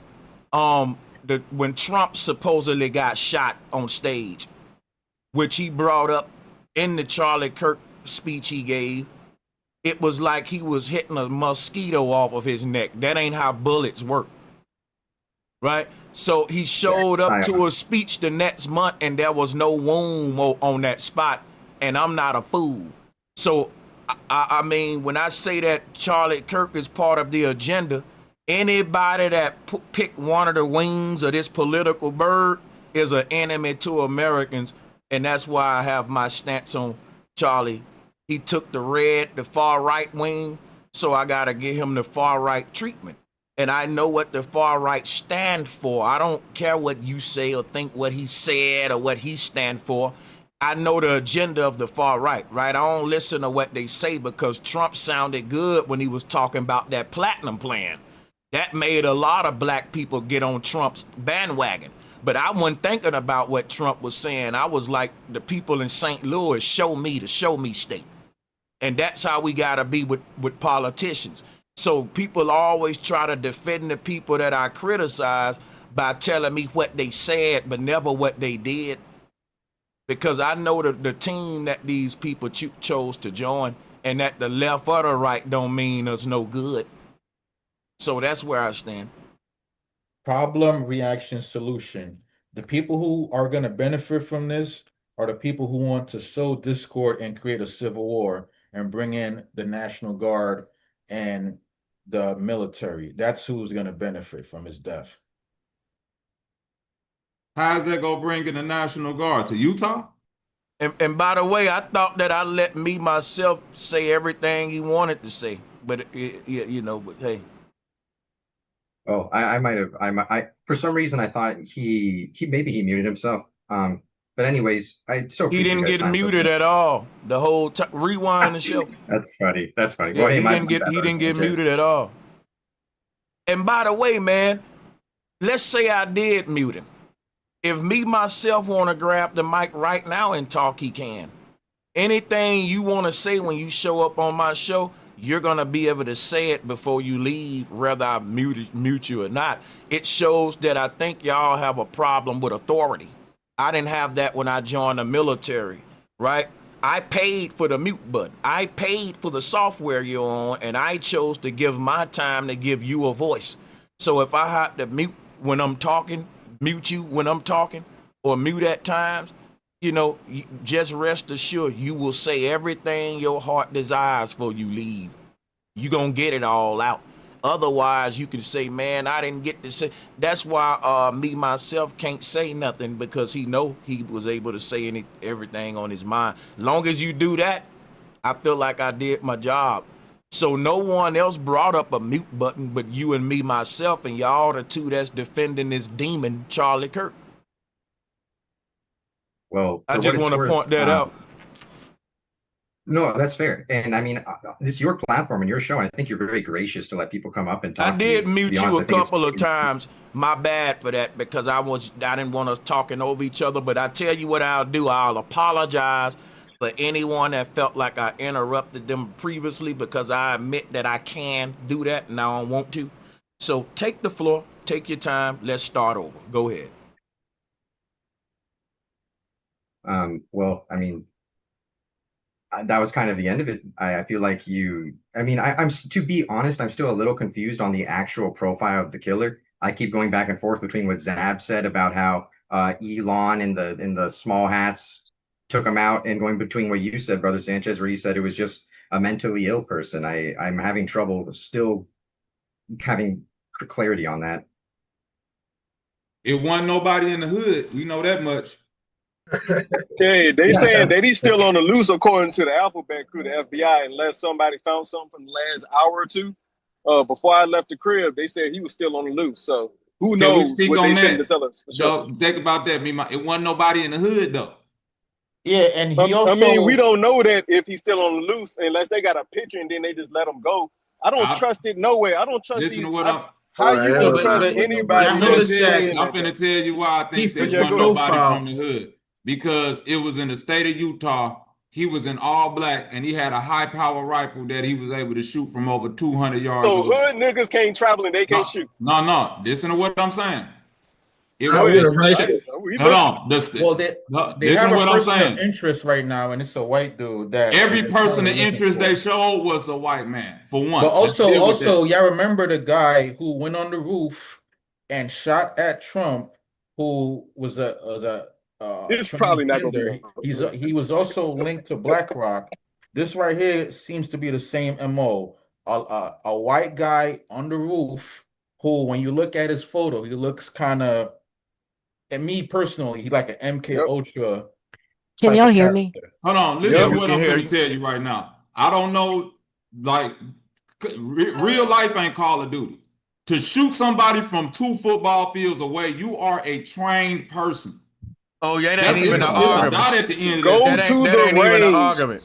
When Trump supposedly got shot on stage, which he brought up in the Charlie Kirk speech he gave, it was like he was hitting a mosquito off of his neck. That ain't how bullets work, right? So he showed up to a speech the next month and there was no wound on that spot, and I'm not a fool. So, I mean, when I say that Charlie Kirk is part of the agenda, anybody that pick one of the wings of this political bird is an enemy to Americans, and that's why I have my stance on Charlie. He took the far right wing, so I gotta give him the far right treatment. And I know what the far right stand for. I don't care what you say or think what he said or what he stand for. I know the agenda of the far right, right? I don't listen to what they say because Trump sounded good when he was talking about that platinum plan. That made a lot of black people get on Trump's bandwagon. But I wasn't thinking about what Trump was saying. I was like the people in St. Louis, show me the show me state. And that's how we got to be with politicians. So people always try to defend the people that I criticize by telling me what they said, but never what they did. Because I know the team that these people chose to join, and that the left or the right don't mean us no good. So that's where I stand. Problem, reaction, solution. The people who are going to benefit from this are the people who want to sow discord and create a civil war and bring in the National Guard and the military. That's who's going to benefit from his death. How's that gonna bring in the National Guard to Utah? And by the way, I thought that I let me myself say everything he wanted to say, but but hey. Oh, I might have. I for some reason I thought he maybe he muted himself. But anyways, I so he appreciate didn't you guys' get time. muted at all the whole time. Rewind the show. That's funny. That's funny. Yeah, Well, hey, he didn't get muted at all. And by the way, man, let's say I did mute him. If me myself want to grab the mic right now and talk, he can. Anything you want to say when you show up on my show, you're going to be able to say it before you leave, whether I mute you or not. It shows that I think y'all have a problem with authority. I didn't have that when I joined the military, right? I paid for the mute button. I paid for the software you're on, and I chose to give my time to give you a voice. So if I have to mute when I'm talking, mute you when I'm talking, or mute at times, just rest assured you will say everything your heart desires before you leave. You gonna get it all out. Otherwise, you can say, man, I didn't get to say. That's why me, myself, can't say nothing, because he know he was able to say everything on his mind. Long as you do that, I feel like I did my job. So no one else brought up a mute button but you and me, myself, and y'all the two that's defending this demon, Charlie Kirk. Well, I just want to point that out. No, that's fair. And I mean, it's your platform and your show, and I think you're very gracious to let people come up and I talk to you. did To be mute you honest, a I think it's couple of times. My bad for that because I didn't want us talking over each other. But I tell you what I'll do. I'll apologize for anyone that felt like I interrupted them previously because I admit that I can do that and I don't want to. So take the floor, take your time. Let's start over. Go ahead. well, I mean, that was kind of the end of it. I feel like I mean, I'm to be honest, I'm still a little confused on the actual profile of the killer. I keep going back and forth between what Zab said about how Elon and the small hats took him out, and going between what you said, Brother Sanchez, where you said it was just a mentally ill person. I'm having trouble still having clarity on that. It wasn't nobody in the hood. We know that much. Yeah, they saying that he's still on the loose according to the alphabet crew, the FBI, unless somebody found something from the last hour or two. Before I left the crib, they said he was still on the loose. So who Can we knows speak what on they finna that? tell us for sure. Yo, think about that. It wasn't nobody in the hood though. Yeah, and he I mean, we also don't know that if he's still on the loose unless they got a picture and then they just let him go. I don't trust it no way. I don't trust Listen these. to what I'm. How you no, gonna trust but anybody y'all that's noticed that saying I'm that finna though? tell you why I he think this fits the wasn't nobody from profile. the hood. Because it was in the state of Utah. He was in all black and he had a high power rifle that he was able to shoot from over 200 yards So away. hood niggas can't travel and they can't No, shoot. no. Listen to what I'm saying. It Go was ahead. this state. We Hold listen. on. Well, they Listen have to a what I'm person of saying. interest right now, and it's a white dude that Every they're person currently of looking interest they for. showed was a white man, for But one. Let's also, deal with that. y'all remember the guy who went on the roof and shot at Trump, who was a It's probably not gonna be transgender. no. He was also linked to BlackRock. This right here seems to be the same MO. A white guy on the roof who, when you look at his photo, he looks kind of, and me personally, he like an MK Yep. Ultra Can type y'all of hear me? character. Hold on. Yeah, Listen to we what can I'm hear going you. to tell you right now. I don't know, like, real life ain't Call of Duty. To shoot somebody from 2 football fields away, you are a trained person. Oh yeah, that That's ain't even an it's a argument. dot at the end of that Go sentence. to That the ain't even an range. argument.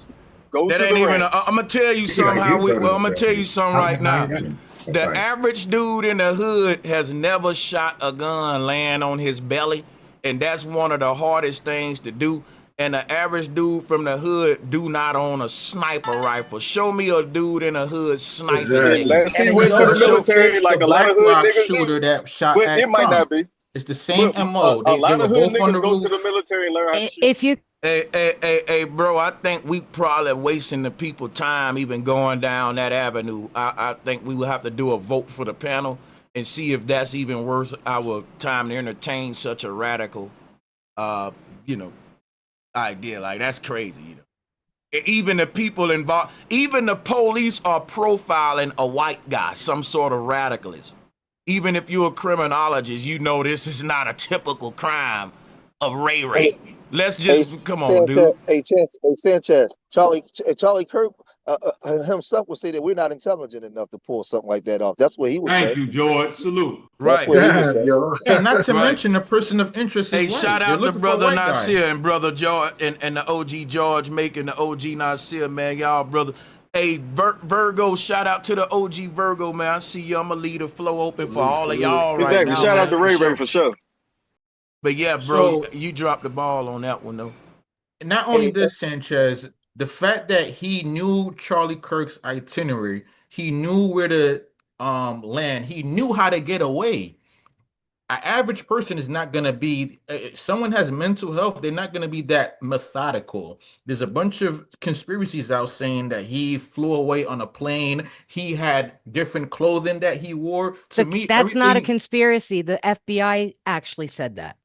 Go That to ain't the even. range. I'm gonna tell you something. I'm gonna tell you something right now. That's The fine. average dude in the hood has never shot a gun laying on his belly, and that's one of the hardest things to do. And the average dude from the hood do not own a sniper rifle. Show me a dude in the hood sniping niggas. Unless he And he went to the also military fits the like a lot of hood BlackRock niggas do. shooter that shot But it at might not Trump. be. It's the same But MO. a They lot were of hood both on the niggas go to the roof. military and learn how to shoot. If you Hey, bro, I think we probably wasting the people time even going down that avenue. I think we will have to do a vote for the panel and see if that's even worth our time to entertain such a radical, you know, idea. Like, that's crazy, you know. Even the people involved, even the police are profiling a white guy, some sort of radicalist. Even if you're a criminologist, you know this is not a typical crime of Ray. Let's just come on, Sanchez, dude. Sanchez, Charlie Kirk himself would say that we're not intelligent enough to pull something like that off. That's what he would Thank say. you, George. Salute. That's Right. what he would say. Hey, not to Right. mention the person of interest is Hey, white. shout They're out to looking for a brother white guy. Nasir and brother George and the OG George making the OG Nasir, man. Y'all, brother. Hey, Virgo, shout out to the OG Virgo, man. I see you. I'm going to leave the flow open for all of y'all right Exactly. now, Shout out man. to For Ray sure. for sure. But yeah, bro, So you dropped the ball on that one, though. not only this, Sanchez, the fact that he knew Charlie Kirk's itinerary, he knew where to land, he knew how to get away. An average person is not going to be, someone has mental health, they're not going to be that methodical. There's a bunch of conspiracies out saying that he flew away on a plane, he had different clothing that he wore. To me, that's not a everything. conspiracy. The FBI actually said that.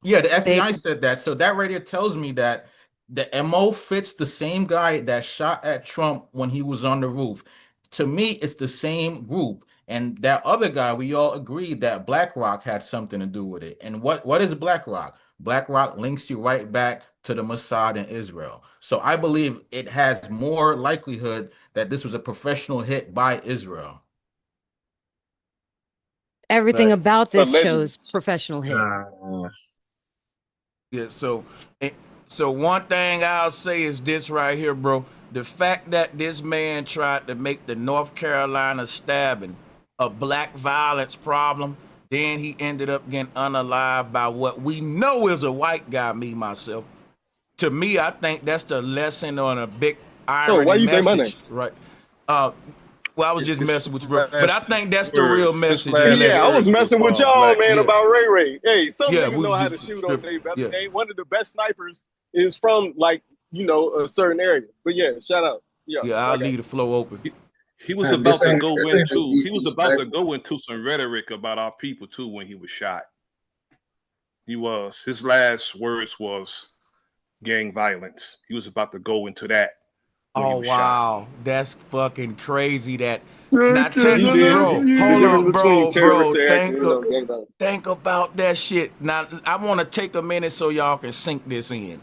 Yeah, the They FBI said that. So that right there tells me that the MO fits the same guy that shot at Trump when he was on the roof. To me, it's the same group. And that other guy, we all agreed that BlackRock had something to do with it. And what is BlackRock? BlackRock links you right back to the Mossad in Israel. So I believe it has more likelihood that this was a professional hit by Israel. everything Right. about this Allegedly. shows professional hit. Yeah, so So one thing I'll say is this right here, bro. The fact that this man tried to make the North Carolina stabbing a black violence problem, then he ended up getting unalived by what we know is a white guy, me, myself. To me, I think that's the lesson on a big Oh, why irony you say my name? message, right? Well, I was just messing with you, bro. But I Last think that's the words, real his message, last Yeah, I LS. was words messing with y'all, black. man, Yeah, about Ray Ray. Hey, some yeah, niggas we know were how to just shoot on Dave. yeah. One of the best snipers is from like, you know, a certain area. But yeah, shout out. Yeah, Yeah, I I'll got leave the flow open. He was Man, about to go this ain't the into he DC was about to sniper. go into some rhetoric about our people too when he was shot. He was. His last words was gang violence. He was about to go into that when he Oh was shot. wow, that's fucking crazy. That you. now take He did. bro, The hold difference up, between terrorist bro. and accident on gang. Think about that shit. Now I want to take a minute so y'all can sink this in.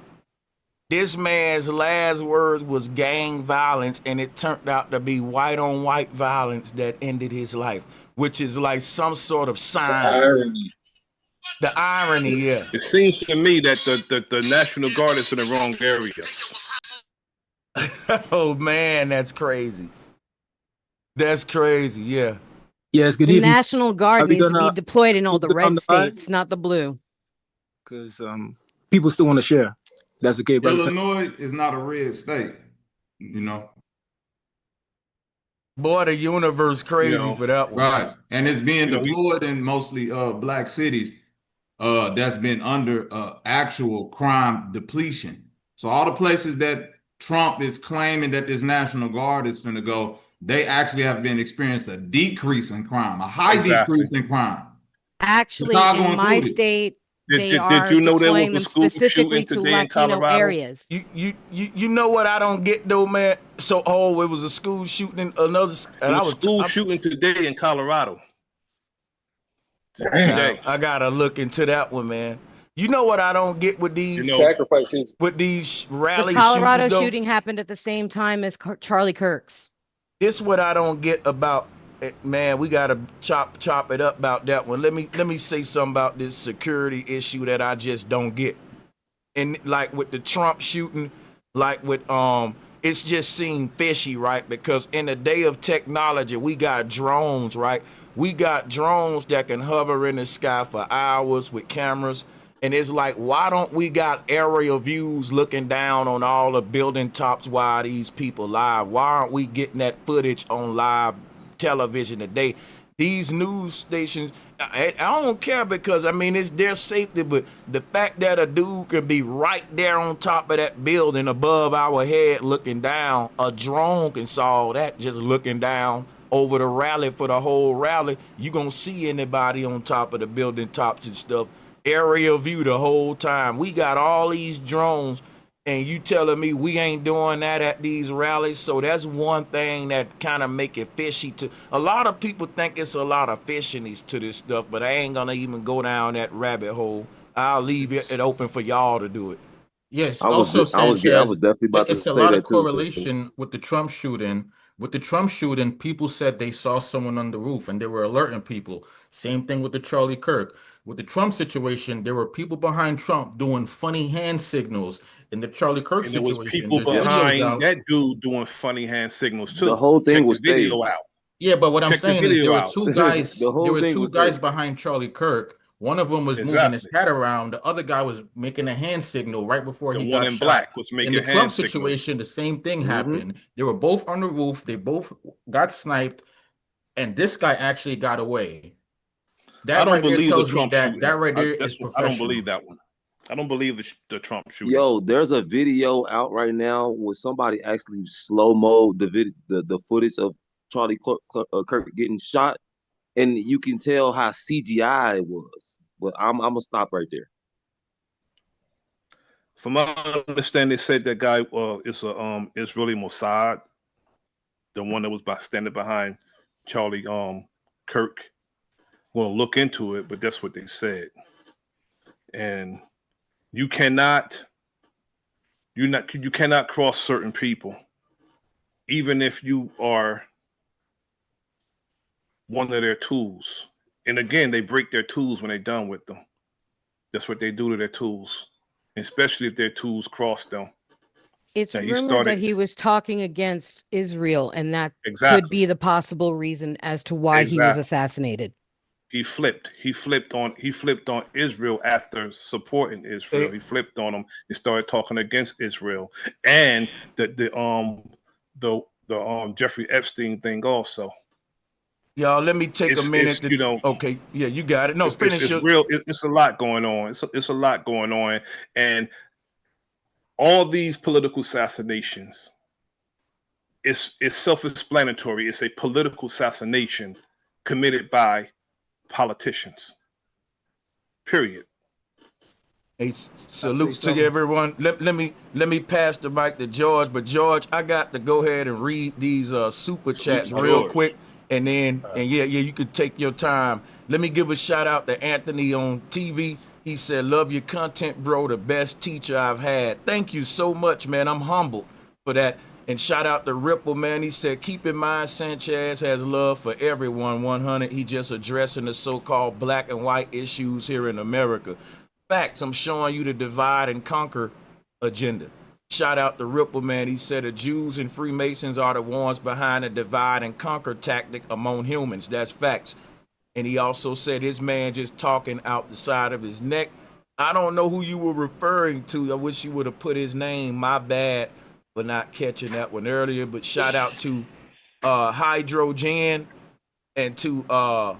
This man's last words was gang violence, and it turned out to be white on white violence that ended his life, which is like some sort of sign. Irony. The irony, yeah. It seems to me that the National Guard is in the wrong areas. Oh man, that's crazy. That's crazy, yeah. Yes, good The evening. National Guard Are we needs to be gonna deployed in all the keep it on red the line? states, not the blue. Because people still want to share. That's okay, brother. Illinois is not a red state, you know. Boy, the universe crazy for that one. Right. And it's being deployed in mostly black cities that's been under actual crime depletion. So all the places that Trump is claiming that this National Guard is going to go, they actually have been experienced a decrease in crime, a high decrease in crime. Actually, Chicago in my included. state, they Did are you know there was deploying a them school specifically shooting to today in Latino Colorado? areas. You know what I don't get though, man. So it was a school shooting in another, and There was school shooting today in Colorado. Today. I gotta look into that one, man. You know what I don't get with these sacrifices, with these The rally Colorado shootings though. shooting happened at the same time as Charlie Kirk's. This what I don't get about it, man. We gotta chop it up about that one. Let me say something about this security issue that I just don't get. And like with the Trump shooting, like with it's just seemed fishy, right? Because in the day of technology, we got drones, right? We got drones that can hover in the sky for hours with cameras. And it's like, why don't we got aerial views looking down on all the building tops while these people live? Why aren't we getting that footage on live television today? These news stations, I don't care because, I mean, it's their safety, but the fact that a dude could be right there on top of that building above our head looking down, a drone can solve that just looking down over the rally for the whole rally. You gonna see anybody on top of the building tops and stuff. Aerial view the whole time. We got all these drones, and you telling me we ain't doing that at these rallies? So that's one thing that kind of make it fishy. To a lot of people think it's a lot of fishiness to this stuff, but I ain't gonna even go down that rabbit hole. I'll leave it open for y'all to do it. Yes, I was also I was Sanchez, definitely about to it's a say lot of that too. correlation with the Trump shooting. With the Trump shooting, people said they saw someone on the roof and they were alerting people. Same thing with the Charlie Kirk. With the Trump situation, there were people behind Trump doing funny hand signals. In the Charlie Kirk And there was situation, people there's videos behind out. that dude doing funny hand signals The too. whole thing Check was the video staged. out. Yeah, but what I'm Check the saying is there video were out. two guys. The There whole were thing two was guys staged. behind Charlie Kirk. One of them was moving his Exactly. hat around. The other guy was making a hand signal right before The he one got in shot. black was In making the hand Trump signals. situation, the same thing Mm-hmm. happened. They were both on the roof. They both got sniped, and this guy actually got away. That I don't right there believe the tells me Trump that shooting. that right there That's is what I don't professional. believe that one. I don't believe the Trump shooting. Yo, there's a video out right now where somebody actually slow-mo the footage of Charlie Kirk getting shot, and you can tell how CGI it was. But I'm gonna stop right there. From my understanding, they said that guy is Israeli Mossad, the one that was standing behind Charlie Kirk. We'll look into it, but that's what they said. And you cannot cross certain people, even if you are one of their tools. And again, they break their tools when they're done with them. That's what they do to their tools. especially if their tools cross them. It's That he rumored that started he was talking against Israel, and that could exactly, be the possible reason as to why he was exactly. assassinated. He flipped. He flipped on Israel after supporting Israel. Hey, He flipped on them and started talking against Israel and the Jeffrey Epstein thing also. y'all, let me take a minute It's to. you know Okay, yeah, you got it. No, finish it's your. real. It's a lot going on. It's a lot going on, and all these political assassinations. It's self-explanatory. It's a political assassination committed by politicians. Period. Hey, salutes to everyone. Let me pass the mic to George, but George, I got to go ahead and read these super chats real George. quick, and then yeah, you could take your time. Let me give a shout out to Anthony on TV. He said, "Love your content, bro. The best teacher I've had." Thank you so much, man. I'm humbled for that. And shout out to Ripple, man. He said, "Keep in mind, Sanchez has love for everyone. 100. He just addressing the so-called black and white issues here in America." Facts, I'm showing you the divide and conquer agenda. Shout out to Ripple, man. He said the Jews and Freemasons are the ones behind the divide and conquer tactic among humans. That's facts. And he also said this man just talking out the side of his neck. I don't know who you were referring to. I wish you would have put his name. My bad for not catching that one earlier. But shout out to Hydrogen and to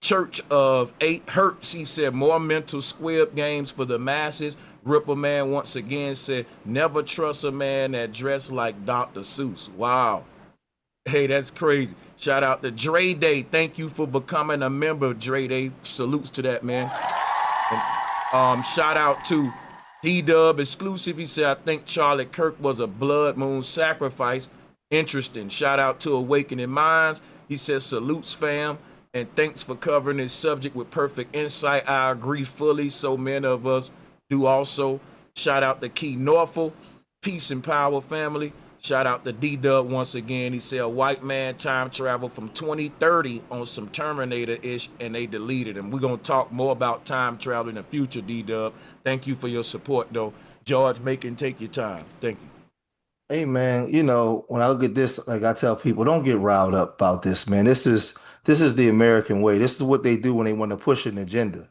Church of 8 Hertz. He said more mental squib games for the masses. Ripple Man once again said never trust a man that dressed like Dr. Seuss. Wow. Hey, that's crazy. Shout out to Dre Day. Thank you for becoming a member, Dre Day. Salutes to that, man. And, shout out to D-Dub Exclusive. He said, I think Charlie Kirk was a blood moon sacrifice. Interesting. Shout out to Awakening Minds. He says, salutes, fam. And thanks for covering this subject with perfect insight. I agree fully. So many of us do also. Shout out to Key Norfolk. Peace and power, family. Shout out to D-Dub once again. He said a white man time travel from 2030 on some Terminator-ish, and they deleted him. We're going to talk more about time travel in the future, D-Dub. Thank you for your support, though. George, take your time. Thank you. Hey man, when I look at this, like I tell people, don't get riled up about this, man. This is the American way. This is what they do when they want to push an agenda.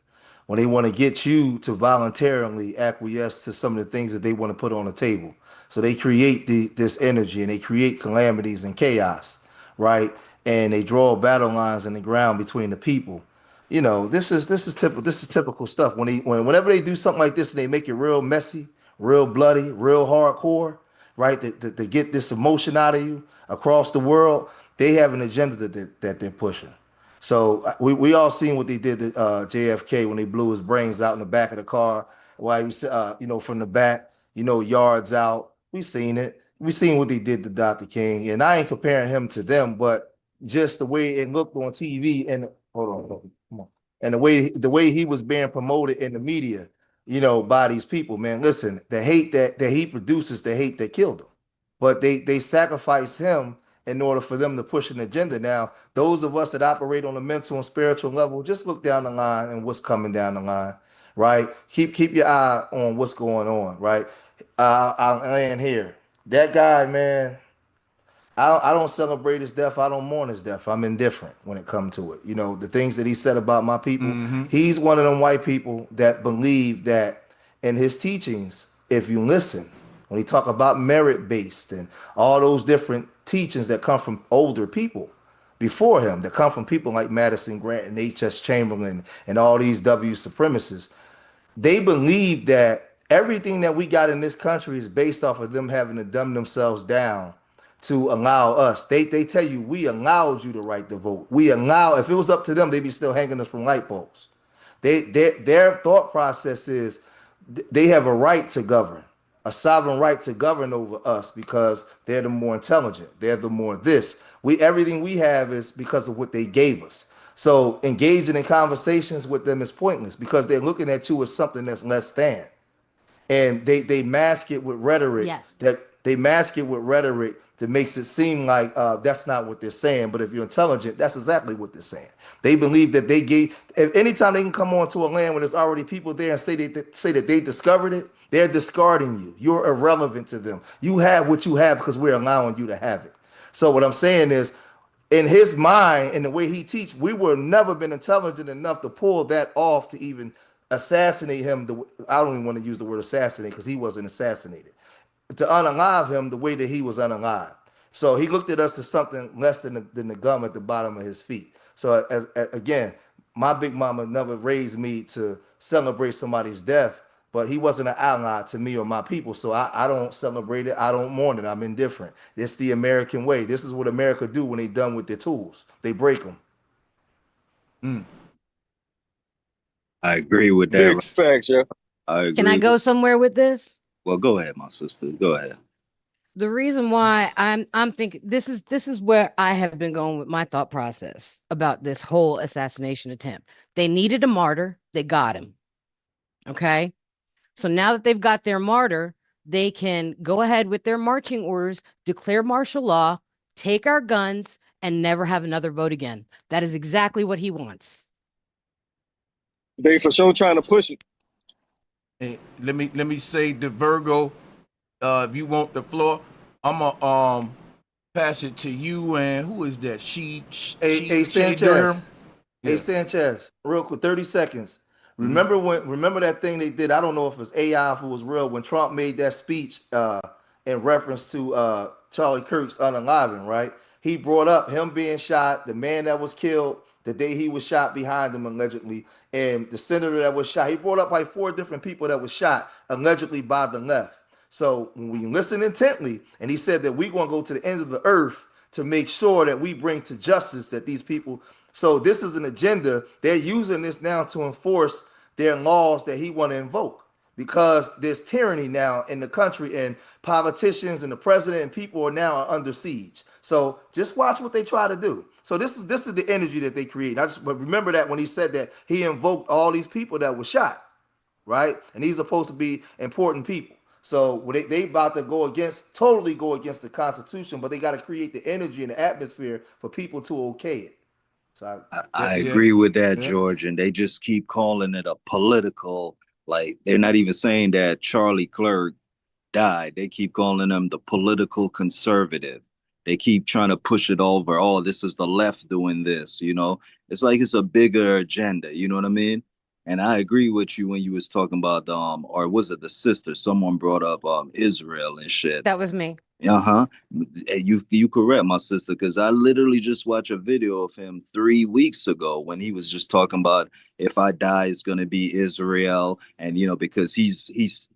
When they want to get you to voluntarily acquiesce to some of the things that they want to put on the table. So they create this energy and they create calamities and chaos, right? And they draw battle lines in the ground between the people. This is typical stuff. Whenever they do something like this and they make it real messy, real bloody, real hardcore, right? To get this emotion out of you across the world, they have an agenda that they're pushing. So we all seen what they did to JFK when they blew his brains out in the back of the car while he was, from the back, yards out. We seen it. We seen what they did to Dr. King, and I ain't comparing him to them, but just the way it looked on TV and hold on, come on, and the way he was being promoted in the media, by these people, man. Listen, the hate that he produces, the hate that killed him. But they sacrifice him in order for them to push an agenda. Now, those of us that operate on a mental and spiritual level, just look down the line and what's coming down the line, right? Keep your eye on what's going on, right? I'll land here. That guy, man, I don't celebrate his death. I don't mourn his death. I'm indifferent when it comes to it. The things that he said about my people. He's one of them white people that believe that in his teachings, if you listen, when he talk about merit-based and all those different teachings that come from older people before him, that come from people like Madison Grant and H.S. Chamberlain and all these W supremacists, they believe that everything that we got in this country is based off of them having to dumb themselves down to allow us. They tell you, we allowed you to right to vote. If it was up to them, they'd be still hanging us from light poles. Their thought process is they have a right to govern, a sovereign right to govern over us because they're the more intelligent. They're the more this. Everything we have is because of what they gave us. So engaging in conversations with them is pointless because they're looking at you as something that's less than. And they mask it with rhetoric. Yes. They mask it with rhetoric that makes it seem like that's not what they're saying. But if you're intelligent, that's exactly what they're saying. They believe that they gave, if anytime they can come onto a land where there's already people there and say that they discovered it, they're discarding you. You're irrelevant to them. You have what you have because we're allowing you to have it. So what I'm saying is, in his mind and the way he teach, we would never been intelligent enough to pull that off to even assassinate him. I don't even want to use the word assassinate because he wasn't assassinated. To unalive him the way that he was unalived. So he looked at us as something less than the gum at the bottom of his feet. So again, my big mama never raised me to celebrate somebody's death, but he wasn't an ally to me or my people. So I don't celebrate it. I don't mourn it. I'm indifferent. It's the American way. This is what America do when they done with their tools. They break them. I agree with that. Big facts, yeah. I agree. Can I go somewhere with this? Well, go ahead, my sister. Go ahead. The reason why I'm thinking this is where I have been going with my thought process about this whole assassination attempt. They needed a martyr, they got him. Okay? So now that they've got their martyr, they can go ahead with their marching orders, declare martial law, take our guns, and never have another vote again. That is exactly what he wants. They for sure trying to push it. Hey, let me say to Virgo, if you want the floor, I'm gonna pass it to you. And who is that? Hey Sanchez. Hey Sanchez, real quick, 30 seconds. Remember that thing they did? I don't know if it was AI, if it was real, when Trump made that speech in reference to Charlie Kirk's unaliving, right? He brought up him being shot, the man that was killed the day he was shot behind him allegedly, and the senator that was shot. He brought up like 4 different people that was shot allegedly by the left. So when we listen intently, and he said that we're going to go to the end of the earth to make sure that we bring to justice that these people. So this is an agenda. They're using this now to enforce their laws that he want to invoke, because there's tyranny now in the country, and politicians and the president and people are now under siege. So just watch what they try to do. So this is the energy that they create. But remember that when he said that, he invoked all these people that were shot, right? And these are supposed to be important people. So when they about to totally go against the Constitution, but they got to create the energy and the atmosphere for people to okay it. So I agree with that, George. And they just keep calling it a political, like they're not even saying that Charlie Kirk died. They keep calling him the political conservative. They keep trying to push it over. Oh, this is the left doing this, you know. It's like it's a bigger agenda, you know what I mean? And I agree with you when you was talking about or was it the sister? Someone brought up Israel and shit. That was me. Uh-huh. You correct, my sister, because I literally just watched a video of him 3 weeks ago when he was just talking about if I die, it's gonna be Israel, and you know, because he's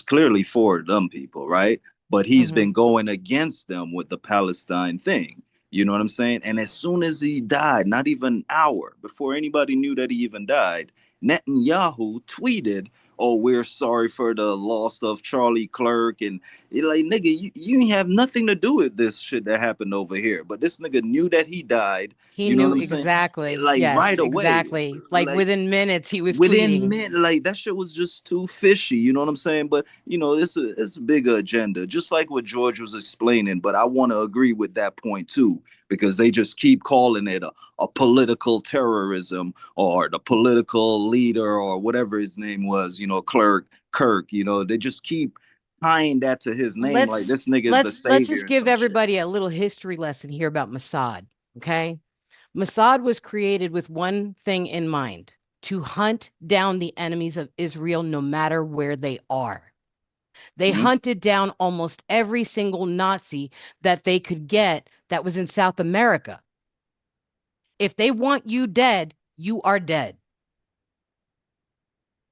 clearly for them people, right? But he's been going against them with the Palestine thing. You know what I'm saying? And as soon as he died, not even an hour before anybody knew that he even died, Netanyahu tweeted, "Oh, we're sorry for the loss of Charlie Kirk." And you're like, nigga, you have nothing to do with this shit that happened over here. But this nigga knew that he died. He you know knew what I'm saying? exactly. Like yes, right away. exactly. Like within minutes, he was within tweeting. minutes, like that shit was just too fishy. You know what I'm saying? But you know, it's a bigger agenda, just like what George was explaining. But I want to agree with that point too, because they just keep calling it a political terrorism or the political leader or whatever his name was. You know, Kirk. You know, they just keep tying that to his name, like this nigga is the savior. Let's just give everybody a little history lesson here about Mossad. Okay. Mossad was created with one thing in mind: to hunt down the enemies of Israel no matter where they are. They hunted down almost every single Nazi that they could get that was in South America. If they want you dead, you are dead.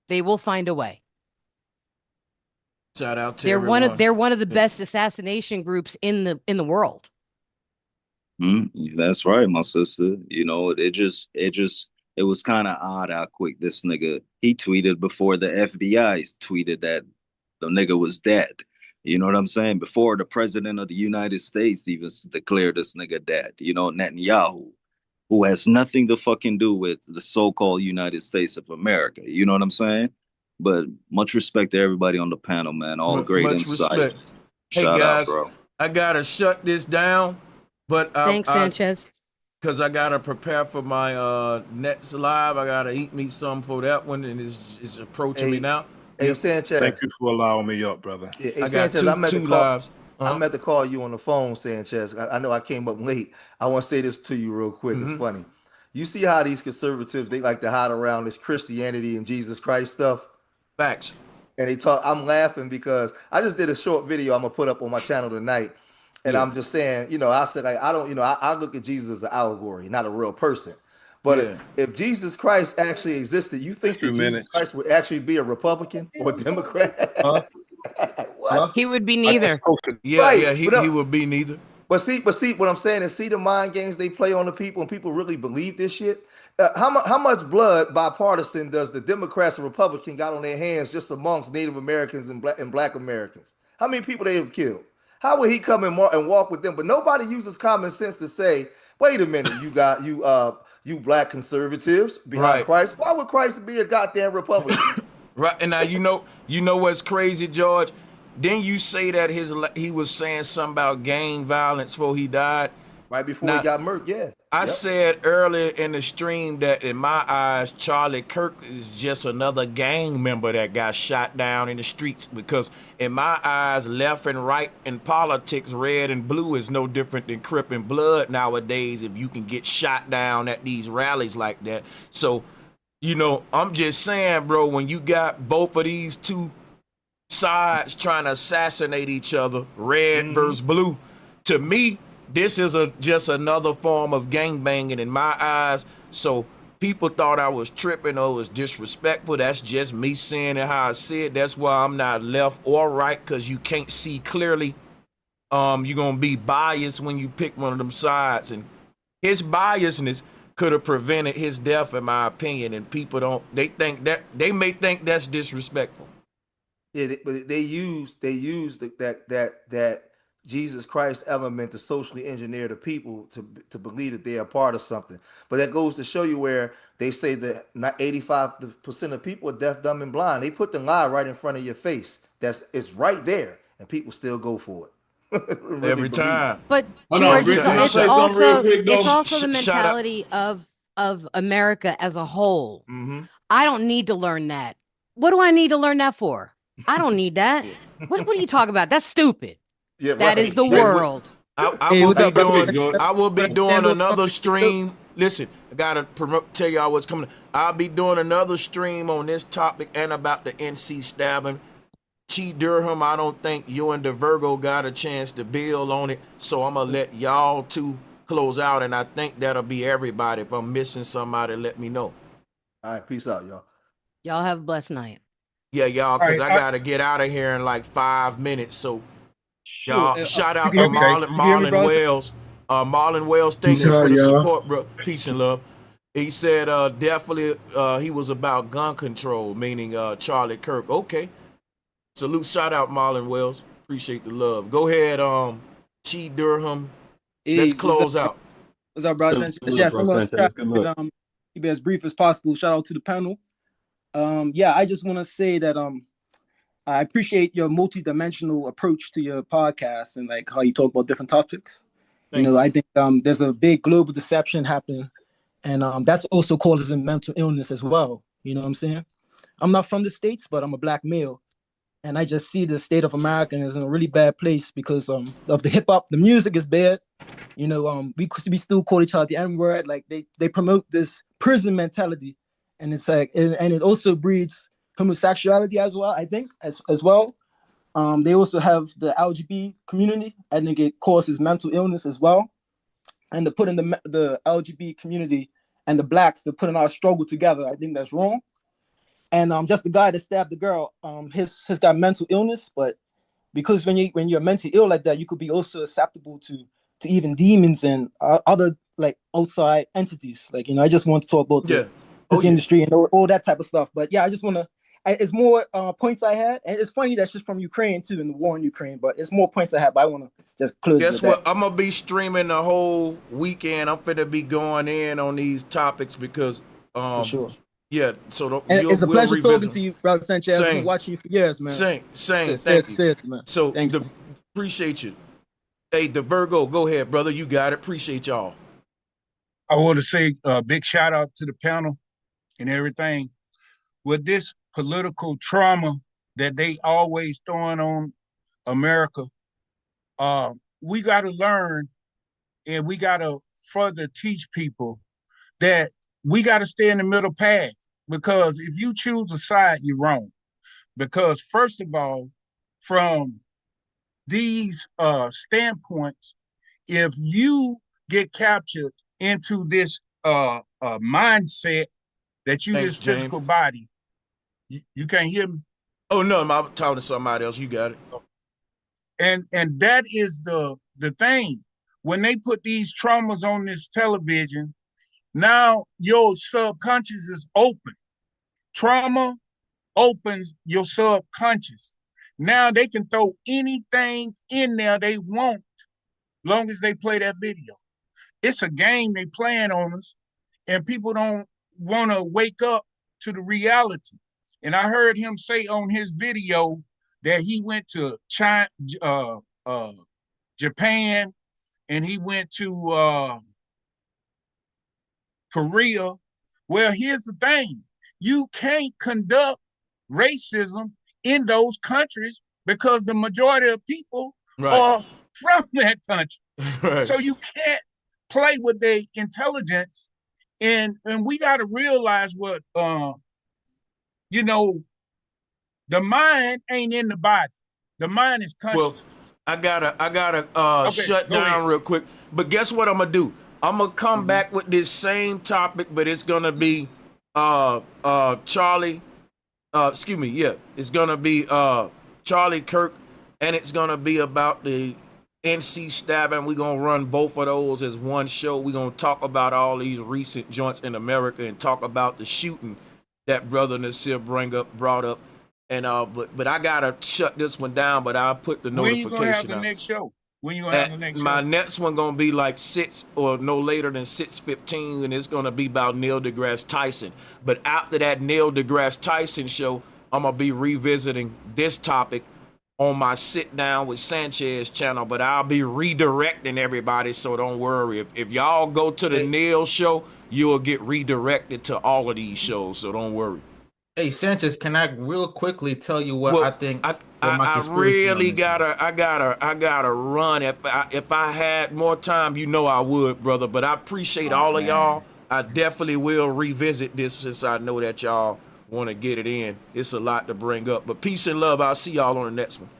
They will find a way. Shout out to they're everyone. They're one of the best assassination groups in the world. That's right, my sister. You know, it was kind of odd how quick this nigga, he tweeted before the FBI tweeted that the nigga was dead. You know what I'm saying? Before the president of the United States even declared this nigga dead. You know, Netanyahu, who has nothing to fucking do with the so-called United States of America. You know what I'm saying? But much respect to everybody on the panel, man. All great much insight. Respect. Hey Shout guys, out, bro. I gotta shut this down, but Thanks, Sanchez. because I gotta prepare for my next live. I gotta eat me some for that one, and it's approaching me now. Hey, Sanchez. Thank you for allowing me up, brother. Yeah, hey, I got Sanchez, two lives. I meant to call you on the phone, Sanchez. I know I came up late. I want to say this to you real quick. It's funny. You see how these conservatives, they like to hide around this Christianity and Jesus Christ stuff? Facts. And they talk, I'm laughing because I just did a short video I'm gonna put up on my channel tonight. And I'm just saying, I said, like, I don't, I look at Jesus as an allegory, not a real person. But if Jesus Christ actually existed, you think that Jesus Christ would actually be a Republican or a Democrat? What? He would be neither. Yeah, he would be neither. But see, what I'm saying is, see the mind games they play on the people, and people really believe this shit. How much blood bipartisan does the Democrats and Republicans got on their hands just amongst Native Americans and Black Americans? How many people they have killed? How would he come and walk with them? But nobody uses common sense to say, wait a minute, you Black conservatives behind Christ. Why would Christ be a goddamn Republican? Right, and now you know what's crazy, George? Didn't you say that he was saying something about gang violence before he died? Right before he got murked, yeah. I said earlier in the stream that in my eyes, Charlie Kirk is just another gang member that got shot down in the streets, because in my eyes, left and right in politics, red and blue is no different than Crip and Blood nowadays if you can get shot down at these rallies like that. So, I'm just saying, bro, when you got both of these two sides trying to assassinate each other, red versus blue, to me, this is just another form of gangbanging in my eyes. So people thought I was tripping or was disrespectful. That's just me saying it how I see it. That's why I'm not left or right, because you can't see clearly. You're gonna be biased when you pick one of them sides, and his biasness could have prevented his death, in my opinion. And people they may think that's disrespectful. Yeah, but they use that Jesus Christ element to socially engineer the people to believe that they are part of something. But that goes to show you where they say that not 85% of people are deaf, dumb, and blind. They put the lie right in front of your face. It's right there, and people still go for it. Really Every time. But Hold on, George, Rick, can I it's say something real also quick, though? it's also the Shut up. mentality of America as a whole. Mm-hmm. I don't need to learn that. What do I need to learn that for? I don't need that. What are you talking about? That's stupid. Yeah, That is the world. I will be doing another stream. Listen, I gotta tell y'all what's coming. I'll be doing another stream on this topic and about the NC stabbing. Chi Durham, I don't think you and the Virgo got a chance to build on it, so I'm gonna let y'all two close out, and I think that'll be everybody. If I'm missing somebody, let me know. All right, peace out, y'all. Y'all have a blessed night. Yeah, y'all, because I gotta get out of here in like 5 minutes. So, y'all, shout out to Marlon Wells. Marlon Wells, thank you for the support, bro. Peace and love. He said definitely he was about gun control, meaning Charlie Kirk. Okay. Salute, shout out Marlon Wells. Appreciate the love. Go ahead, Chi Durham. Let's close out. What's up, bro? Yes, I'm gonna try to keep it as brief as possible. Shout out to the panel. I just want to say that I appreciate your multi-dimensional approach to your podcast and like how you talk about different topics. I think there's a big global deception happening, and that's also causing mental illness as well. You know what I'm saying? I'm not from the States, but I'm a Black male, and I just see the state of America is in a really bad place because of the hip hop. The music is bad. We still call each other the N-word. Like they promote this prison mentality, and it's like and it also breeds homosexuality as well. I think as well. They also have the LGBT community. I think it causes mental illness as well. And to put in the LGBT community and the Blacks to put in our struggle together, I think that's wrong. And just the guy that stabbed the girl, his got mental illness, but because when you're mentally ill like that, you could be also susceptible to even demons and other like outside entities. Like I just want to talk about the industry and all that type of stuff. But yeah, I just want to. It's more points I had, and it's funny that's just from Ukraine too, in the war in Ukraine. But it's more points I had. But I want to just close. Guess what? I'm gonna be streaming the whole weekend. I'm gonna be going in on these topics because, for sure. Yeah. So it's a pleasure talking to you, brother Sanchez. I've been watching you for years, man. Same. Thank you. Seriously, man. So thanks. Appreciate you. Hey, the Virgo, go ahead, brother. You got it. Appreciate y'all. I want to say a big shout out to the panel and everything. With this political trauma that they always throwing on America, we got to learn and we got to further teach people that we got to stay in the middle path, because if you choose a side, you're wrong. Because first of all, from these standpoints, if you get captured into this mindset that you Thanks, this physical James. body, you can't hear me? Oh no, I'm talking to somebody else. You got it. And that is the thing. When they put these traumas on this television, now your subconscious is open. Trauma opens your subconscious. Now they can throw anything in there they want, long as they play that video. It's a game they playing on us, and people don't want to wake up to the reality. And I heard him say on his video that he went to China, Japan, and he went to Korea. Well, here's the thing. You can't conduct racism in those countries because the majority of people are from that country. Right. So you can't play with their intelligence. And we got to realize what, you know, the mind ain't in the body. The mind is conscious. Well, I gotta shut down real quick. But guess what I'm gonna do? I'm gonna come back with this same topic, but it's gonna be Charlie. Excuse me, yeah. It's gonna be Charlie Kirk, and it's gonna be about the NC stabbing. We're gonna run both of those as one show. We're gonna talk about all these recent joints in America and talk about the shooting that Brother Nasir brought up. And but I gotta shut this one down, but I'll put the notification When you gonna have the out. next show? When you gonna have the next show? My next one gonna be like 6 or no later than 6:15, and it's gonna be about Neil deGrasse Tyson. But after that Neil deGrasse Tyson show, I'm gonna be revisiting this topic on my Sit Down with Sanchez channel. But I'll be redirecting everybody, so don't worry. If y'all go to the Neil show, you'll get redirected to all of these shows, so don't worry. Hey Sanchez, can I real quickly tell you what I think? I really gotta run. If I had more time, you know I would, brother. But I appreciate all of y'all. I definitely will revisit this since I know that y'all want to get it in. It's a lot to bring up. But peace and love. I'll see y'all on the next one.